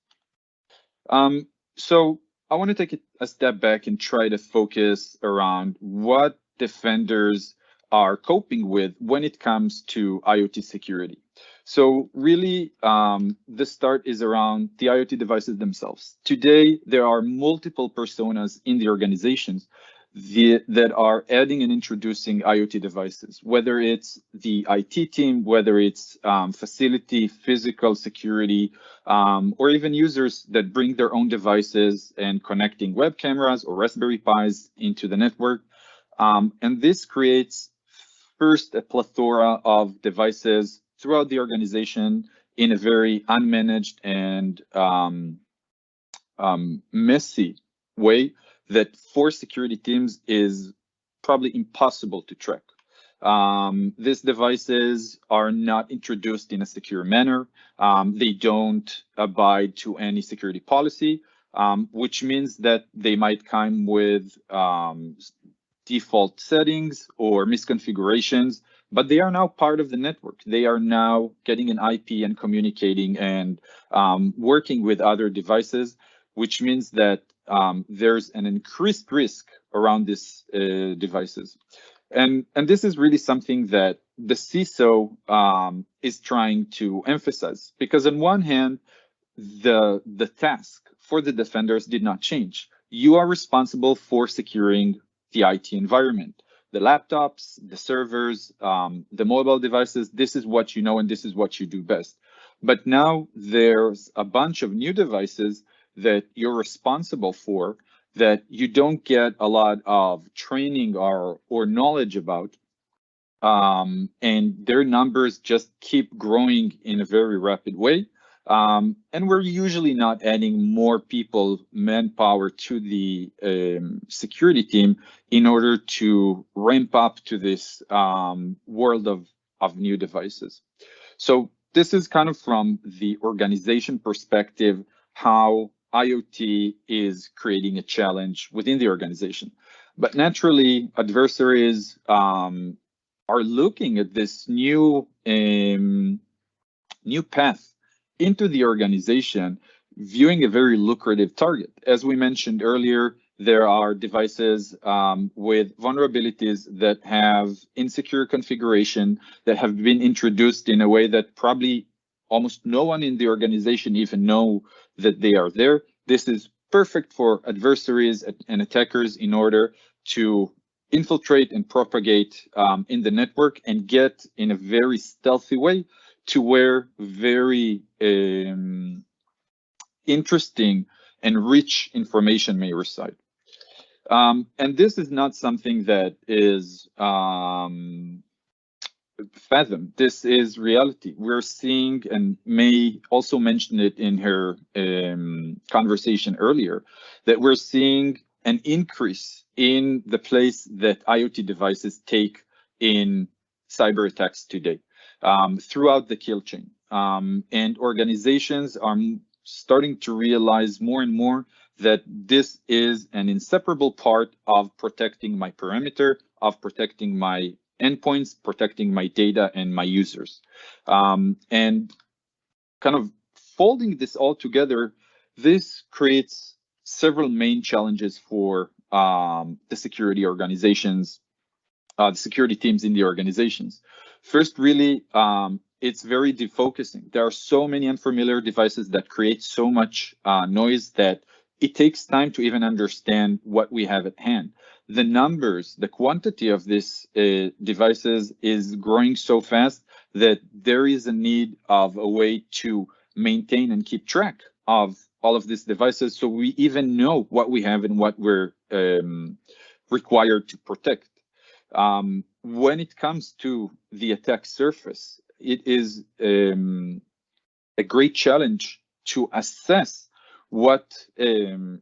So I want to take a step back and try to focus around what defenders are coping with when it comes to IoT security. So really, the start is around the IoT devices themselves. Today, there are multiple personas in the organizations that are adding and introducing IoT devices, whether it's the IT team, whether it's facility, physical security, or even users that bring their own devices and connecting web cameras or Raspberry Pis into the network. And this creates first a plethora of devices throughout the organization in a very unmanaged and messy way that for security teams is probably impossible to track. These devices are not introduced in a secure manner. They don't abide to any security policy, which means that they might come with default settings or misconfigurations, but they are now part of the network. They are now getting an IP and communicating and working with other devices, which means that there's an increased risk around these devices. And this is really something that the CISO is trying to emphasize, because on one hand, the task for the defenders did not change. You are responsible for securing the IT environment, the laptops, the servers, the mobile devices. This is what you know, and this is what you do best. But now there's a bunch of new devices that you're responsible for that you don't get a lot of training or knowledge about. And their numbers just keep growing in a very rapid way. And we're usually not adding more people, manpower to the security team in order to ramp up to this world of new devices. So this is kind of from the organization perspective, how IoT is creating a challenge within the organization. But naturally, adversaries are looking at this new path into the organization, viewing a very lucrative target. As we mentioned earlier, there are devices with vulnerabilities that have insecure configuration that have been introduced in a way that probably almost no one in the organization even know that they are there. This is perfect for adversaries and attackers in order to infiltrate and propagate in the network and get in a very stealthy way to where very interesting and rich information may reside. And this is not something that is fathom. This is reality. We're seeing, and May also mentioned it in her conversation earlier, that we're seeing an increase in the place that IoT devices take in cyber attacks today throughout the kill chain. And organizations are starting to realize more and more that this is an inseparable part of protecting my perimeter, of protecting my endpoints, protecting my data and my users. And kind of folding this all together, this creates several main challenges for the security organizations, the security teams in the organizations. First, really, it's very defocusing. There are so many unfamiliar devices that create so much noise that it takes time to even understand what we have at hand. The numbers, the quantity of these devices is growing so fast that there is a need of a way to maintain and keep track of all of these devices, so we even know what we have and what we're required to protect. When it comes to the attack surface, it is a great challenge to assess what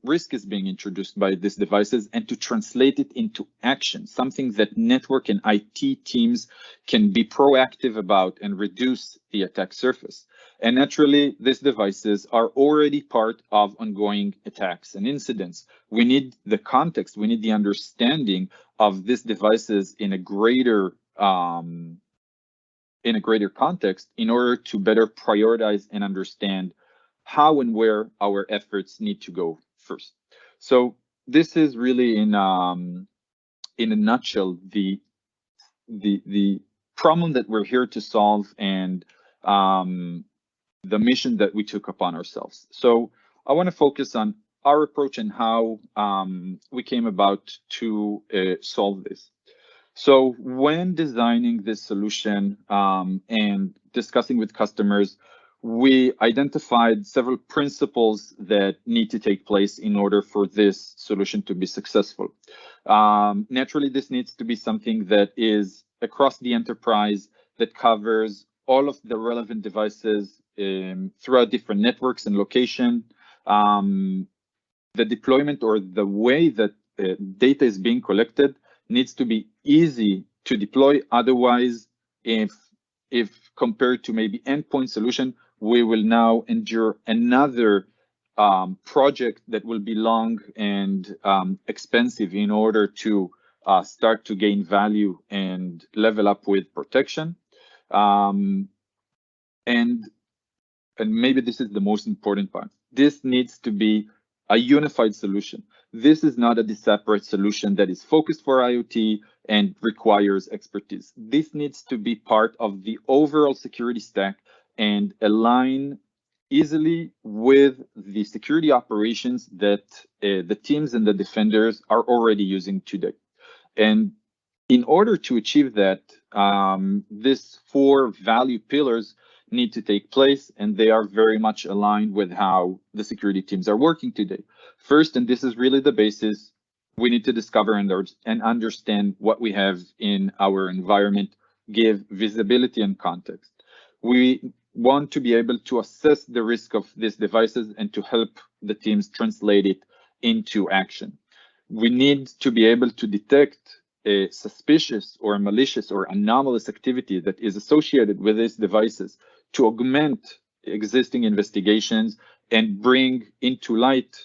risk is being introduced by these devices and to translate it into action, something that network and IT teams can be proactive about and reduce the attack surface. And naturally, these devices are already part of ongoing attacks and incidents. We need the context, we need the understanding of these devices in a greater context in order to better prioritize and understand how and where our efforts need to go first. So this is really in a nutshell the problem that we're here to solve and the mission that we took upon ourselves. So I want to focus on our approach and how we came about to solve this. So when designing this solution and discussing with customers, we identified several principles that need to take place in order for this solution to be successful. Naturally, this needs to be something that is across the enterprise, that covers all of the relevant devices throughout different networks and location. The deployment or the way that data is being collected needs to be easy to deploy. Otherwise, if compared to maybe endpoint solution, we will now endure another project that will be long and expensive in order to start to gain value and level up with protection. And maybe this is the most important part. This needs to be a unified solution. This is not a separate solution that is focused for IoT and requires expertise. This needs to be part of the overall security stack and align easily with the security operations that the teams and the defenders are already using today. And in order to achieve that, these 4 value pillars need to take place, and they are very much aligned with how the security teams are working today. First, and this is really the basis, we need to discover and understand what we have in our environment, give visibility and context. We want to be able to assess the risk of these devices and to help the teams translate it into action. We need to be able to detect a suspicious or malicious or anomalous activity that is associated with these devices to augment existing investigations and bring into light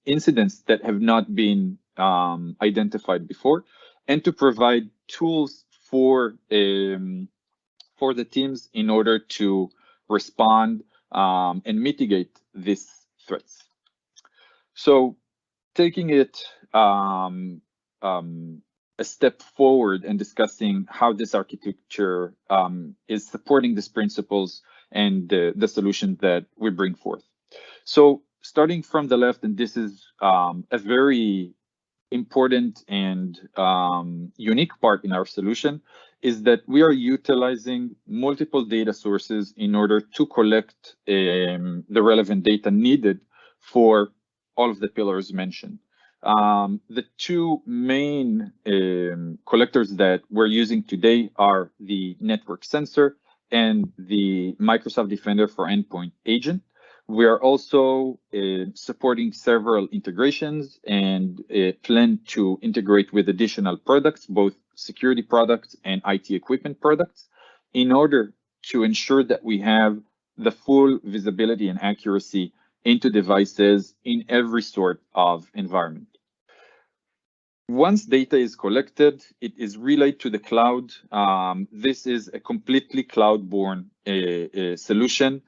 incidents that have not been identified before, and to provide tools for the teams in order to respond and mitigate these threats. So taking it a step forward and discussing how this architecture is supporting these principles and the solution that we bring forth. So starting from the left, and this is a very important and unique part in our solution, is that we are utilizing multiple data sources in order to collect the relevant data needed for all of the pillars mentioned. The two main collectors that we're using today are the network sensor and the Microsoft Defender for Endpoint Agent. We are also supporting several integrations and plan to integrate with additional products, both security products and IT equipment products, in order to ensure that we have the full visibility and accuracy into devices in every sort of environment. Once data is collected, it is relayed to the cloud. This is a completely cloud-borne solution.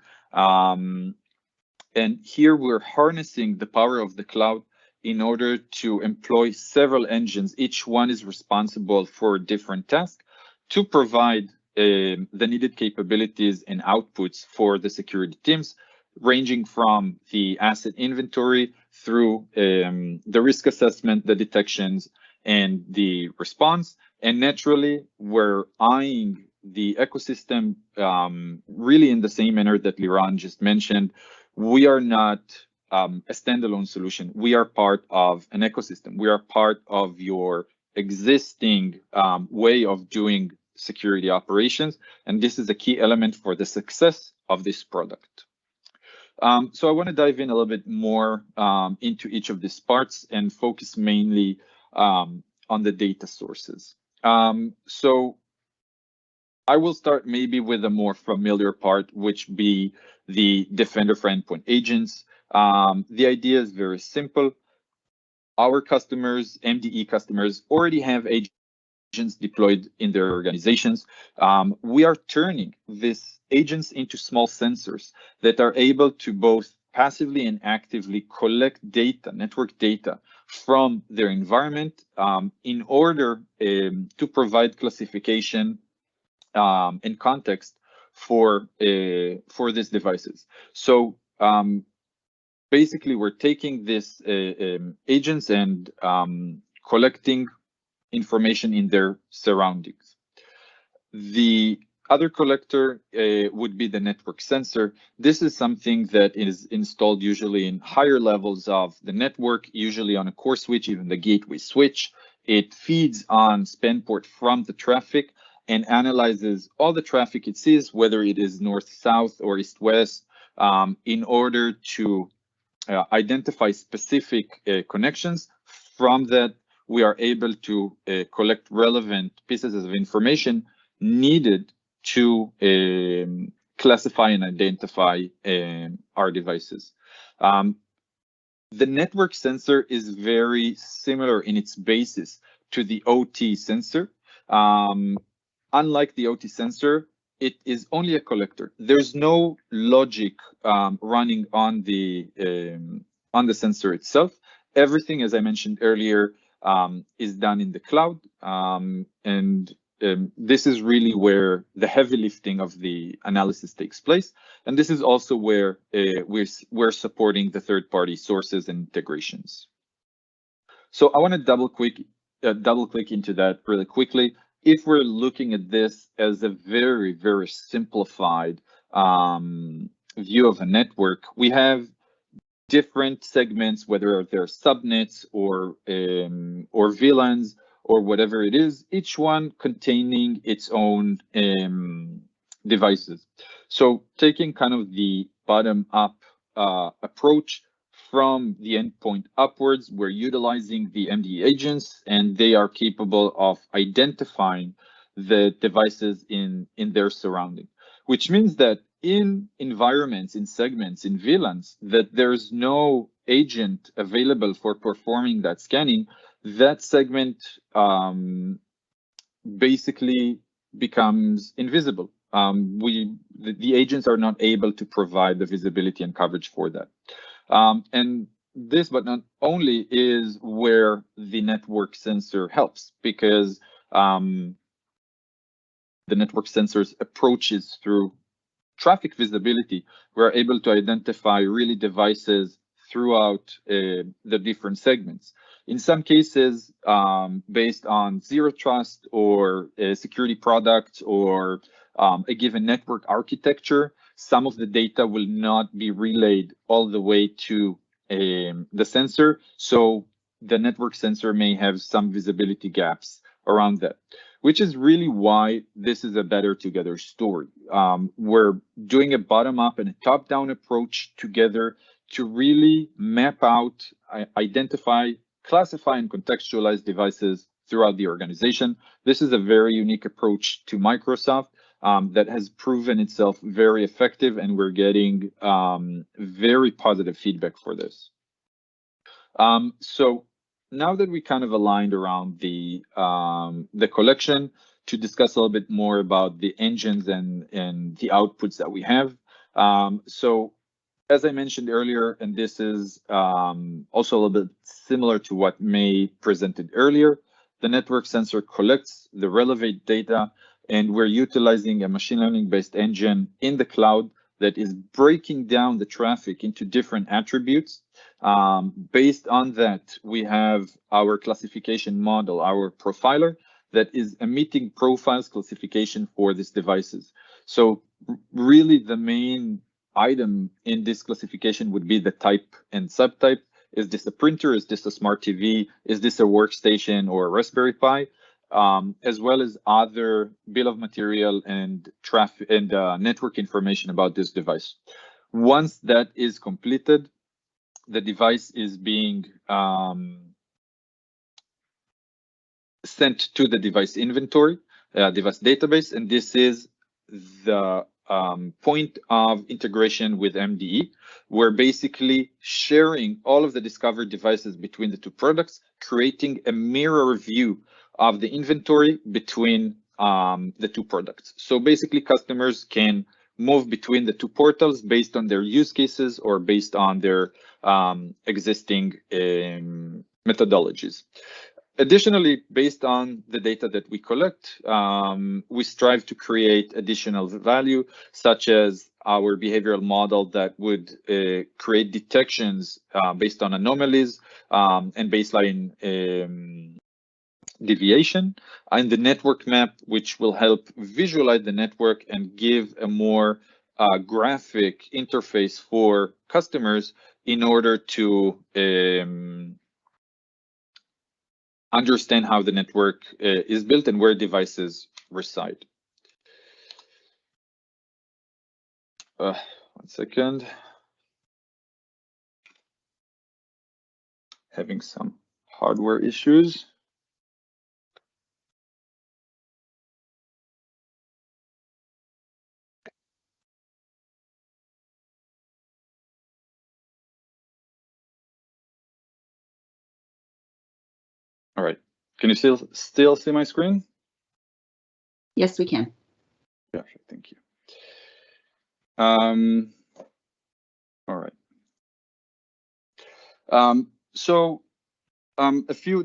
And here we're harnessing the power of the cloud in order to employ several engines. Each one is responsible for a different task to provide the needed capabilities and outputs for the security teams, ranging from the asset inventory through the risk assessment, the detections, and the response. And naturally, we're eyeing the ecosystem really in the same manner that Liran just mentioned. We are not a standalone solution. We are part of an ecosystem. We are part of your existing way of doing security operations. And this is a key element for the success of this product. So I want to dive in a little bit more into each of these parts and focus mainly on the data sources. So I will start maybe with a more familiar part, which be the Defender for Endpoint Agents. The idea is very simple. Our customers, MDE customers, already have agents deployed in their organizations. We are turning these agents into small sensors that are able to both passively and actively collect data, network data from their environment in order to provide classification and context for these devices. So basically, we're taking these agents and collecting information in their surroundings. The other collector would be the network sensor. This is something that is installed usually in higher levels of the network, usually on a core switch, even the gateway switch. It feeds on span port from the traffic and analyzes all the traffic it sees, whether it is north-south or east-west, in order to identify specific connections. From that, we are able to collect relevant pieces of information needed to classify and identify our devices. The network sensor is very similar in its basis to the OT sensor. Unlike the OT sensor, it is only a collector. There's no logic running on the sensor itself. Everything, as I mentioned earlier, is done in the cloud, and this is really where the heavy lifting of the analysis takes place. And this is also where we're supporting the third-party sources and integrations. So I want to double click into that really quickly. If we're looking at this as a very, very simplified view of a network, we have different segments, whether they're subnets or VLANs or whatever it is, each one containing its own devices. So taking kind of the bottom-up approach from the endpoint upwards, we're utilizing the MDE agents, and they are capable of identifying the devices in their surrounding, which means that in environments, in segments, in VLANs, that there's no agent available for performing that scanning, that segment basically becomes invisible. The agents are not able to provide the visibility and coverage for that. And this, but not only, is where the network sensor helps, because the network sensor's approaches through traffic visibility, we're able to identify really devices throughout the different segments. In some cases, based on zero trust or a security product or a given network architecture, some of the data will not be relayed all the way to the sensor. So the network sensor may have some visibility gaps around that, which is really why this is a better together story. We're doing a bottom-up and a top-down approach together to really map out, identify, classify, and contextualize devices throughout the organization. This is a very unique approach to Microsoft that has proven itself very effective, and we're getting very positive feedback for this. So now that we kind of aligned around the collection, to discuss a little bit more about the engines and the outputs that we have. So as I mentioned earlier, and this is also a little bit similar to what May presented earlier, the network sensor collects the relevant data, and we're utilizing a machine learning based engine in the cloud that is breaking down the traffic into different attributes. Based on that, we have our classification model, our profiler, that is emitting profiles classification for these devices. So really the main item in this classification would be the type and subtype. Is this a printer? Is this a smart TV? Is this a workstation or a Raspberry Pi? As well as other bill of material and traffic and network information about this device. Once that is completed, the device is being sent to the device inventory, device database, and this is the point of integration with MDE. We're basically sharing all of the discovered devices between the two products, creating a mirror view of the inventory between the two products. So basically customers can move between the two portals based on their use cases or based on their existing methodologies. Additionally, based on the data that we collect, we strive to create additional value, such as our behavioral model that would create detections based on anomalies and baseline deviation, and the network map, which will help visualize the network and give a more graphic interface for customers in order to understand how the network is built and where devices reside. One second. Having some hardware issues. All right. Can you still see my screen? Yes, we can. Yeah, thank you. All right.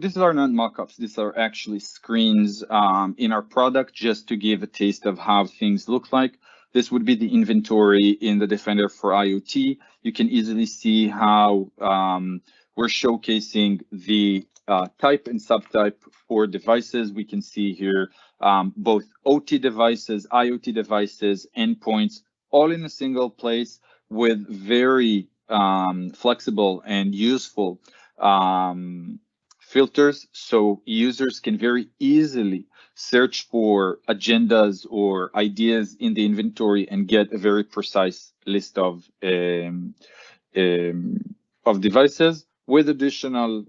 These are not mock-ups. These are actually screens in our product, just to give a taste of how things look like. This would be the inventory in the Defender for IoT. You can easily see how we're showcasing the type and subtype for devices. We can see here both OT devices, IoT devices, endpoints, all in a single place with very flexible and useful filters, so users can very easily search for agendas or ideas in the inventory and get a very precise list of devices with additional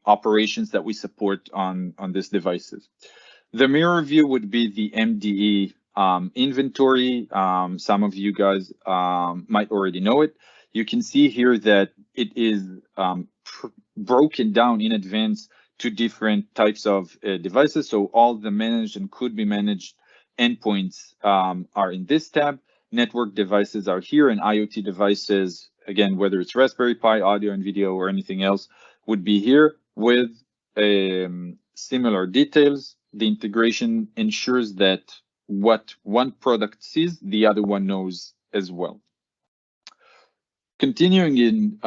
operations that we support on these devices. The mirror view would be the MDE inventory. Some of you guys might already know it. You can see here that it is broken down in advance to different types of devices. So all the managed and could be managed endpoints are in this tab. Network devices are here, and IoT devices, again, whether it's Raspberry Pi, audio and video, or anything else, would be here with similar details. The integration ensures that what one product sees, the other one knows as well. Continuing in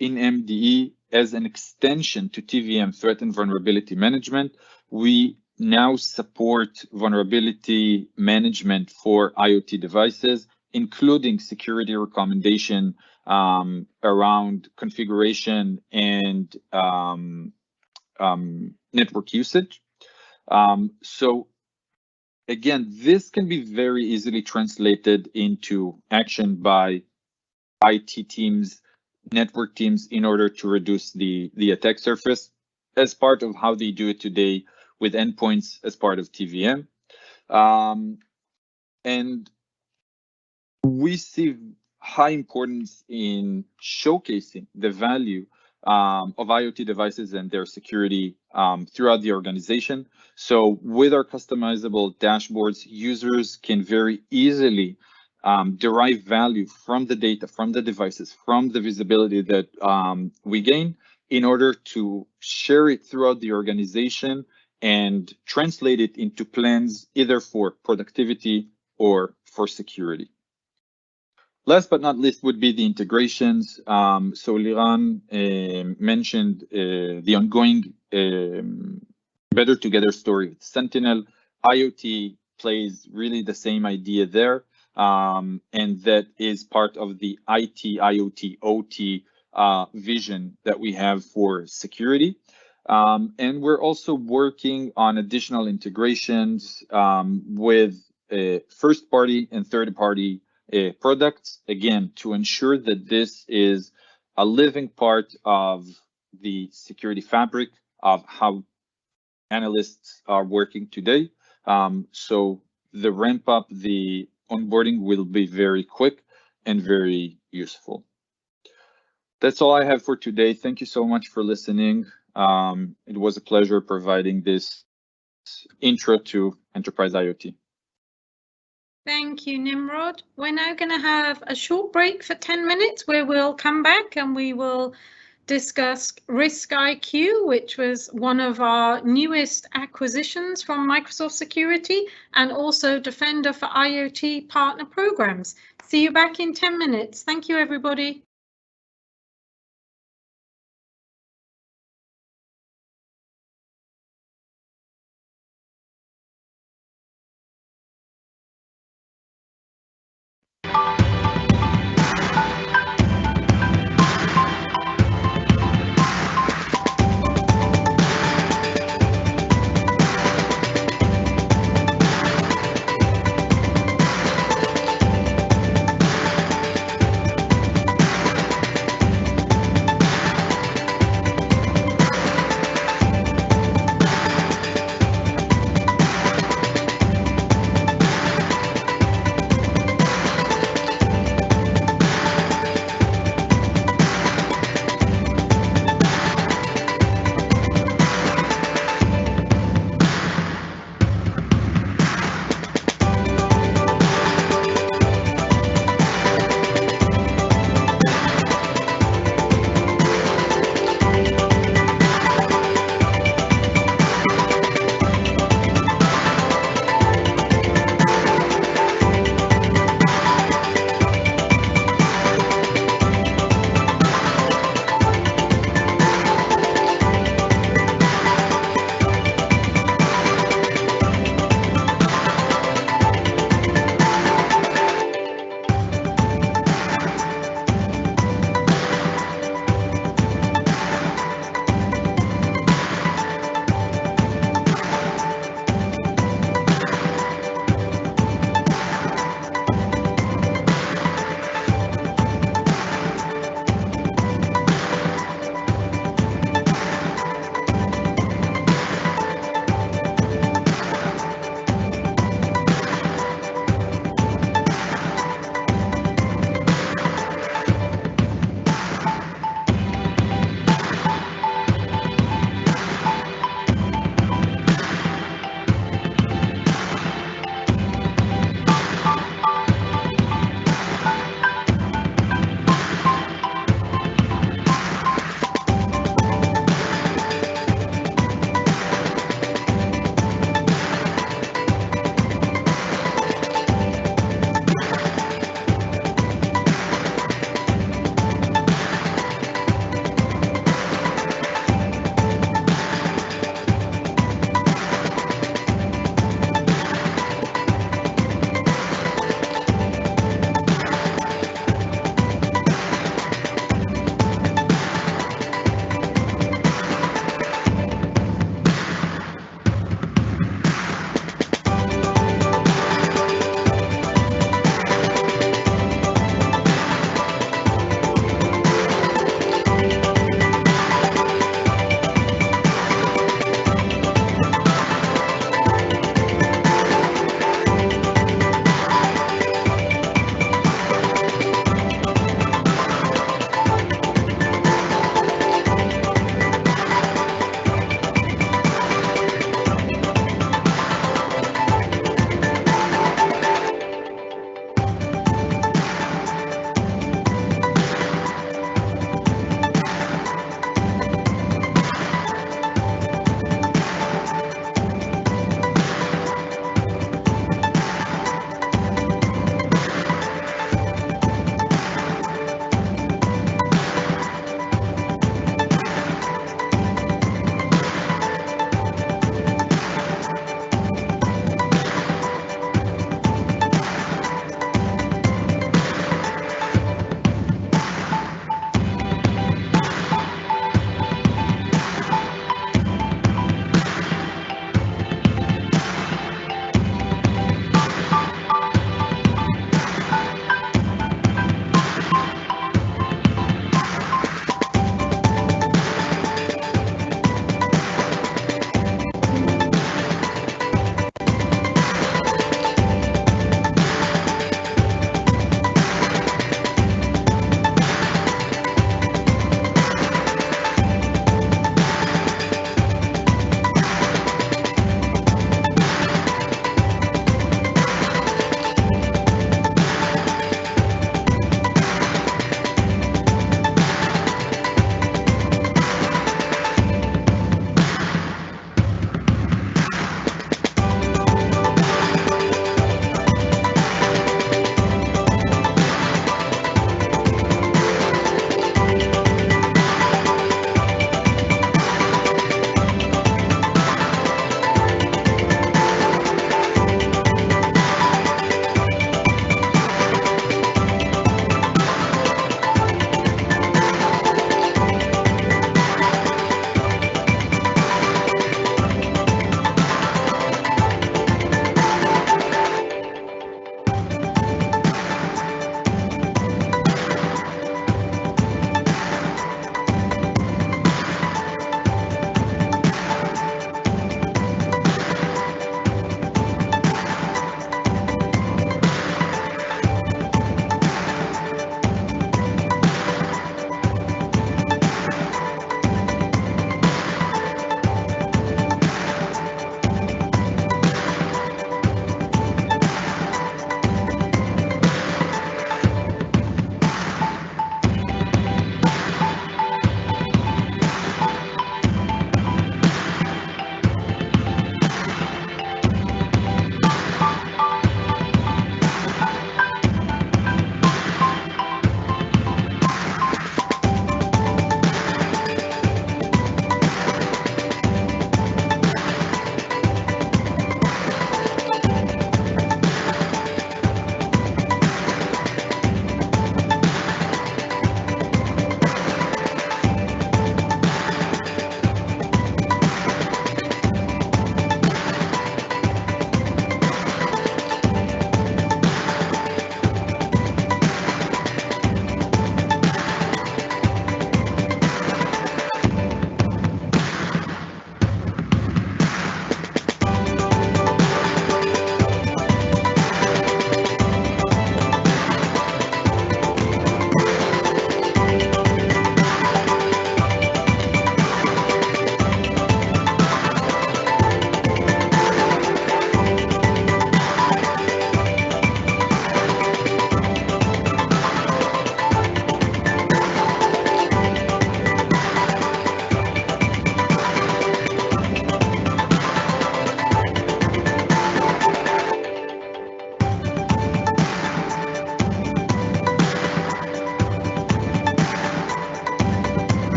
MDE, as an extension to TVM, Threat and Vulnerability Management, we now support vulnerability management for IoT devices, including security recommendation around configuration and network usage. So again, this can be very easily translated into action by IT teams, network teams, in order to reduce the attack surface as part of how they do it today with endpoints as part of TVM. And we see high importance in showcasing the value of IoT devices and their security throughout the organization. So with our customizable dashboards, users can very easily derive value from the data, from the devices, from the visibility that we gain, in order to share it throughout the organization and translate it into plans either for productivity or for security. Last but not least would be the integrations. So Liran mentioned the ongoing Better Together story with Sentinel. IoT plays really the same idea there, and that is part of the IT, IoT, OT vision that we have for security. And we're also working on additional integrations with first-party and third-party products, again, to ensure that this is a living part of the security fabric of how analysts are working today. So the ramp up, the onboarding will be very quick and very useful. That's all I have for today. Thank you so much for listening. It was a pleasure providing this intro to enterprise IoT. Thank you, Nimrod. We're now going to have a short break for 10 minutes where we'll come back and we will discuss Risk IQ, which was one of our newest acquisitions from Microsoft Security, and also Defender for IoT partner programs. See you back in 10 minutes. Thank you, everybody.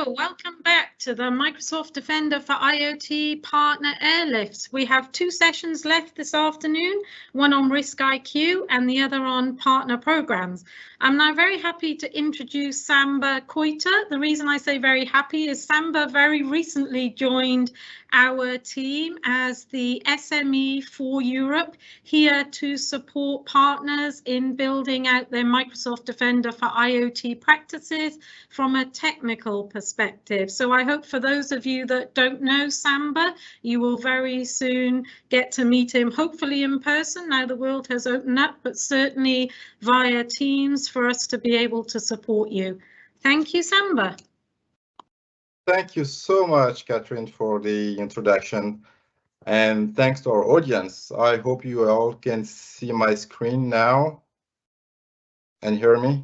Hello, welcome back to the Microsoft Defender for IoT partner Airlift. We have 2 sessions left this afternoon, one on Risk IQ and the other on partner programs. I'm now very happy to introduce Samba Koita. The reason I say very happy is Samba very recently joined our team as the SME for Europe, here to support partners in building out their Microsoft Defender for IoT practices from a technical perspective. So I hope for those of you that don't know Samba, you will very soon get to meet him, hopefully in person. Now the world has opened up, but certainly via Teams for us to be able to support you. Thank you, Samba. Thank you so much, Catherine, for the introduction. And thanks to our audience. I hope you all can see my screen now and hear me.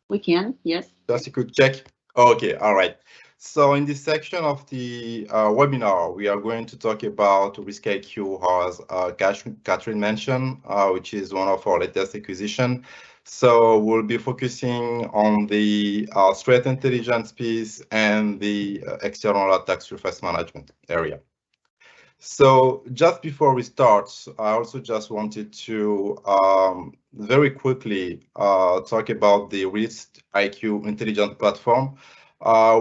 We can, yes. Just a quick check. Okay, all right. So in this section of the webinar, we are going to talk about Risk IQ, as Catherine mentioned, which is one of our latest acquisition. So we'll be focusing on the threat intelligence piece and the external attack surface management area. So just before we start, I also just wanted to very quickly talk about the Risk IQ intelligent platform,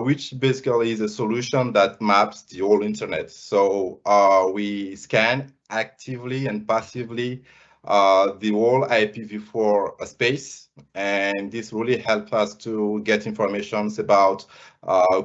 which basically is a solution that maps the whole internet. So we scan actively and passively the whole IPv4 space, and this really helps us to get information about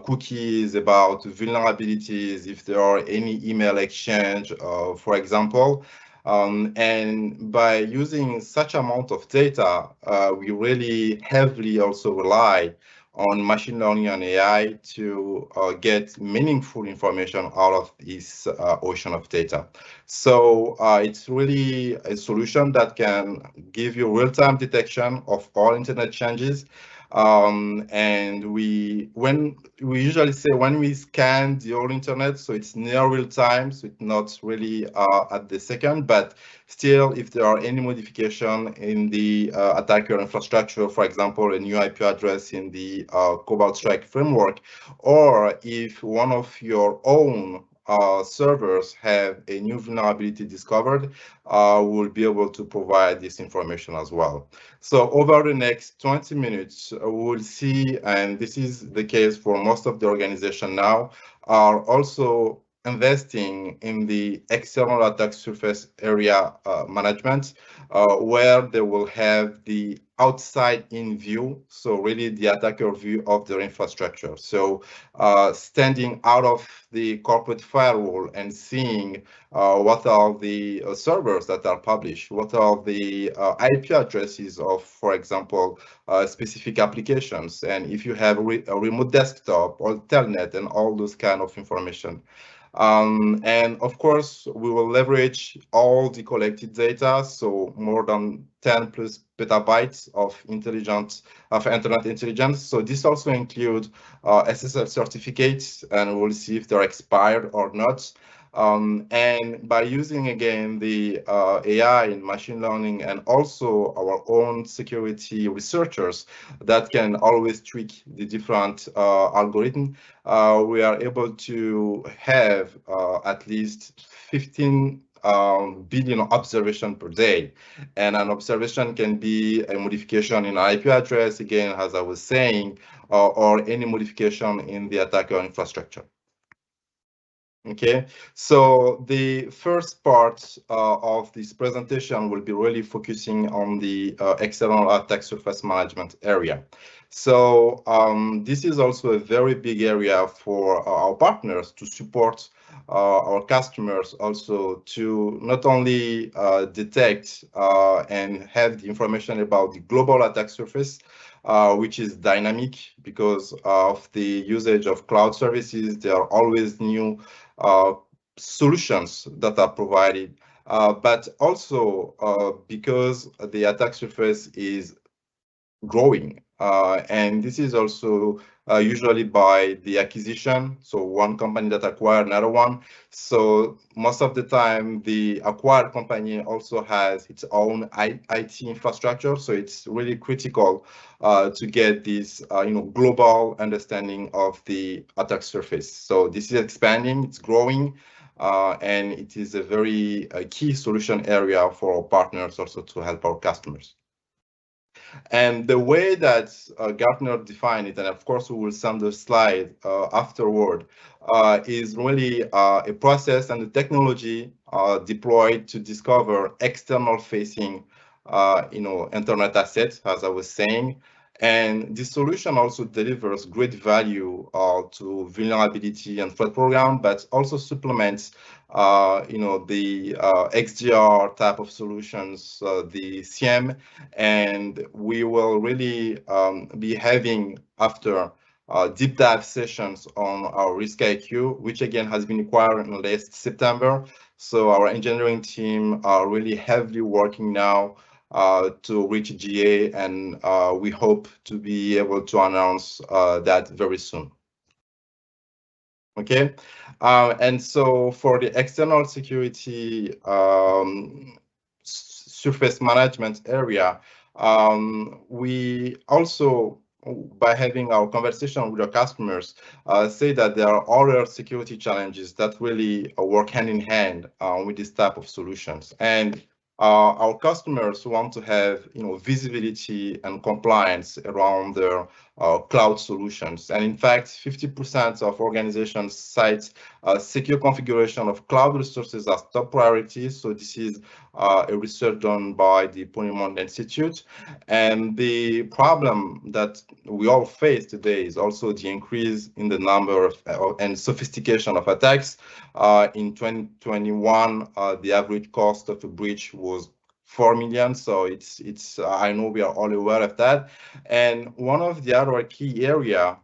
cookies, about vulnerabilities, if there are any email exchange, for example. And by using such amount of data, we really heavily also rely on machine learning and AI to get meaningful information out of this ocean of data. So it's really a solution that can give you real-time detection of all internet changes. And when we usually say when we scan the whole internet, so it's near real time, so it's not really at the second, but still, if there are any modification in the attacker infrastructure, for example, a new IP address in the Cobalt Strike framework, or if one of your own servers have a new vulnerability discovered, we'll be able to provide this information as well. So over the next 20 minutes, we'll see, and this is the case for most of the organization now, are also investing in the external attack surface area management, where they will have the outside in view, so really the attacker view of their infrastructure. So standing out of the corporate firewall and seeing what are the servers that are published, what are the IP addresses of, for example, specific applications, and if you have a remote desktop or telnet and all those kind of information. And of course, we will leverage all the collected data, so more than 10 plus petabytes of internet intelligence. So this also includes SSL certificates, and we'll see if they're expired or not. And by using again the AI and machine learning, and also our own security researchers that can always tweak the different algorithm, we are able to have at least 15 billion observation per day. And an observation can be a modification in IP address, again, as I was saying, or any modification in the attacker infrastructure. Okay, so the first part of this presentation will be really focusing on the external attack surface management area. So this is also a very big area for our partners to support our customers also to not only detect and have the information about the global attack surface, which is dynamic because of the usage of cloud services. There are always new solutions that are provided, but also because the attack surface is growing. And this is also usually by the acquisition. So one company that acquired another one. So most of the time, the acquired company also has its own IT infrastructure. So it's really critical to get this global understanding of the attack surface. So this is expanding, it's growing, and it is a very key solution area for our partners also to help our customers. And the way that Gartner defined it, and of course we will send the slide afterward, is really a process and a technology deployed to discover external facing internet assets, as I was saying. And this solution also delivers great value to vulnerability and threat program, but also supplements the XDR type of solutions, the CM, and we will really be having after deep dive sessions on our Risk IQ, which again has been acquired in last September. So our engineering team are really heavily working now to reach GA, and we hope to be able to announce that very soon. Okay, and so for the external security surface management area, we also, by having our conversation with our customers, say that there are other security challenges that really work hand in hand with this type of solutions. And our customers want to have visibility and compliance around their cloud solutions. And in fact, 50% of organizations cite secure configuration of cloud resources as top priority. So this is a research done by the Ponemon Institute. And the problem that we all face today is also the increase in the number of and sophistication of attacks. In 2021, the average cost of a breach was 4 million. So it's I know we are all aware of that. And one of the other key area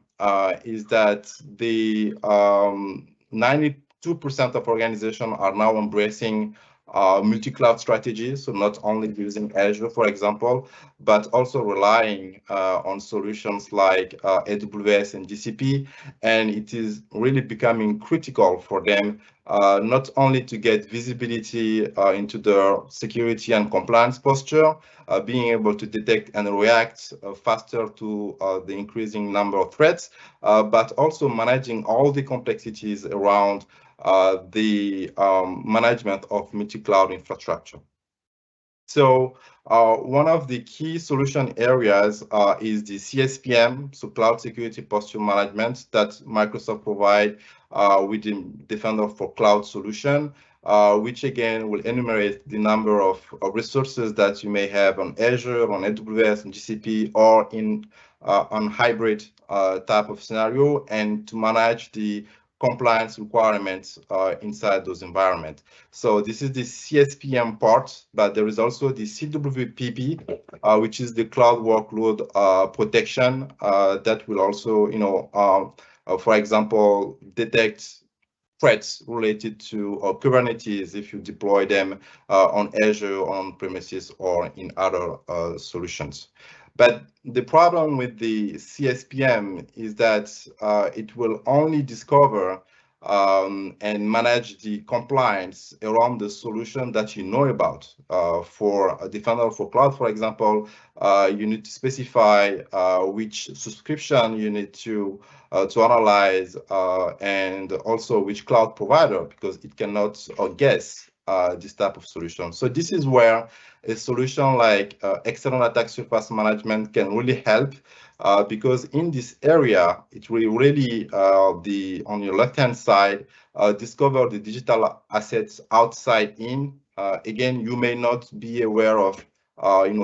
is that the 92% of organizations are now embracing multi-cloud strategies, so not only using Azure, for example, but also relying on solutions like AWS and GCP, and it is really becoming critical for them not only to get visibility into their security and compliance posture, being able to detect and react faster to the increasing number of threats, but also managing all the complexities around the management of multi-cloud infrastructure. So one of the key solution areas is the CSPM, so Cloud Security Posture Management, that Microsoft provide with the Defender for Cloud solution, which again will enumerate the number of resources that you may have on Azure, on AWS, and GCP, or in on hybrid type of scenario, and to manage the compliance requirements inside those environments. So this is the CSPM part, but there is also the CWPP, which is the cloud workload protection that will also, for example, detect threats related to Kubernetes if you deploy them on Azure, on premises, or in other solutions. But the problem with the CSPM is that it will only discover and manage the compliance around the solution that you know about. For a Defender for Cloud, for example, you need to specify which subscription you need to analyze and also which cloud provider, because it cannot guess this type of solution. So this is where a solution like external attack surface management can really help, because in this area, it will really, on your left-hand side, discover the digital assets outside in. Again, you may not be aware of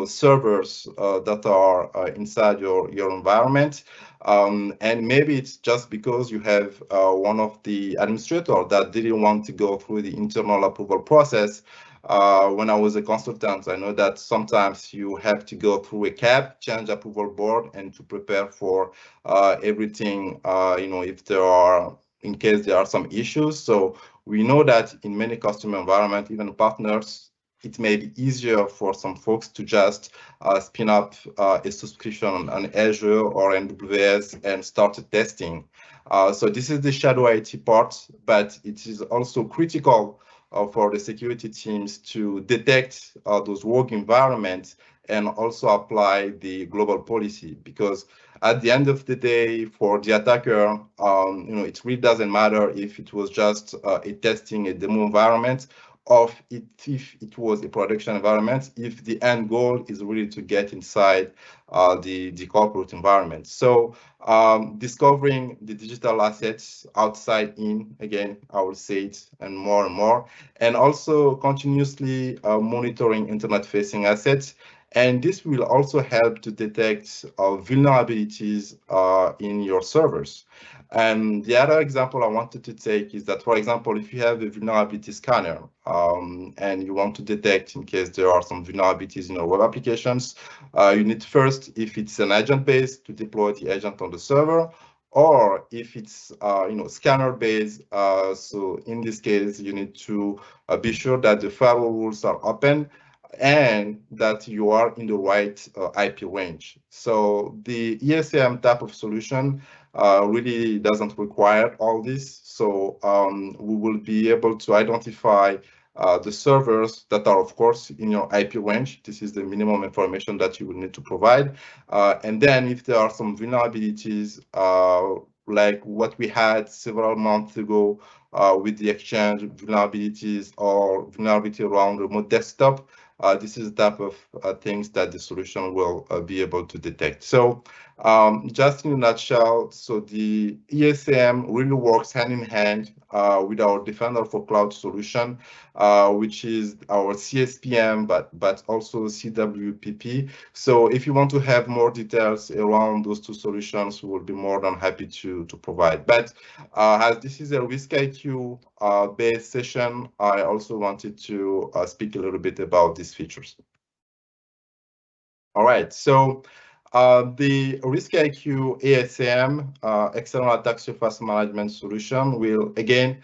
servers that are inside your environment. And maybe it's just because you have one of the administrators that didn't want to go through the internal approval process. When I was a consultant, I know that sometimes you have to go through a CAB, change approval board, and to prepare for everything, if there are, in case there are some issues. So we know that in many customer environments, even partners it may be easier for some folks to just spin up a subscription on Azure or AWS and start testing. So this is the shadow IT part, but it is also critical for the security teams to detect those rogue environments and also apply the global policy, because at the end of the day, for the attacker, it really doesn't matter if it was just a testing, a demo environment, or if it was a production environment, if the end goal is really to get inside the corporate environment. So discovering the digital assets outside in, again, I will say it and more, and also continuously monitoring internet-facing assets. And this will also help to detect vulnerabilities in your servers. And the other example I wanted to take is that, for example, if you have a vulnerability scanner and you want to detect in case there are some vulnerabilities in your web applications, you need first, if it's an agent base, to deploy the agent on the server, or if it's scanner based. So in this case, you need to be sure that the firewall rules are open and that you are in the right IP range. So the ESM type of solution really doesn't require all this. So we will be able to identify the servers that are, of course, in your IP range. This is the minimum information that you will need to provide. And then if there are some vulnerabilities, like what we had several months ago with the Exchange vulnerabilities or vulnerability around remote desktop, this is the type of things that the solution will be able to detect. So just in a nutshell, so the ESM really works hand in hand with our Defender for Cloud solution, which is our CSPM, but also CWPP. So if you want to have more details around those two solutions, we will be more than happy to provide. But as this is a RiskIQ based session, I also wanted to speak a little bit about these features. All right, so the RiskIQ ASM, External Attack Surface Management Solution, will again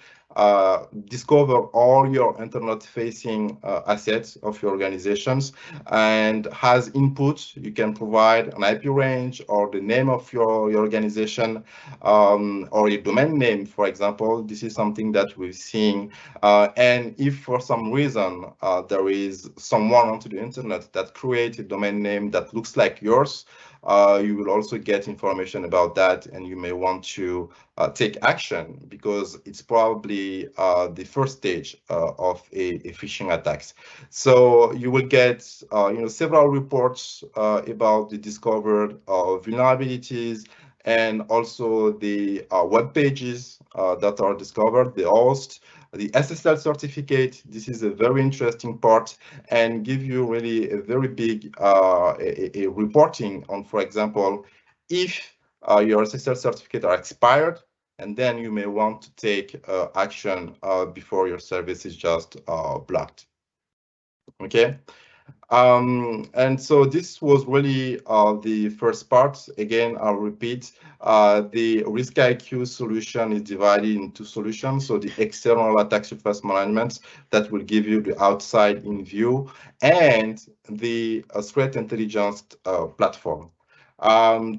discover all your internet-facing assets of your organizations, and has input. You can provide an IP range or the name of your organization, or a domain name, for example. This is something that we're seeing. And if for some reason there is someone onto the internet that creates a domain name that looks like yours, you will also get information about that, and you may want to take action, because it's probably the first stage of a phishing attacks. So you will get several reports about the discovered vulnerabilities, and also the web pages that are discovered, the host, the SSL certificate. This is a very interesting part, and give you really a very big a reporting on, for example, if your SSL certificate are expired, and then you may want to take action before your service is just blocked. Okay. And so this was really the first part. Again, I'll repeat, the RiskIQ solution is divided into solutions. So the external attack surface management that will give you the outside in view, and the threat intelligence platform.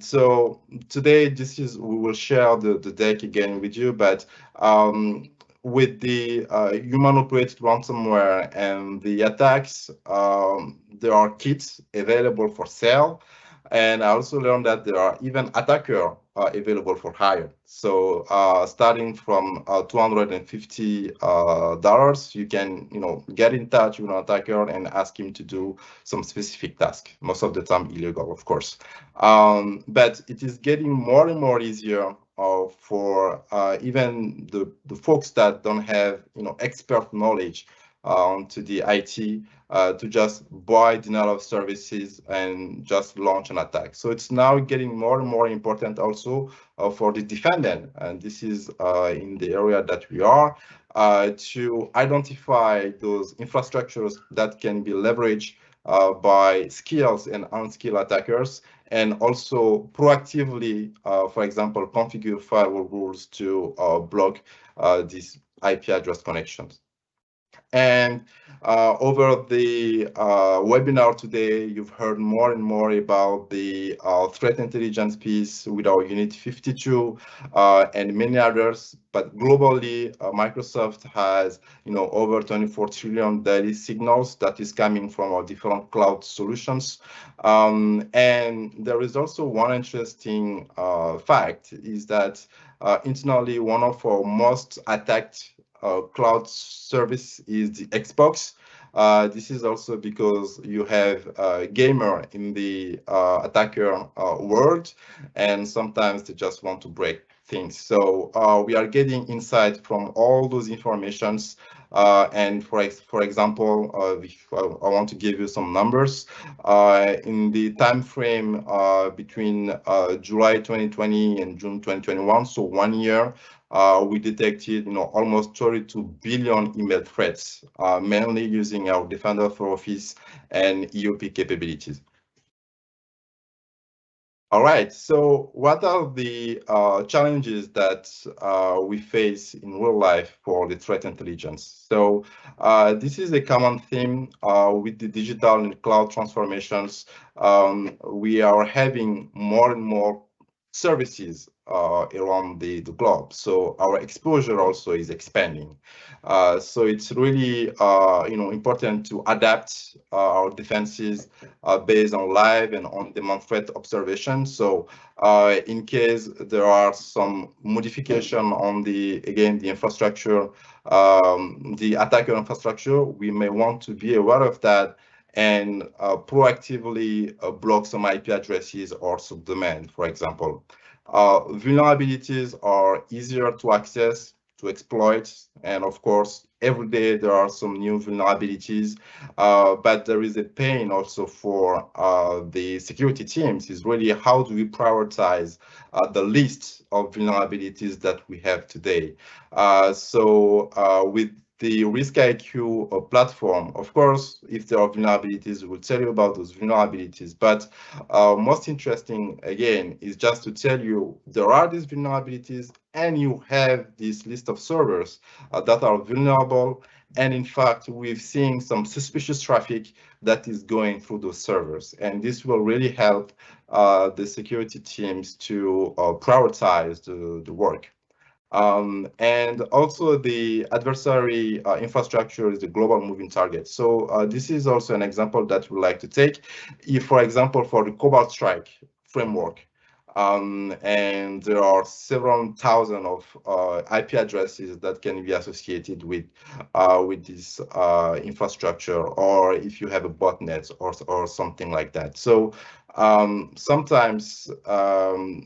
So today, we will share the deck again with you, but with the human-operated ransomware and the attacks, there are kits available for sale. And I also learned that there are even attackers available for hire. So starting from $250, you can get in touch with an attacker and ask him to do some specific task. Most of the time illegal, of course. But it is getting more and more easier for even the folks that don't have expert knowledge to the IT to just buy denial of services and just launch an attack. So it's now getting more and more important also for the defendant, and this is in the area that we are, to identify those infrastructures that can be leveraged by skilled and unskilled attackers, and also proactively, for example, configure firewall rules to block these IP address connections. And over the webinar today, you've heard more and more about the threat intelligence piece with our Unit 52 and many others. But globally, Microsoft has, over 24 trillion daily signals that is coming from our different cloud solutions. And there is also one interesting fact is that internally, one of our most attacked cloud service is the Xbox. This is also because you have a gamer in the attacker world, and sometimes they just want to break things. So we are getting insight from all those informations. And for example, I want to give you some numbers. In the time frame between July 2020 and June 2021, so 1 year, we detected, almost 32 billion email threats, mainly using our Defender for Office and EOP capabilities. All right, so what are the challenges that we face in real life for the threat intelligence? So this is a common theme with the digital and cloud transformations. We are having more and more services around the globe. So our exposure also is expanding. So it's really important to adapt our defenses based on live and on-demand threat observation. So in case there are some modification on the infrastructure, the attacker infrastructure, we may want to be aware of that and proactively block some IP addresses or subdomain, for example. Vulnerabilities are easier to access, to exploit, and of course, every day there are some new vulnerabilities, but there is a pain also for the security teams is really how do we prioritize the list of vulnerabilities that we have today. So with the RiskIQ platform, of course, if there are vulnerabilities, we'll tell you about those vulnerabilities. But most interesting, again, is just to tell you there are these vulnerabilities and you have this list of servers that are vulnerable. And in fact, we've seen some suspicious traffic that is going through those servers. And this will really help the security teams to prioritize the work. And also the adversary infrastructure is the global moving target. So this is also an example that we like to take. If, for example, for the Cobalt Strike framework, and there are several thousand of IP addresses that can be associated with this infrastructure, or if you have a botnet or something like that. So sometimes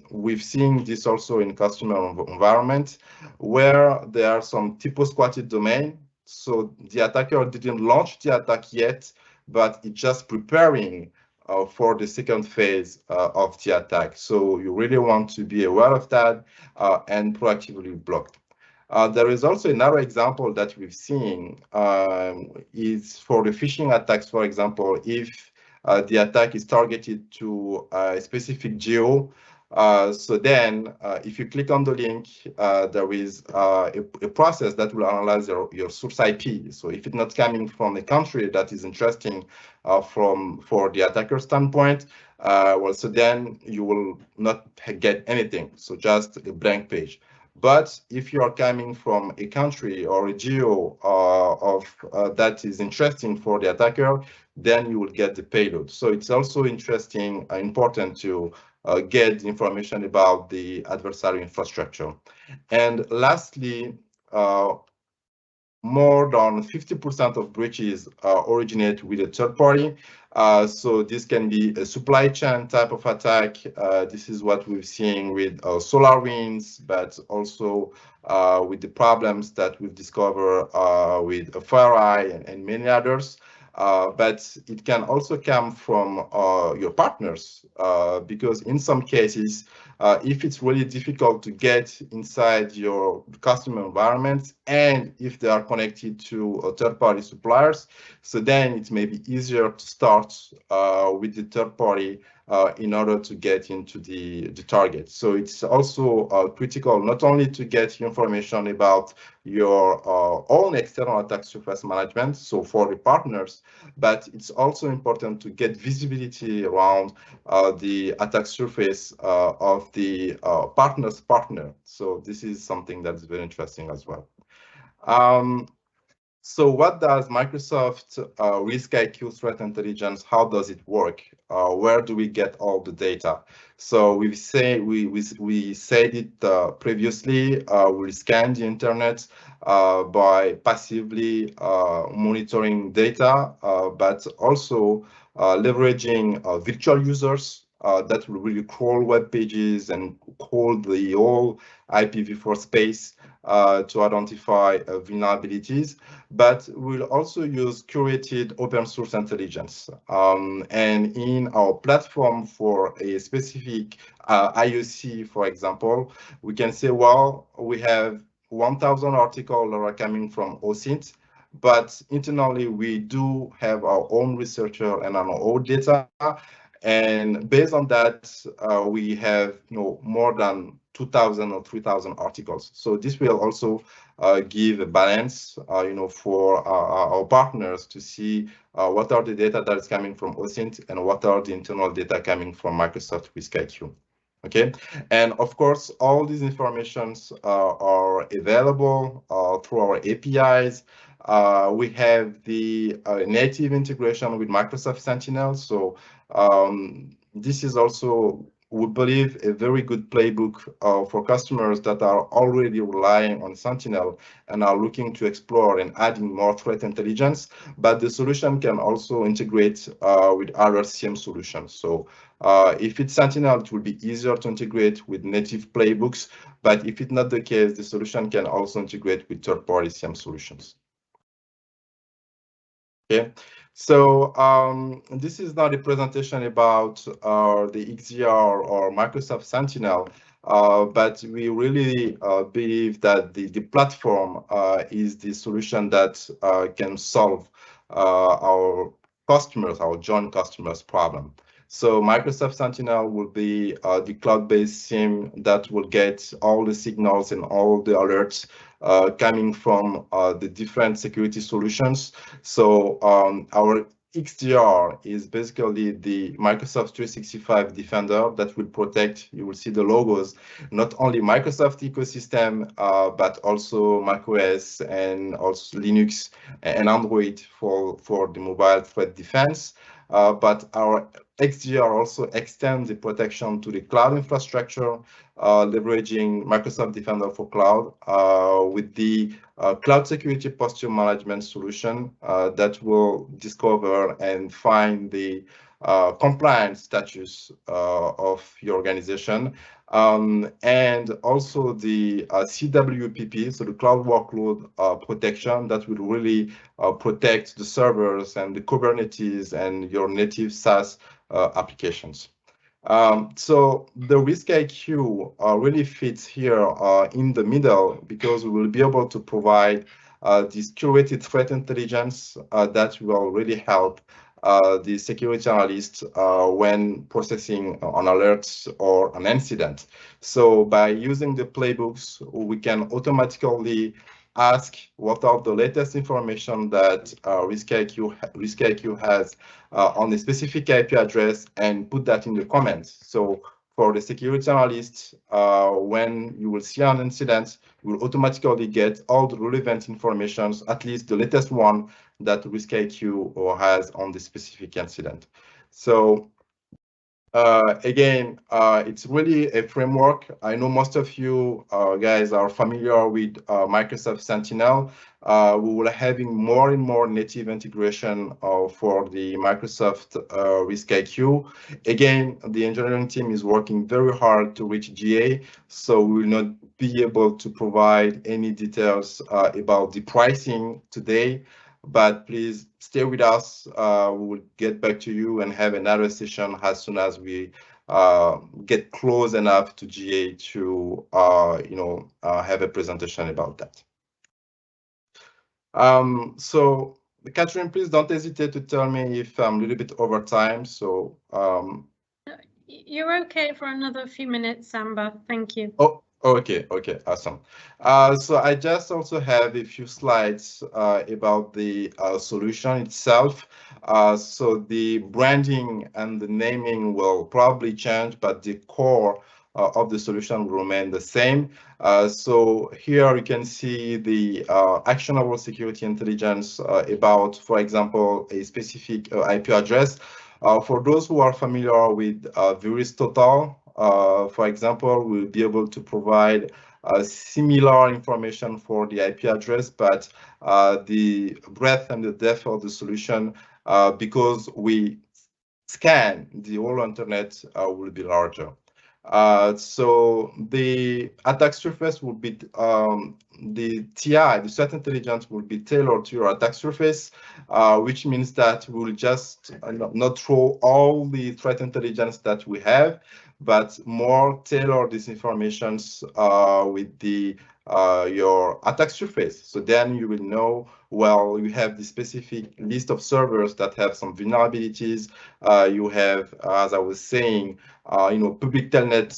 we've seen this also in customer environment where there are some typo-squatted domain. So the attacker didn't launch the attack yet, but it's just preparing for the second phase of the attack. So you really want to be aware of that and proactively block. There is also another example that we've seen is for the phishing attacks, for example, if the attack is targeted to a specific geo. So then if you click on the link, there is a process that will analyze your source IP. So if it's not coming from a country that is interesting for the attacker standpoint, well, so then you will not get anything. So just a blank page. But if you are coming from a country or a geo that is interesting for the attacker, then you will get the payload. So it's also interesting, important to get information about the adversary infrastructure. And lastly, more than 50% of breaches originate with a third party. So this can be a supply chain type of attack. This is what we're seeing with SolarWinds, but also with the problems that we've discovered with FireEye and many others. But it can also come from your partners, because in some cases, if it's really difficult to get inside your customer environment, and if they are connected to third-party suppliers, so then it may be easier to start with the third-party in order to get into the target. So it's also critical not only to get information about your own external attack surface management, so for the partners, but it's also important to get visibility around the attack surface of the partner's partner. So this is something that's very interesting as well. So what does Microsoft Risk IQ Threat Intelligence, how does it work? Where do we get all the data? So we said it previously, we scan the internet by passively monitoring data, but also leveraging virtual users that will really crawl web pages and crawl the whole IPv4 space to identify vulnerabilities, but we'll also use curated open source intelligence. And in our platform for a specific IOC, for example, we can say, well, we have 1,000 articles that are coming from OSINT, but internally we do have our own researcher and our own data. And based on that, we have more than 2,000 or 3,000 articles. So this will also give a balance, for our partners to see what are the data that is coming from OSINT and what are the internal data coming from Microsoft Risk IQ. Okay, and of course, all these informations are available through our APIs. We have the native integration with Microsoft Sentinel. So this is also, we believe, a very good playbook for customers that are already relying on Sentinel and are looking to explore and adding more threat intelligence. But the solution can also integrate with other CM solutions. So if it's Sentinel, it will be easier to integrate with native playbooks. But if it's not the case, the solution can also integrate with third-party CM solutions. Okay, so this is not a presentation about the XDR or Microsoft Sentinel, but we really believe that the platform is the solution that can solve our customers, our joint customers' problem. So Microsoft Sentinel will be the cloud-based SIEM that will get all the signals and all the alerts coming from the different security solutions. So our XDR is basically the Microsoft 365 Defender that will protect, you will see the logos, not only Microsoft ecosystem, but also macOS and also Linux and Android for the mobile threat defense. But our XDR also extends the protection to the cloud infrastructure, leveraging Microsoft Defender for Cloud with the Cloud Security Posture Management solution that will discover and find the compliance status of your organization. And also the CWPP, so the Cloud Workload Protection, that will really protect the servers and the Kubernetes and your native SaaS applications. So the Risk IQ really fits here in the middle, because we will be able to provide this curated threat intelligence that will really help the security analyst when processing an alert or an incident. So by using the playbooks, we can automatically ask what are the latest information that Risk IQ has on a specific IP address and put that in the comments. So for the security analyst, when you will see an incident, you will automatically get all the relevant information, at least the latest one that Risk IQ has on the specific incident. So again, it's really a framework. I know most of you guys are familiar with Microsoft Sentinel. We will having more and more native integration for the Microsoft Risk IQ. Again, the engineering team is working very hard to reach GA, so we will not be able to provide any details about the pricing today. But please stay with us. We will get back to you and have another session as soon as we get close enough to GA to have a presentation about that. So Catherine, please don't hesitate to tell me if I'm a little bit over time. So You're okay for another few minutes, Samba. Thank you. Oh, okay, awesome. So I just also have a few slides about the solution itself. So the branding and the naming will probably change, but the core of the solution will remain the same. So here you can see the actionable security intelligence about, for example, a specific IP address. For those who are familiar with VirusTotal, for example, we'll be able to provide similar information for the IP address, but the breadth and the depth of the solution, because we scan the whole internet, will be larger. So the attack surface will be the TI, the threat intelligence will be tailored to your attack surface, which means that we will just not throw all the threat intelligence that we have, but more tailor these informations with the your attack surface. So then you will know, well, you have the specific list of servers that have some vulnerabilities. You have, as I was saying, public telnet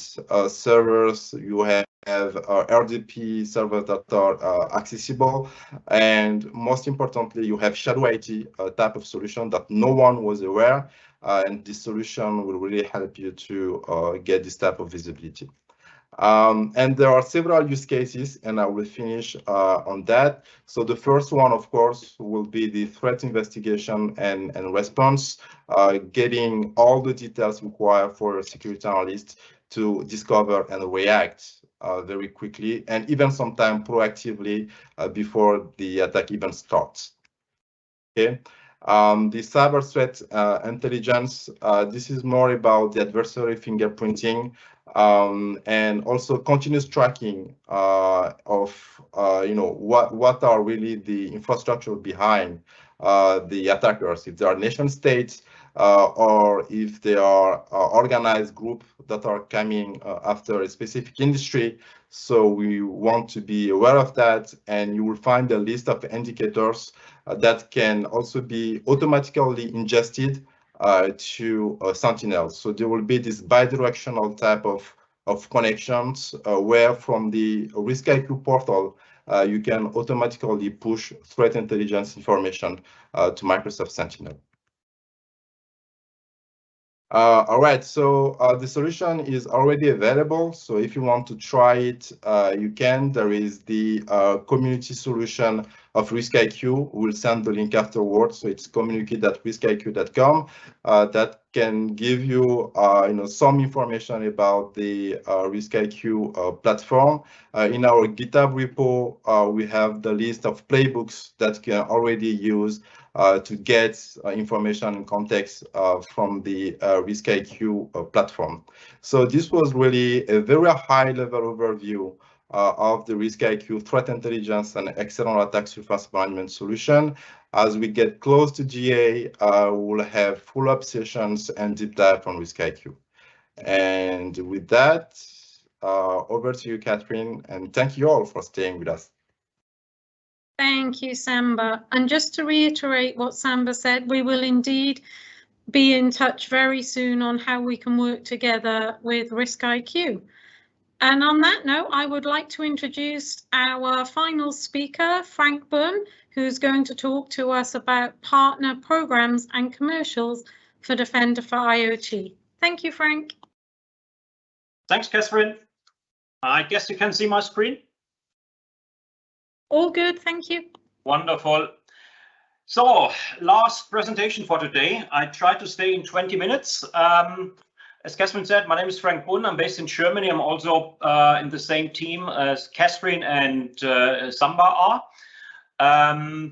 servers. You have RDP servers that are accessible, and most importantly, you have shadow IT type of solution that no one was aware, and this solution will really help you to get this type of visibility. And there are several use cases, and I will finish on that. So the first one, of course, will be the threat investigation and response, getting all the details required for a security analyst to discover and react very quickly, and even sometimes proactively before the attack even starts. Okay. The cyber threat intelligence, this is more about the adversary fingerprinting, and also continuous tracking of what are really the infrastructure behind the attackers, if they are nation states or if they are organized group that are coming after a specific industry. So we want to be aware of that, and you will find a list of indicators that can also be automatically ingested to Sentinel. So there will be this bi-directional type of connections where from the RiskIQ portal, you can automatically push threat intelligence information to Microsoft Sentinel. All right, so the solution is already available. So if you want to try it, you can. There is the community solution of RiskIQ. We'll send the link afterwards. So it's community.riskiq.com. That can give you, some information about the RiskIQ platform. In our GitHub repo, we have the list of playbooks that can already use to get information and context from the RiskIQ platform. So this was really a very high-level overview of the RiskIQ threat intelligence and external attack surface management solution. As we get close to GA, we'll have follow-up sessions and deep dive on RiskIQ. And with that, over to you, Catherine, and thank you all for staying with us. Thank you, Samba. And just to reiterate what Samba said, we will indeed be in touch very soon on how we can work together with RiskIQ. And on that note, I would like to introduce our final speaker, Frank Bunn, who's going to talk to us about partner programs and commercials for Defender for IoT. Thank you, Frank. Thanks, Catherine. I guess you can see my screen. All good, thank you. Wonderful. So, last presentation for today. I tried to stay in 20 minutes. As Catherine said, my name is Frank Bunn. I'm based in Germany. I'm also in the same team as Catherine and Samba are,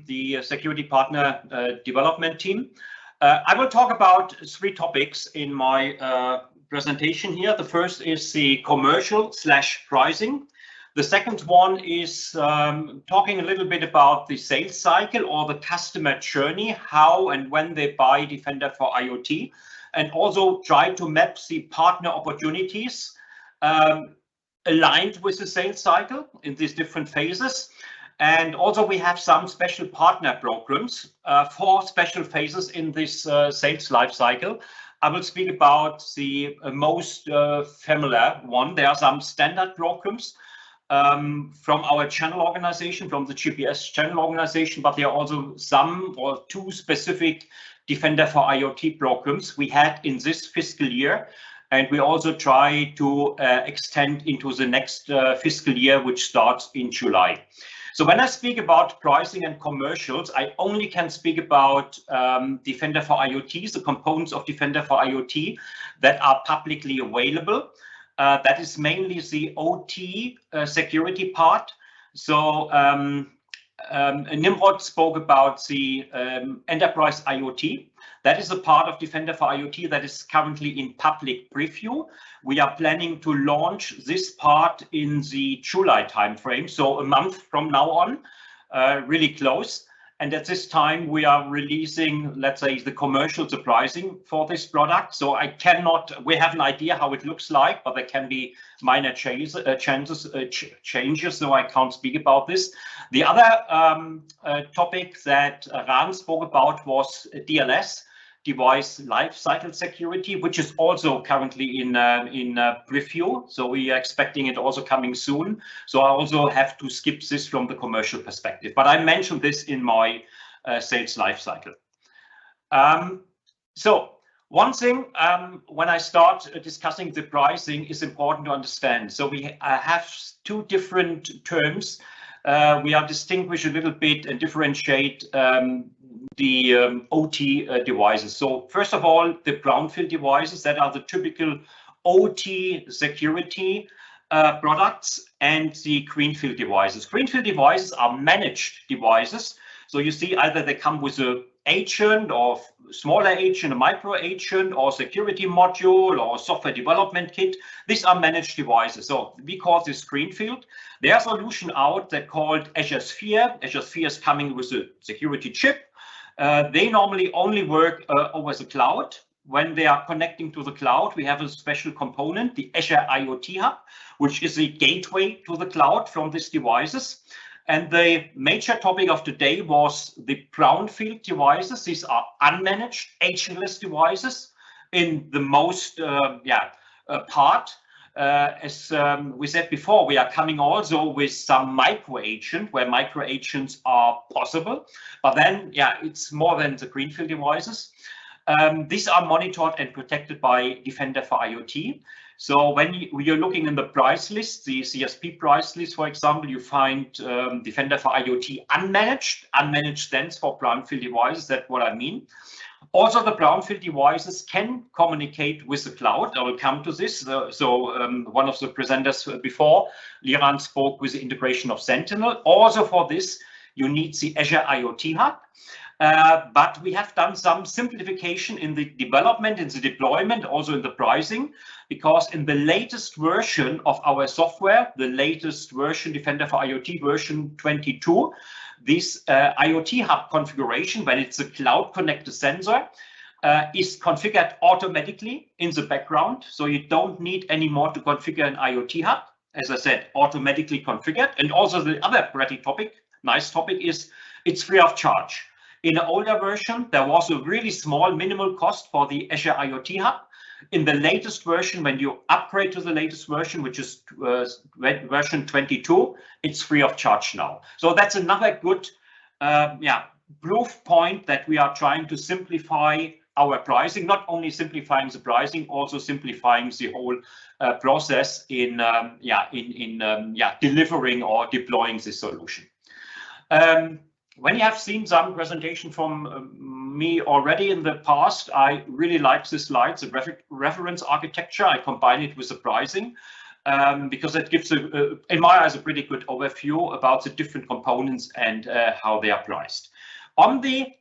the security partner development team. I will talk about 3 topics in my presentation here. The first is the commercial/pricing. The second one is talking a little bit about the sales cycle or the customer journey, how and when they buy Defender for IoT, and also try to map the partner opportunities aligned with the sales cycle in these different phases. And also we have some special partner programs for special phases in this sales life cycle. I will speak about the most familiar one. There are some standard programs from our channel organization, from the GPS channel organization, but there are also some or two specific Defender for IoT programs we had in this fiscal year. And we also try to extend into the next fiscal year, which starts in July. So when I speak about pricing and commercials, I only can speak about Defender for IoT, the components of Defender for IoT that are publicly available. That is mainly the OT security part. So Nimrod spoke about the enterprise IoT. That is a part of Defender for IoT that is currently in public preview. We are planning to launch this part in the July timeframe, so a month from now on, really close. And at this time, we are releasing, let's say, the commercial pricing for this product. So I cannot, we have an idea how it looks like, but there can be minor changes, so I can't speak about this. The other topic that Ran spoke about was DLS, device lifecycle security, which is also currently in preview. So we are expecting it also coming soon. So I also have to skip this from the commercial perspective, but I mentioned this in my sales lifecycle. So one thing when I start discussing the pricing is important to understand. So we have two different terms. We are distinguish a little bit and differentiate the OT devices. So first of all, the brownfield devices that are the typical OT security products, and the greenfield devices. Greenfield devices are managed devices. So you see either they come with a agent or smaller agent, a micro agent, or security module or software development kit. These are managed devices. So we call this greenfield. There's a solution out that called Azure Sphere. Azure Sphere is coming with a security chip. They normally only work over the cloud. When they are connecting to the cloud, we have a special component, the Azure IoT Hub, which is a gateway to the cloud from these devices. And the major topic of today was the brownfield devices. These are unmanaged, agentless devices in the most part. As we said before, we are coming also with some micro agent, where micro agents are possible. But then, yeah, it's more than the greenfield devices. These are monitored and protected by Defender for IoT. So when you're looking in the price list, the CSP price list, for example, you find Defender for IoT unmanaged. Unmanaged stands for brownfield devices. That's what I mean. Also, the brownfield devices can communicate with the cloud. I will come to this. One of the presenters before, Liran, spoke with the integration of Sentinel. Also for this, you need the Azure IoT Hub. But we have done some simplification in the development, in the deployment, also in the pricing, because in the latest version of our software, the latest version, Defender for IoT version 22, this IoT Hub configuration, when it's a cloud connected sensor, is configured automatically in the background. So you don't need anymore to configure an IoT Hub. As I said, automatically configured. And also the other pretty topic, nice topic, is it's free of charge. In an older version, there was a really small minimal cost for the Azure IoT Hub. In the latest version, when you upgrade to the latest version, which is version 22, it's free of charge now. So that's another good proof point that we are trying to simplify our pricing, not only simplifying the pricing, also simplifying the whole process in delivering or deploying this solution. When you have seen some presentation from me already in the past, I really like this slide, the reference architecture. I combine it with the pricing because it gives, in my eyes, a pretty good overview about the different components and how they are priced. On the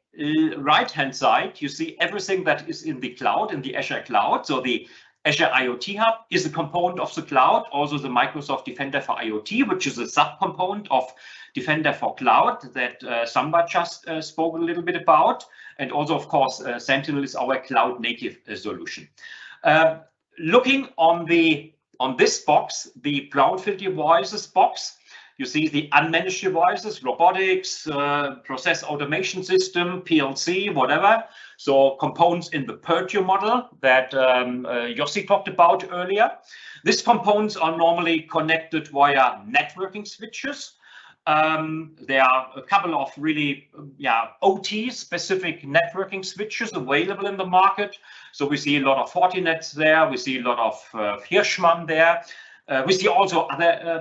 right-hand side, you see everything that is in the cloud, in the Azure cloud. So the Azure IoT Hub is a component of the cloud, also the Microsoft Defender for IoT, which is a subcomponent of Defender for Cloud that Samba just spoke a little bit about. And also, of course, Sentinel is our cloud native solution. Looking on this box, the brownfield devices box, You see the unmanaged devices, robotics, process automation system, PLC, whatever. So components in the Purdue model that Yossi talked about earlier. These components are normally connected via networking switches. There are a couple of really OT specific networking switches available in the market. So we see a lot of Fortinets there. We see a lot of Hirschmann there. We see also other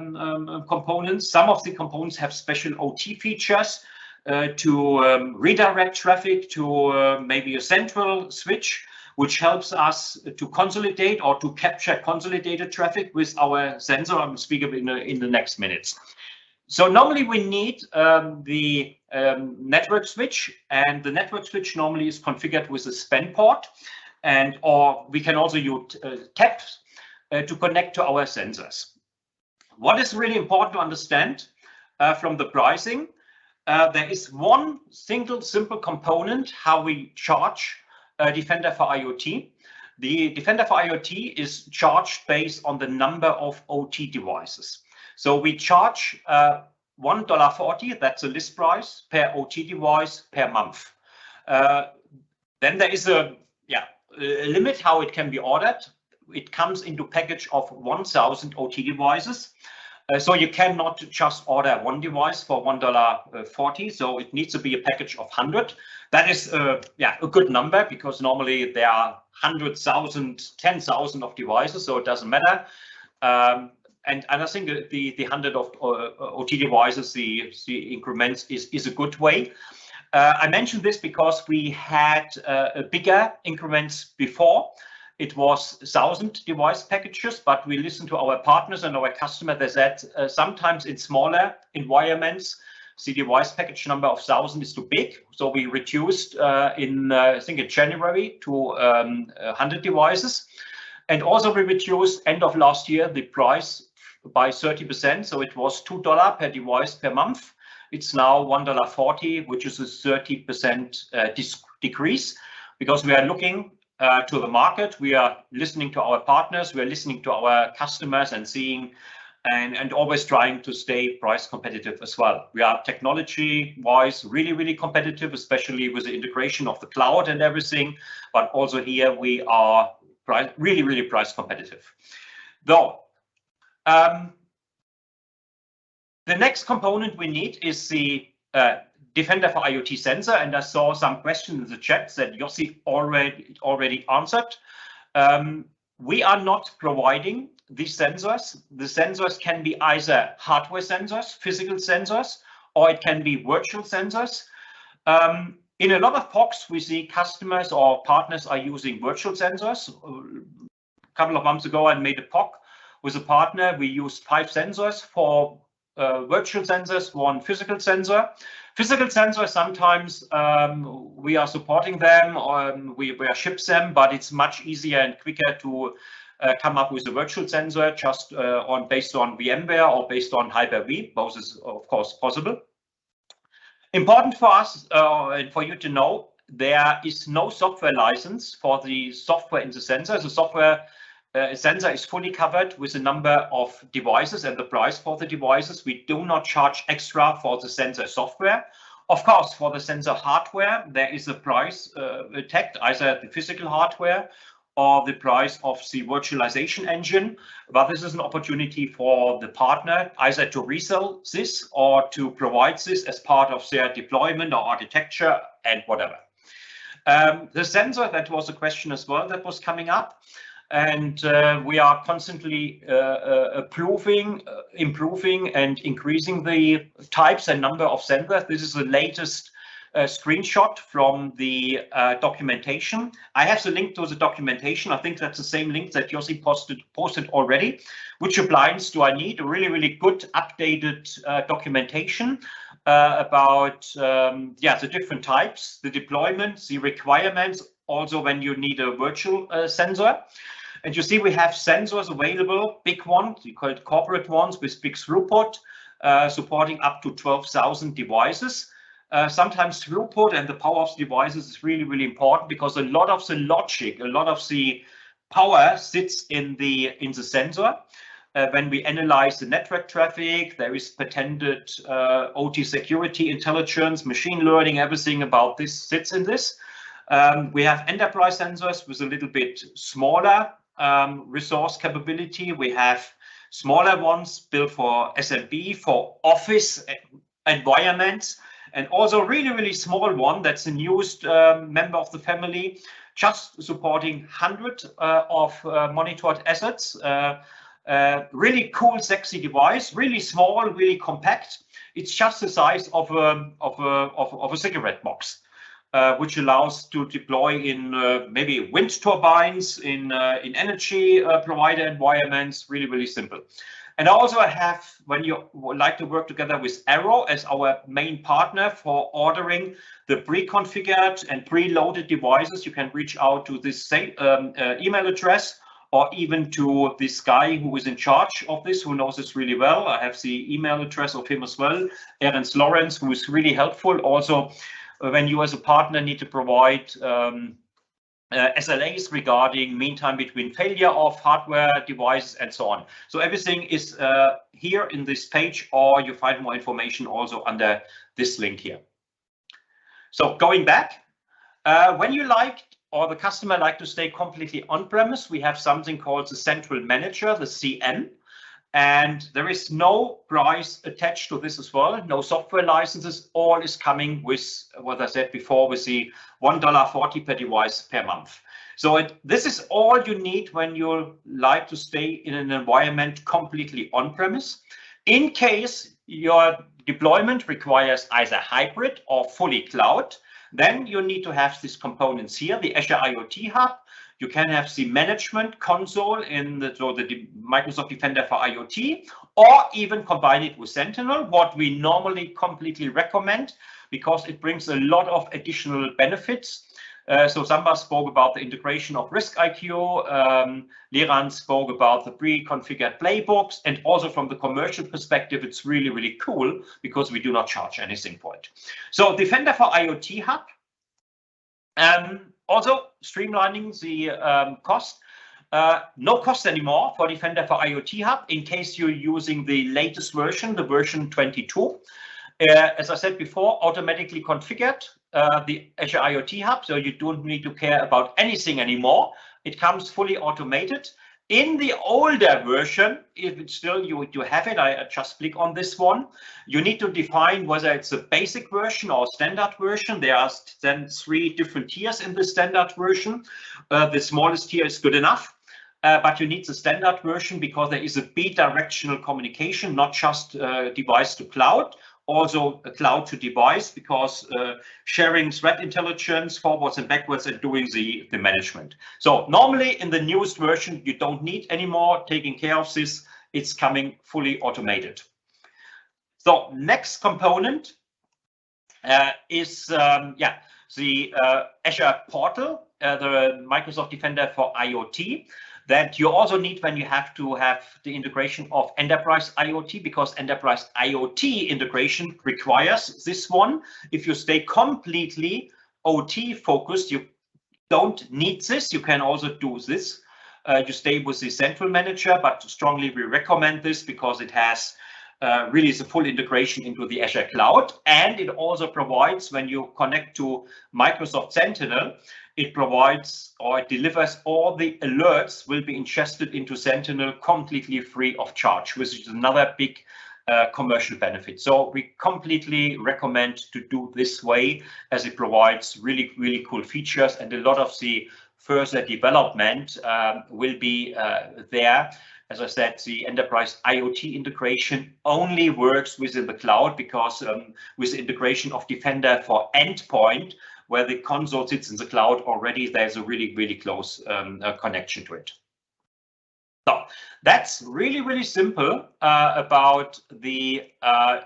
components. Some of the components have special OT features to redirect traffic to maybe a central switch, which helps us to consolidate or to capture consolidated traffic with our sensor. I will speak of in the next minutes. So normally we need the network switch, and the network switch normally is configured with a span port, or we can also use taps to connect to our sensors. What is really important to understand from the pricing, there is one single simple component how we charge Defender for IoT. The Defender for IoT is charged based on the number of OT devices. So we charge $1.40, that's a list price, per OT device per month. Then there is a limit how it can be ordered. It comes into package of 1,000 OT devices. So you cannot just order one device for $1.40. So it needs to be a package of 100. That is a good number, because normally there are 100,000, 10,000 of devices, so it doesn't matter. And I think the 100 of OT devices, the increments is a good way. I mentioned this because we had bigger increments before. It was 1,000 device packages, but we listened to our partners and our customer. They said sometimes in smaller environments, the device package number of 1,000 is too big. So we reduced I think in January to 100 devices. And also we reduced end of last year the price by 30%. So it was $2 per device per month. It's now $1.40, which is a 30% decrease, because we are looking to the market. We are listening to our partners. We are listening to our customers and seeing and always trying to stay price competitive as well. We are technology-wise really, really competitive, especially with the integration of the cloud and everything. But also here we are really, really price competitive. Though the next component we need is the Defender for IoT sensor, and I saw some questions in the chat that Yossi already answered. We are not providing these sensors. The sensors can be either hardware sensors, physical sensors, or it can be virtual sensors. In a lot of POCs, we see customers or partners are using virtual sensors. A couple of months ago, I made a POC with a partner. We used 5 sensors for virtual sensors, 1 physical sensor. Physical sensors, sometimes we are supporting them, or we ship them, but it's much easier and quicker to come up with a virtual sensor just based on VMware or based on Hyper-V. Both is, of course, possible. Important for us and for you to know, there is no software license for the software in the sensor. The software sensor is fully covered with a number of devices and the price for the devices. We do not charge extra for the sensor software. Of course, for the sensor hardware, there is a price tagged, either the physical hardware or the price of the virtualization engine. But this is an opportunity for the partner either to resell this or to provide this as part of their deployment or architecture and whatever. The sensor, that was a question as well that was coming up. And we are constantly improving and increasing the types and number of sensors. This is the latest screenshot from the documentation. I have the link to the documentation. I think that's the same link that Yossi posted already. Which appliance do I need? A really, really good updated documentation about the different types, the deployments, the requirements, also when you need a virtual sensor. And you see we have sensors available, big ones, we call it corporate ones with big throughput, supporting up to 12,000 devices. Sometimes throughput and the power of the devices is really, really important, because a lot of the logic, a lot of the power sits in the sensor. when we analyze the network traffic, there is patented OT security intelligence, machine learning, everything about this sits in this. We have enterprise sensors with a little bit smaller resource capability. We have smaller ones built for SMB, for office environments, and also really small one that's the newest member of the family, just supporting 100 of monitored assets. Really cool, sexy device, really small, really compact. It's just the size of a cigarette box, which allows to deploy in maybe wind turbines, in energy provider environments. Really simple. And I also have, when you would like to work together with Arrow as our main partner for ordering the pre-configured and pre-loaded devices, you can reach out to this same email address, or even to this guy who is in charge of this, who knows this really well. I have the email address of him as well, Ernst Lawrence, who is really helpful. Also, when you as a partner need to provide SLAs regarding mean time between failure of hardware devices and so on. So everything is here in this page, or you find more information also under this link here. So going back, when you like, or the customer like to stay completely on-premise, we have something called the Central Manager, the CM. And there is no price attached to this as well, no software licenses. All is coming with what I said before, with the $1.40 per device per month. So this is all you need when you like to stay in an environment completely on-premise. In case your deployment requires either hybrid or fully cloud, then you need to have these components here, the Azure IoT Hub. You can have the management console in the Microsoft Defender for IoT, or even combine it with Sentinel, what we normally completely recommend, because it brings a lot of additional benefits. So Samba spoke about the integration of Risk IQ, Liran spoke about the pre-configured playbooks, and also from the commercial perspective, it's really cool because we do not charge anything for it. So Defender for IoT Hub, also streamlining the cost. No cost anymore for Defender for IoT Hub in case you're using the latest version, the version 22. As I said before, automatically configured the Azure IoT Hub, so you don't need to care about anything anymore. It comes fully automated. In the older version, if it's still you have it, I just click on this one. You need to define whether it's a basic version or standard version. There are then 3 different tiers in the standard version. The smallest tier is good enough, but you need the standard version because there is a bidirectional communication, not just device to cloud, also a cloud to device, because sharing threat intelligence forwards and backwards and doing the management. So normally in the newest version, you don't need anymore taking care of this. It's coming fully automated. So next component is the Azure portal, the Microsoft Defender for IoT, that you also need when you have to have the integration of enterprise IoT, because enterprise IoT integration requires this one. If you stay completely OT focused, you don't need this. You can also do this. You stay with the Central Manager, but strongly we recommend this because it has really the full integration into the Azure cloud, and it also provides, when you connect to Microsoft Sentinel, it provides or it delivers all the alerts will be ingested into Sentinel completely free of charge, which is another big commercial benefit. So we completely recommend to do this way, as it provides really cool features, and a lot of the further development will be there. As I said, the enterprise IoT integration only works within the cloud because with the integration of Defender for endpoint, where the console sits in the cloud already, there's a really close connection to it. So that's really simple about the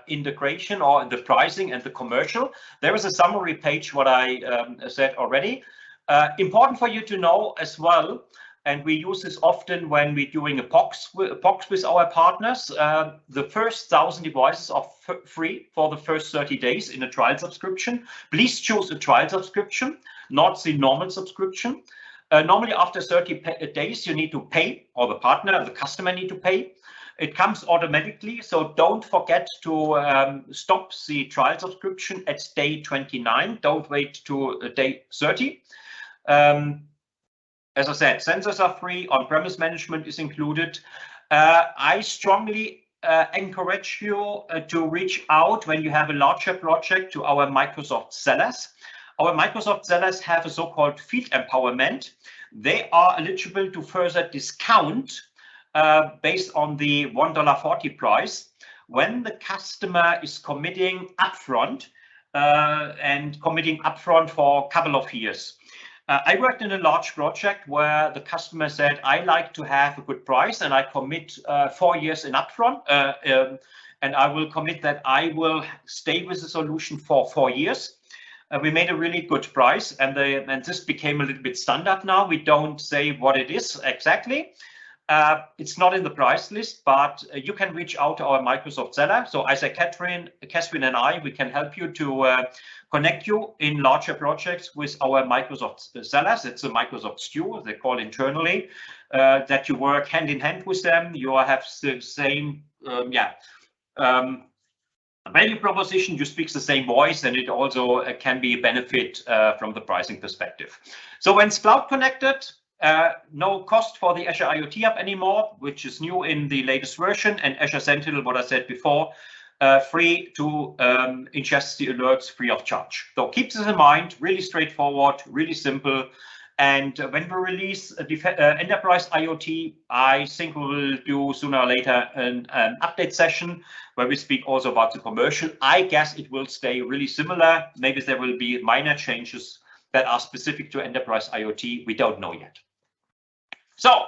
integration or the pricing and the commercial. There is a summary page, what I said already. Important for you to know as well, and we use this often when we're doing a box with our partners. The first 1,000 devices are free for the first 30 days in a trial subscription. Please choose a trial subscription, not the normal subscription. Normally after 30 days, you need to pay, or the partner, the customer need to pay. It comes automatically, so don't forget to stop the trial subscription at day 29. Don't wait to day 30. As I said, sensors are free, on-premise management is included. I strongly encourage you to reach out when you have a larger project to our Microsoft sellers. Our Microsoft sellers have a so-called field empowerment. They are eligible to further discount based on the $1.40 price when the customer is committing upfront and committing upfront for a couple of years. I worked in a large project where the customer said, I like to have a good price and I commit 4 years in upfront and I will commit that I will stay with the solution for 4 years. We made a really good price and this became a little bit standard now. We don't say what it is exactly. It's not in the price list, but you can reach out to our Microsoft seller. So Isaac, Catherine and I, we can help you to connect you in larger projects with our Microsoft sellers. It's a Microsoft stew, they call internally, that you work hand in hand with them. You have the same, value proposition, you speak the same voice, and it also can be a benefit from the pricing perspective. So when it's cloud connected, no cost for the Azure IoT app anymore, which is new in the latest version, and Azure Sentinel, what I said before, free to ingest the alerts free of charge. So keep this in mind, really straightforward, really simple. And when we release Enterprise IoT, I think we will do sooner or later an update session where we speak also about the commercial. I guess it will stay really similar. Maybe there will be minor changes that are specific to Enterprise IoT. We don't know yet. So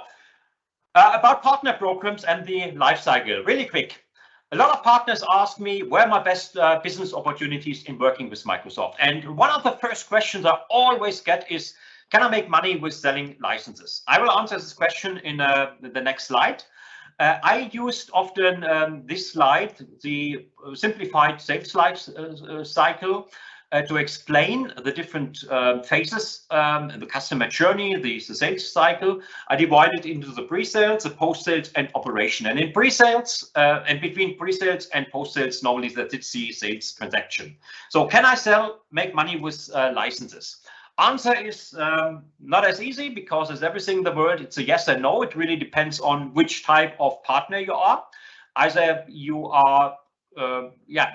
about partner programs and the lifecycle, really quick. A lot of partners ask me where are my best business opportunities in working with Microsoft. And one of the first questions I always get is, can I make money with selling licenses? I will answer this question in the next slide. I used often this slide, the simplified sales cycle, to explain the different phases, the customer journey, the sales cycle. I divided into the pre-sales, the post-sales, and operation. And in pre-sales, and between pre-sales and post-sales, normally that's the sales transaction. So can I make money with licenses? Answer is not as easy, because as everything in the world, it's a yes and no. It really depends on which type of partner you are. Either you are,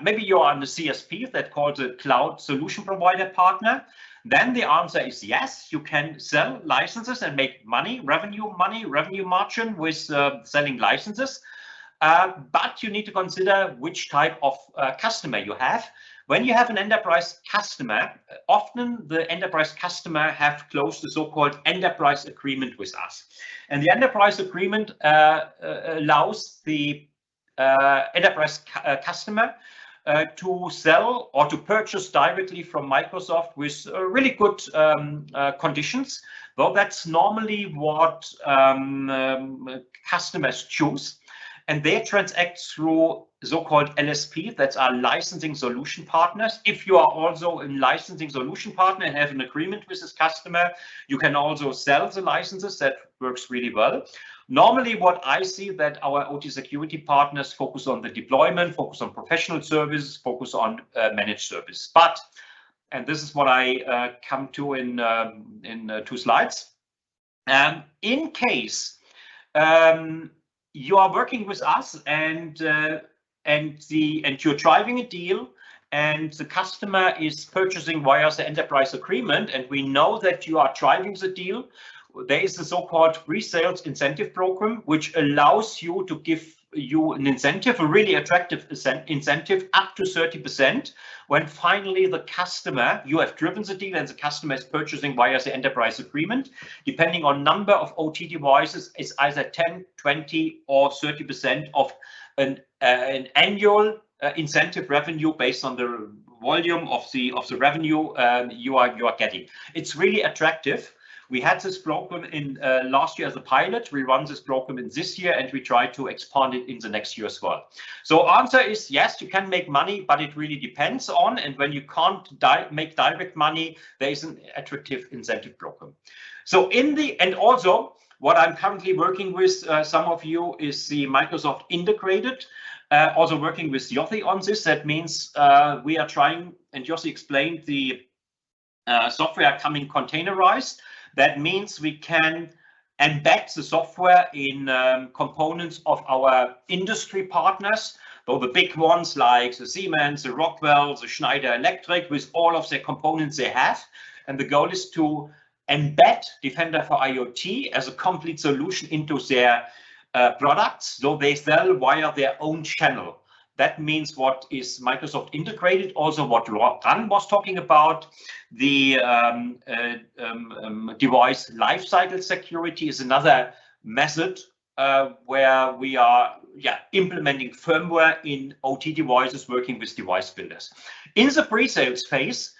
maybe you are on the CSP that calls a cloud solution provider partner. Then the answer is yes, you can sell licenses and make money, revenue margin with selling licenses. But you need to consider which type of customer you have. When you have an enterprise customer, often the enterprise customer have closed the so-called enterprise agreement with us. And the enterprise agreement allows the enterprise customer to sell or to purchase directly from Microsoft with really good conditions, though that's normally what customers choose. And they transact through so-called LSP, that's our licensing solution partners. If you are also a licensing solution partner and have an agreement with this customer, you can also sell the licenses. That works really well. Normally, what I see that our OT security partners focus on the deployment, focus on professional services, focus on managed service. But, and this is what I come to in 2 slides. In case you are working with us and you're driving a deal and the customer is purchasing via the enterprise agreement, and we know that you are driving the deal, there is a so-called pre-sales incentive program, which allows you to give you an incentive, a really attractive incentive up to 30%. When finally the customer, you have driven the deal and the customer is purchasing via the enterprise agreement, depending on number of OT devices, is either 10, 20 or 30% of an annual incentive revenue based on the volume of the revenue you are getting. It's really attractive. We had this program in last year as a pilot. We run this program in this year, and we try to expand it in the next year as well. So answer is yes, you can make money, but it really depends on, and when you can't make direct money, there is an attractive incentive program. So and also what I'm currently working with some of you is the Microsoft integrated, also working with Yossi on this. That means we are trying, and Yossi explained the software coming containerized. That means we can embed the software in components of our industry partners. So the big ones like the Siemens, the Rockwell, the Schneider Electric, with all of the components they have. And the goal is to embed Defender for IoT as a complete solution into their products, so they sell via their own channel. That means what is Microsoft integrated, also what Liran was talking about. The device lifecycle security is another method where we are implementing firmware in OT devices, working with device builders. In the pre-sales phase,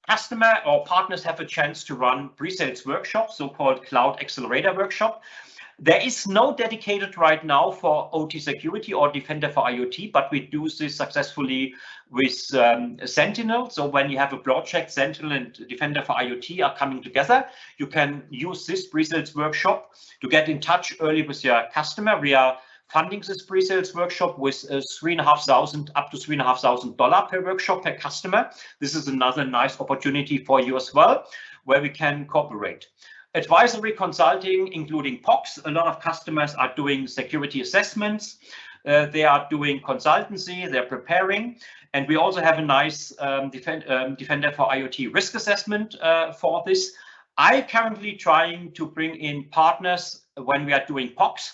customer or partners have a chance to run pre-sales workshops, so-called Cloud Accelerator Workshop. There is no dedicated right now for OT security or Defender for IoT, but we do this successfully with Sentinel. So when you have a project, Sentinel and Defender for IoT are coming together, you can use this pre-sales workshop to get in touch early with your customer. We are funding this pre-sales workshop with $3,500 up to $3,500 per workshop per customer. This is another nice opportunity for you as well, where we can cooperate. Advisory consulting, including POCs. A lot of customers are doing security assessments. They are doing consultancy. They're preparing. And we also have a nice Defender for IoT risk assessment for this. I'm currently trying to bring in partners when we are doing POCs.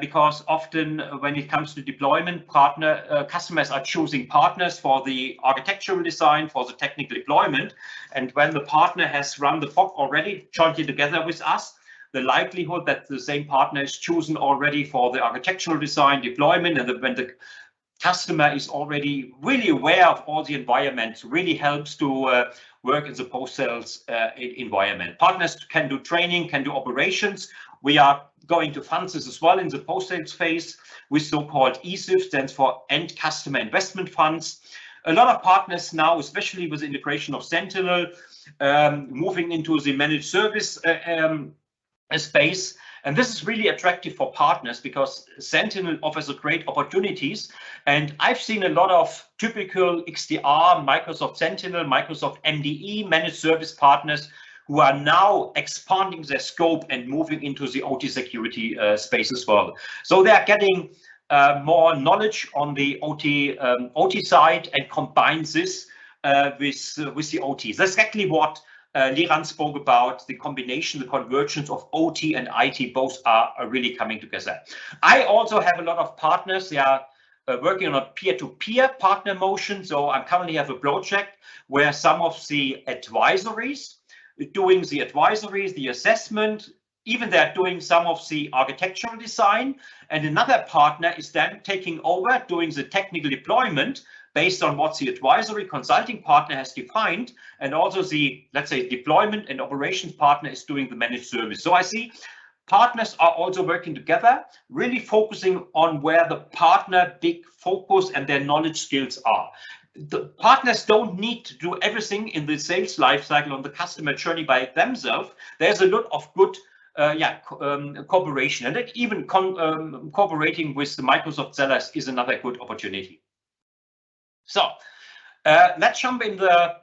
Because often when it comes to deployment, customers are choosing partners for the architectural design, for the technical deployment. And when the partner has run the POC already jointly together with us, the likelihood that the same partner is chosen already for the architectural design, deployment, and when the customer is already really aware of all the environments, really helps to work in the post-sales environment. Partners can do training, can do operations. We are going to fund this as well in the post-sales phase with so-called ESIF, stands for End Customer Investment Funds. A lot of partners now, especially with the integration of Sentinel, moving into the managed service space. And this is really attractive for partners because Sentinel offers great opportunities. And I've seen a lot of typical XDR, Microsoft Sentinel, Microsoft MDE managed service partners who are now expanding their scope and moving into the OT security space as well. So they are getting more knowledge on the OT side and combine this with the OT. That's exactly what Liran spoke about, the combination, the convergence of OT and IT, both are really coming together. I also have a lot of partners. They are working on a peer-to-peer partner motion. So I currently have a project where some of the advisories, doing the advisories, the assessment, even they're doing some of the architectural design, and another partner is then taking over doing the technical deployment based on what the advisory consulting partner has defined, and also the, let's say, deployment and operations partner is doing the managed service. So I see partners are also working together, really focusing on where the partner big focus and their knowledge skills are. The partners don't need to do everything in the sales lifecycle on the customer journey by themselves. There's a lot of good cooperation, and even cooperating with the Microsoft sellers is another good opportunity. So let's jump in the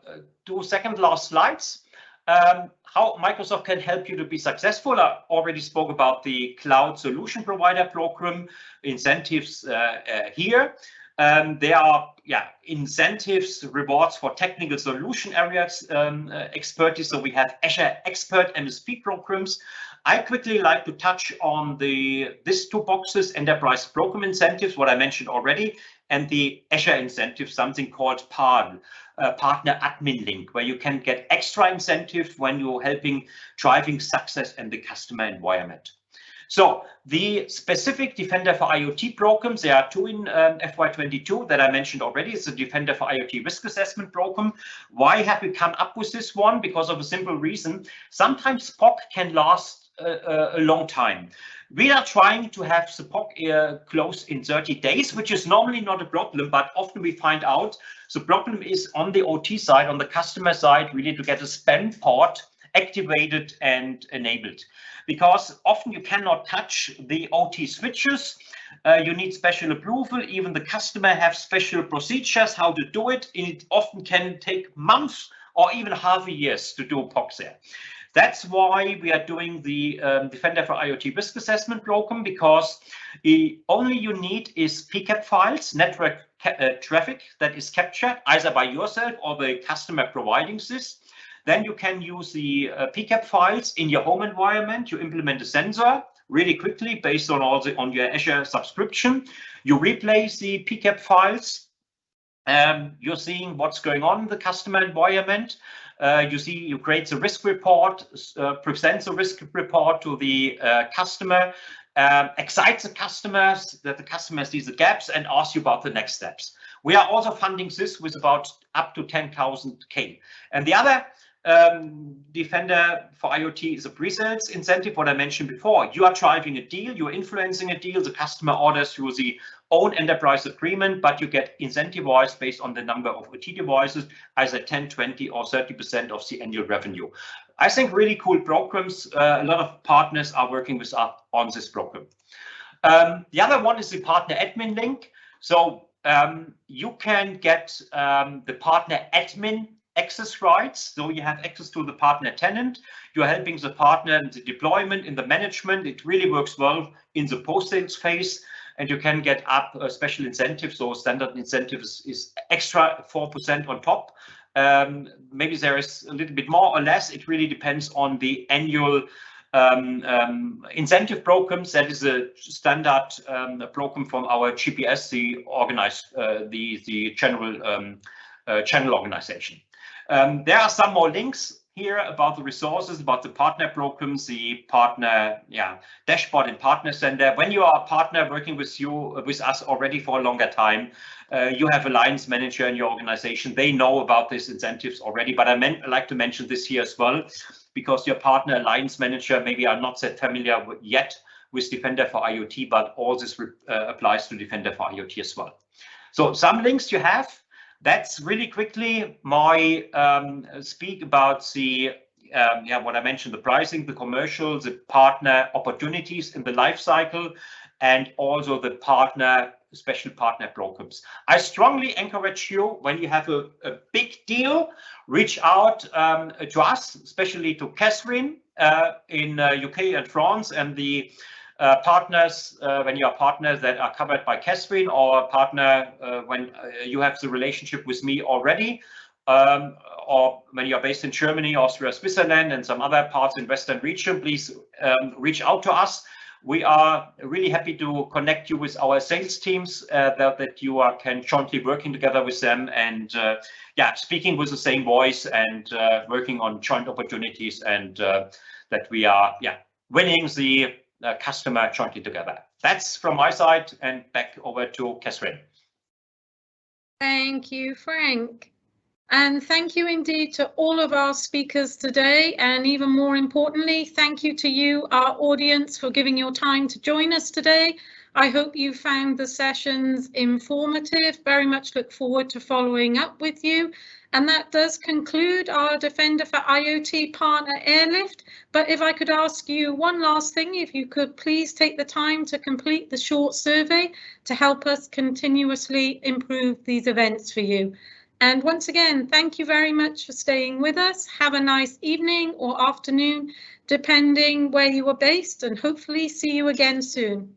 2 second last slides. How Microsoft can help you to be successful. I already spoke about the Cloud Solution Provider Program, incentives here. There are incentives, rewards for technical solution areas expertise. So we have Azure Expert MSP programs. I quickly like to touch on these 2 boxes, Enterprise Program Incentives, what I mentioned already, and the Azure incentive, something called PAL, Partner Admin Link, where you can get extra incentive when you're helping driving success in the customer environment. So the specific Defender for IoT programs, there are 2 in FY22 that I mentioned already. It's the Defender for IoT Risk Assessment Program. Why have we come up with this one? Because of a simple reason. Sometimes POC can last a long time. We are trying to have the POC close in 30 days, which is normally not a problem, but often we find out the problem is on the OT side, on the customer side, really to get a spend part activated and enabled. Because often you cannot touch the OT switches. You need special approval. Even the customer have special procedures how to do it. It often can take months or even half a year to do POC there. That's why we are doing the Defender for IoT Risk Assessment program, because only you need is PCAP files, network traffic that is captured either by yourself or the customer providing this. Then you can use the PCAP files in your home environment. You implement a sensor really quickly based on on your Azure subscription. You replace the PCAP files. You're seeing what's going on in the customer environment. You create a risk report, presents a risk report to the customer, excites the customers that the customer sees the gaps and asks you about the next steps. We are also funding this with about up to 10,000 K. And the other Defender for IoT is a pre-sales incentive, what I mentioned before. You are driving a deal, you're influencing a deal, the customer orders through the own enterprise agreement, but you get incentivized based on the number of OT devices, either 10, 20 or 30% of the annual revenue. I think really cool programs. A lot of partners are working with us on this program. The other one is the partner admin link. So you can get the partner admin access rights, so you have access to the partner tenant. You're helping the partner in the deployment, in the management. It really works well in the post-sales phase, and you can get up a special incentive. So standard incentive is extra 4% on top. Maybe there is a little bit more or less. It really depends on the annual incentive programs. That is a standard program from our GPS, the organized, the general channel organization. There are some more links here about the resources, about the partner programs, the partner dashboard and partner center. When you are a partner working with us already for a longer time, you have alliance manager in your organization. They know about these incentives already, but I like to mention this here as well, because your partner alliance manager maybe are not that familiar yet with Defender for IoT, but all this applies to Defender for IoT as well. So some links you have. That's really quickly my speak about the what I mentioned, the pricing, the commercial, the partner opportunities in the life cycle, and also the special partner programs. I strongly encourage you, when you have a big deal, reach out to us, especially to Catherine in UK and France, and the partners, when you are partners that are covered by Catherine, or a partner when you have the relationship with me already, or when you are based in Germany, Austria, Switzerland, and some other parts in Western region, please reach out to us. We are really happy to connect you with our sales teams, that you can jointly working together with them, and speaking with the same voice, and working on joint opportunities, and that we are winning the customer jointly together. That's from my side, and back over to Catherine. Thank you, Frank. And thank you indeed to all of our speakers today. And even more importantly, thank you to you, our audience, for giving your time to join us today. I hope you found the sessions informative. Very much look forward to following up with you. And that does conclude our Defender for IoT partner Airlift. But if I could ask you one last thing, if you could please take the time to complete the short survey to help us continuously improve these events for you. And once again, thank you very much for staying with us. Have a nice evening or afternoon, depending where you are based, and hopefully see you again soon.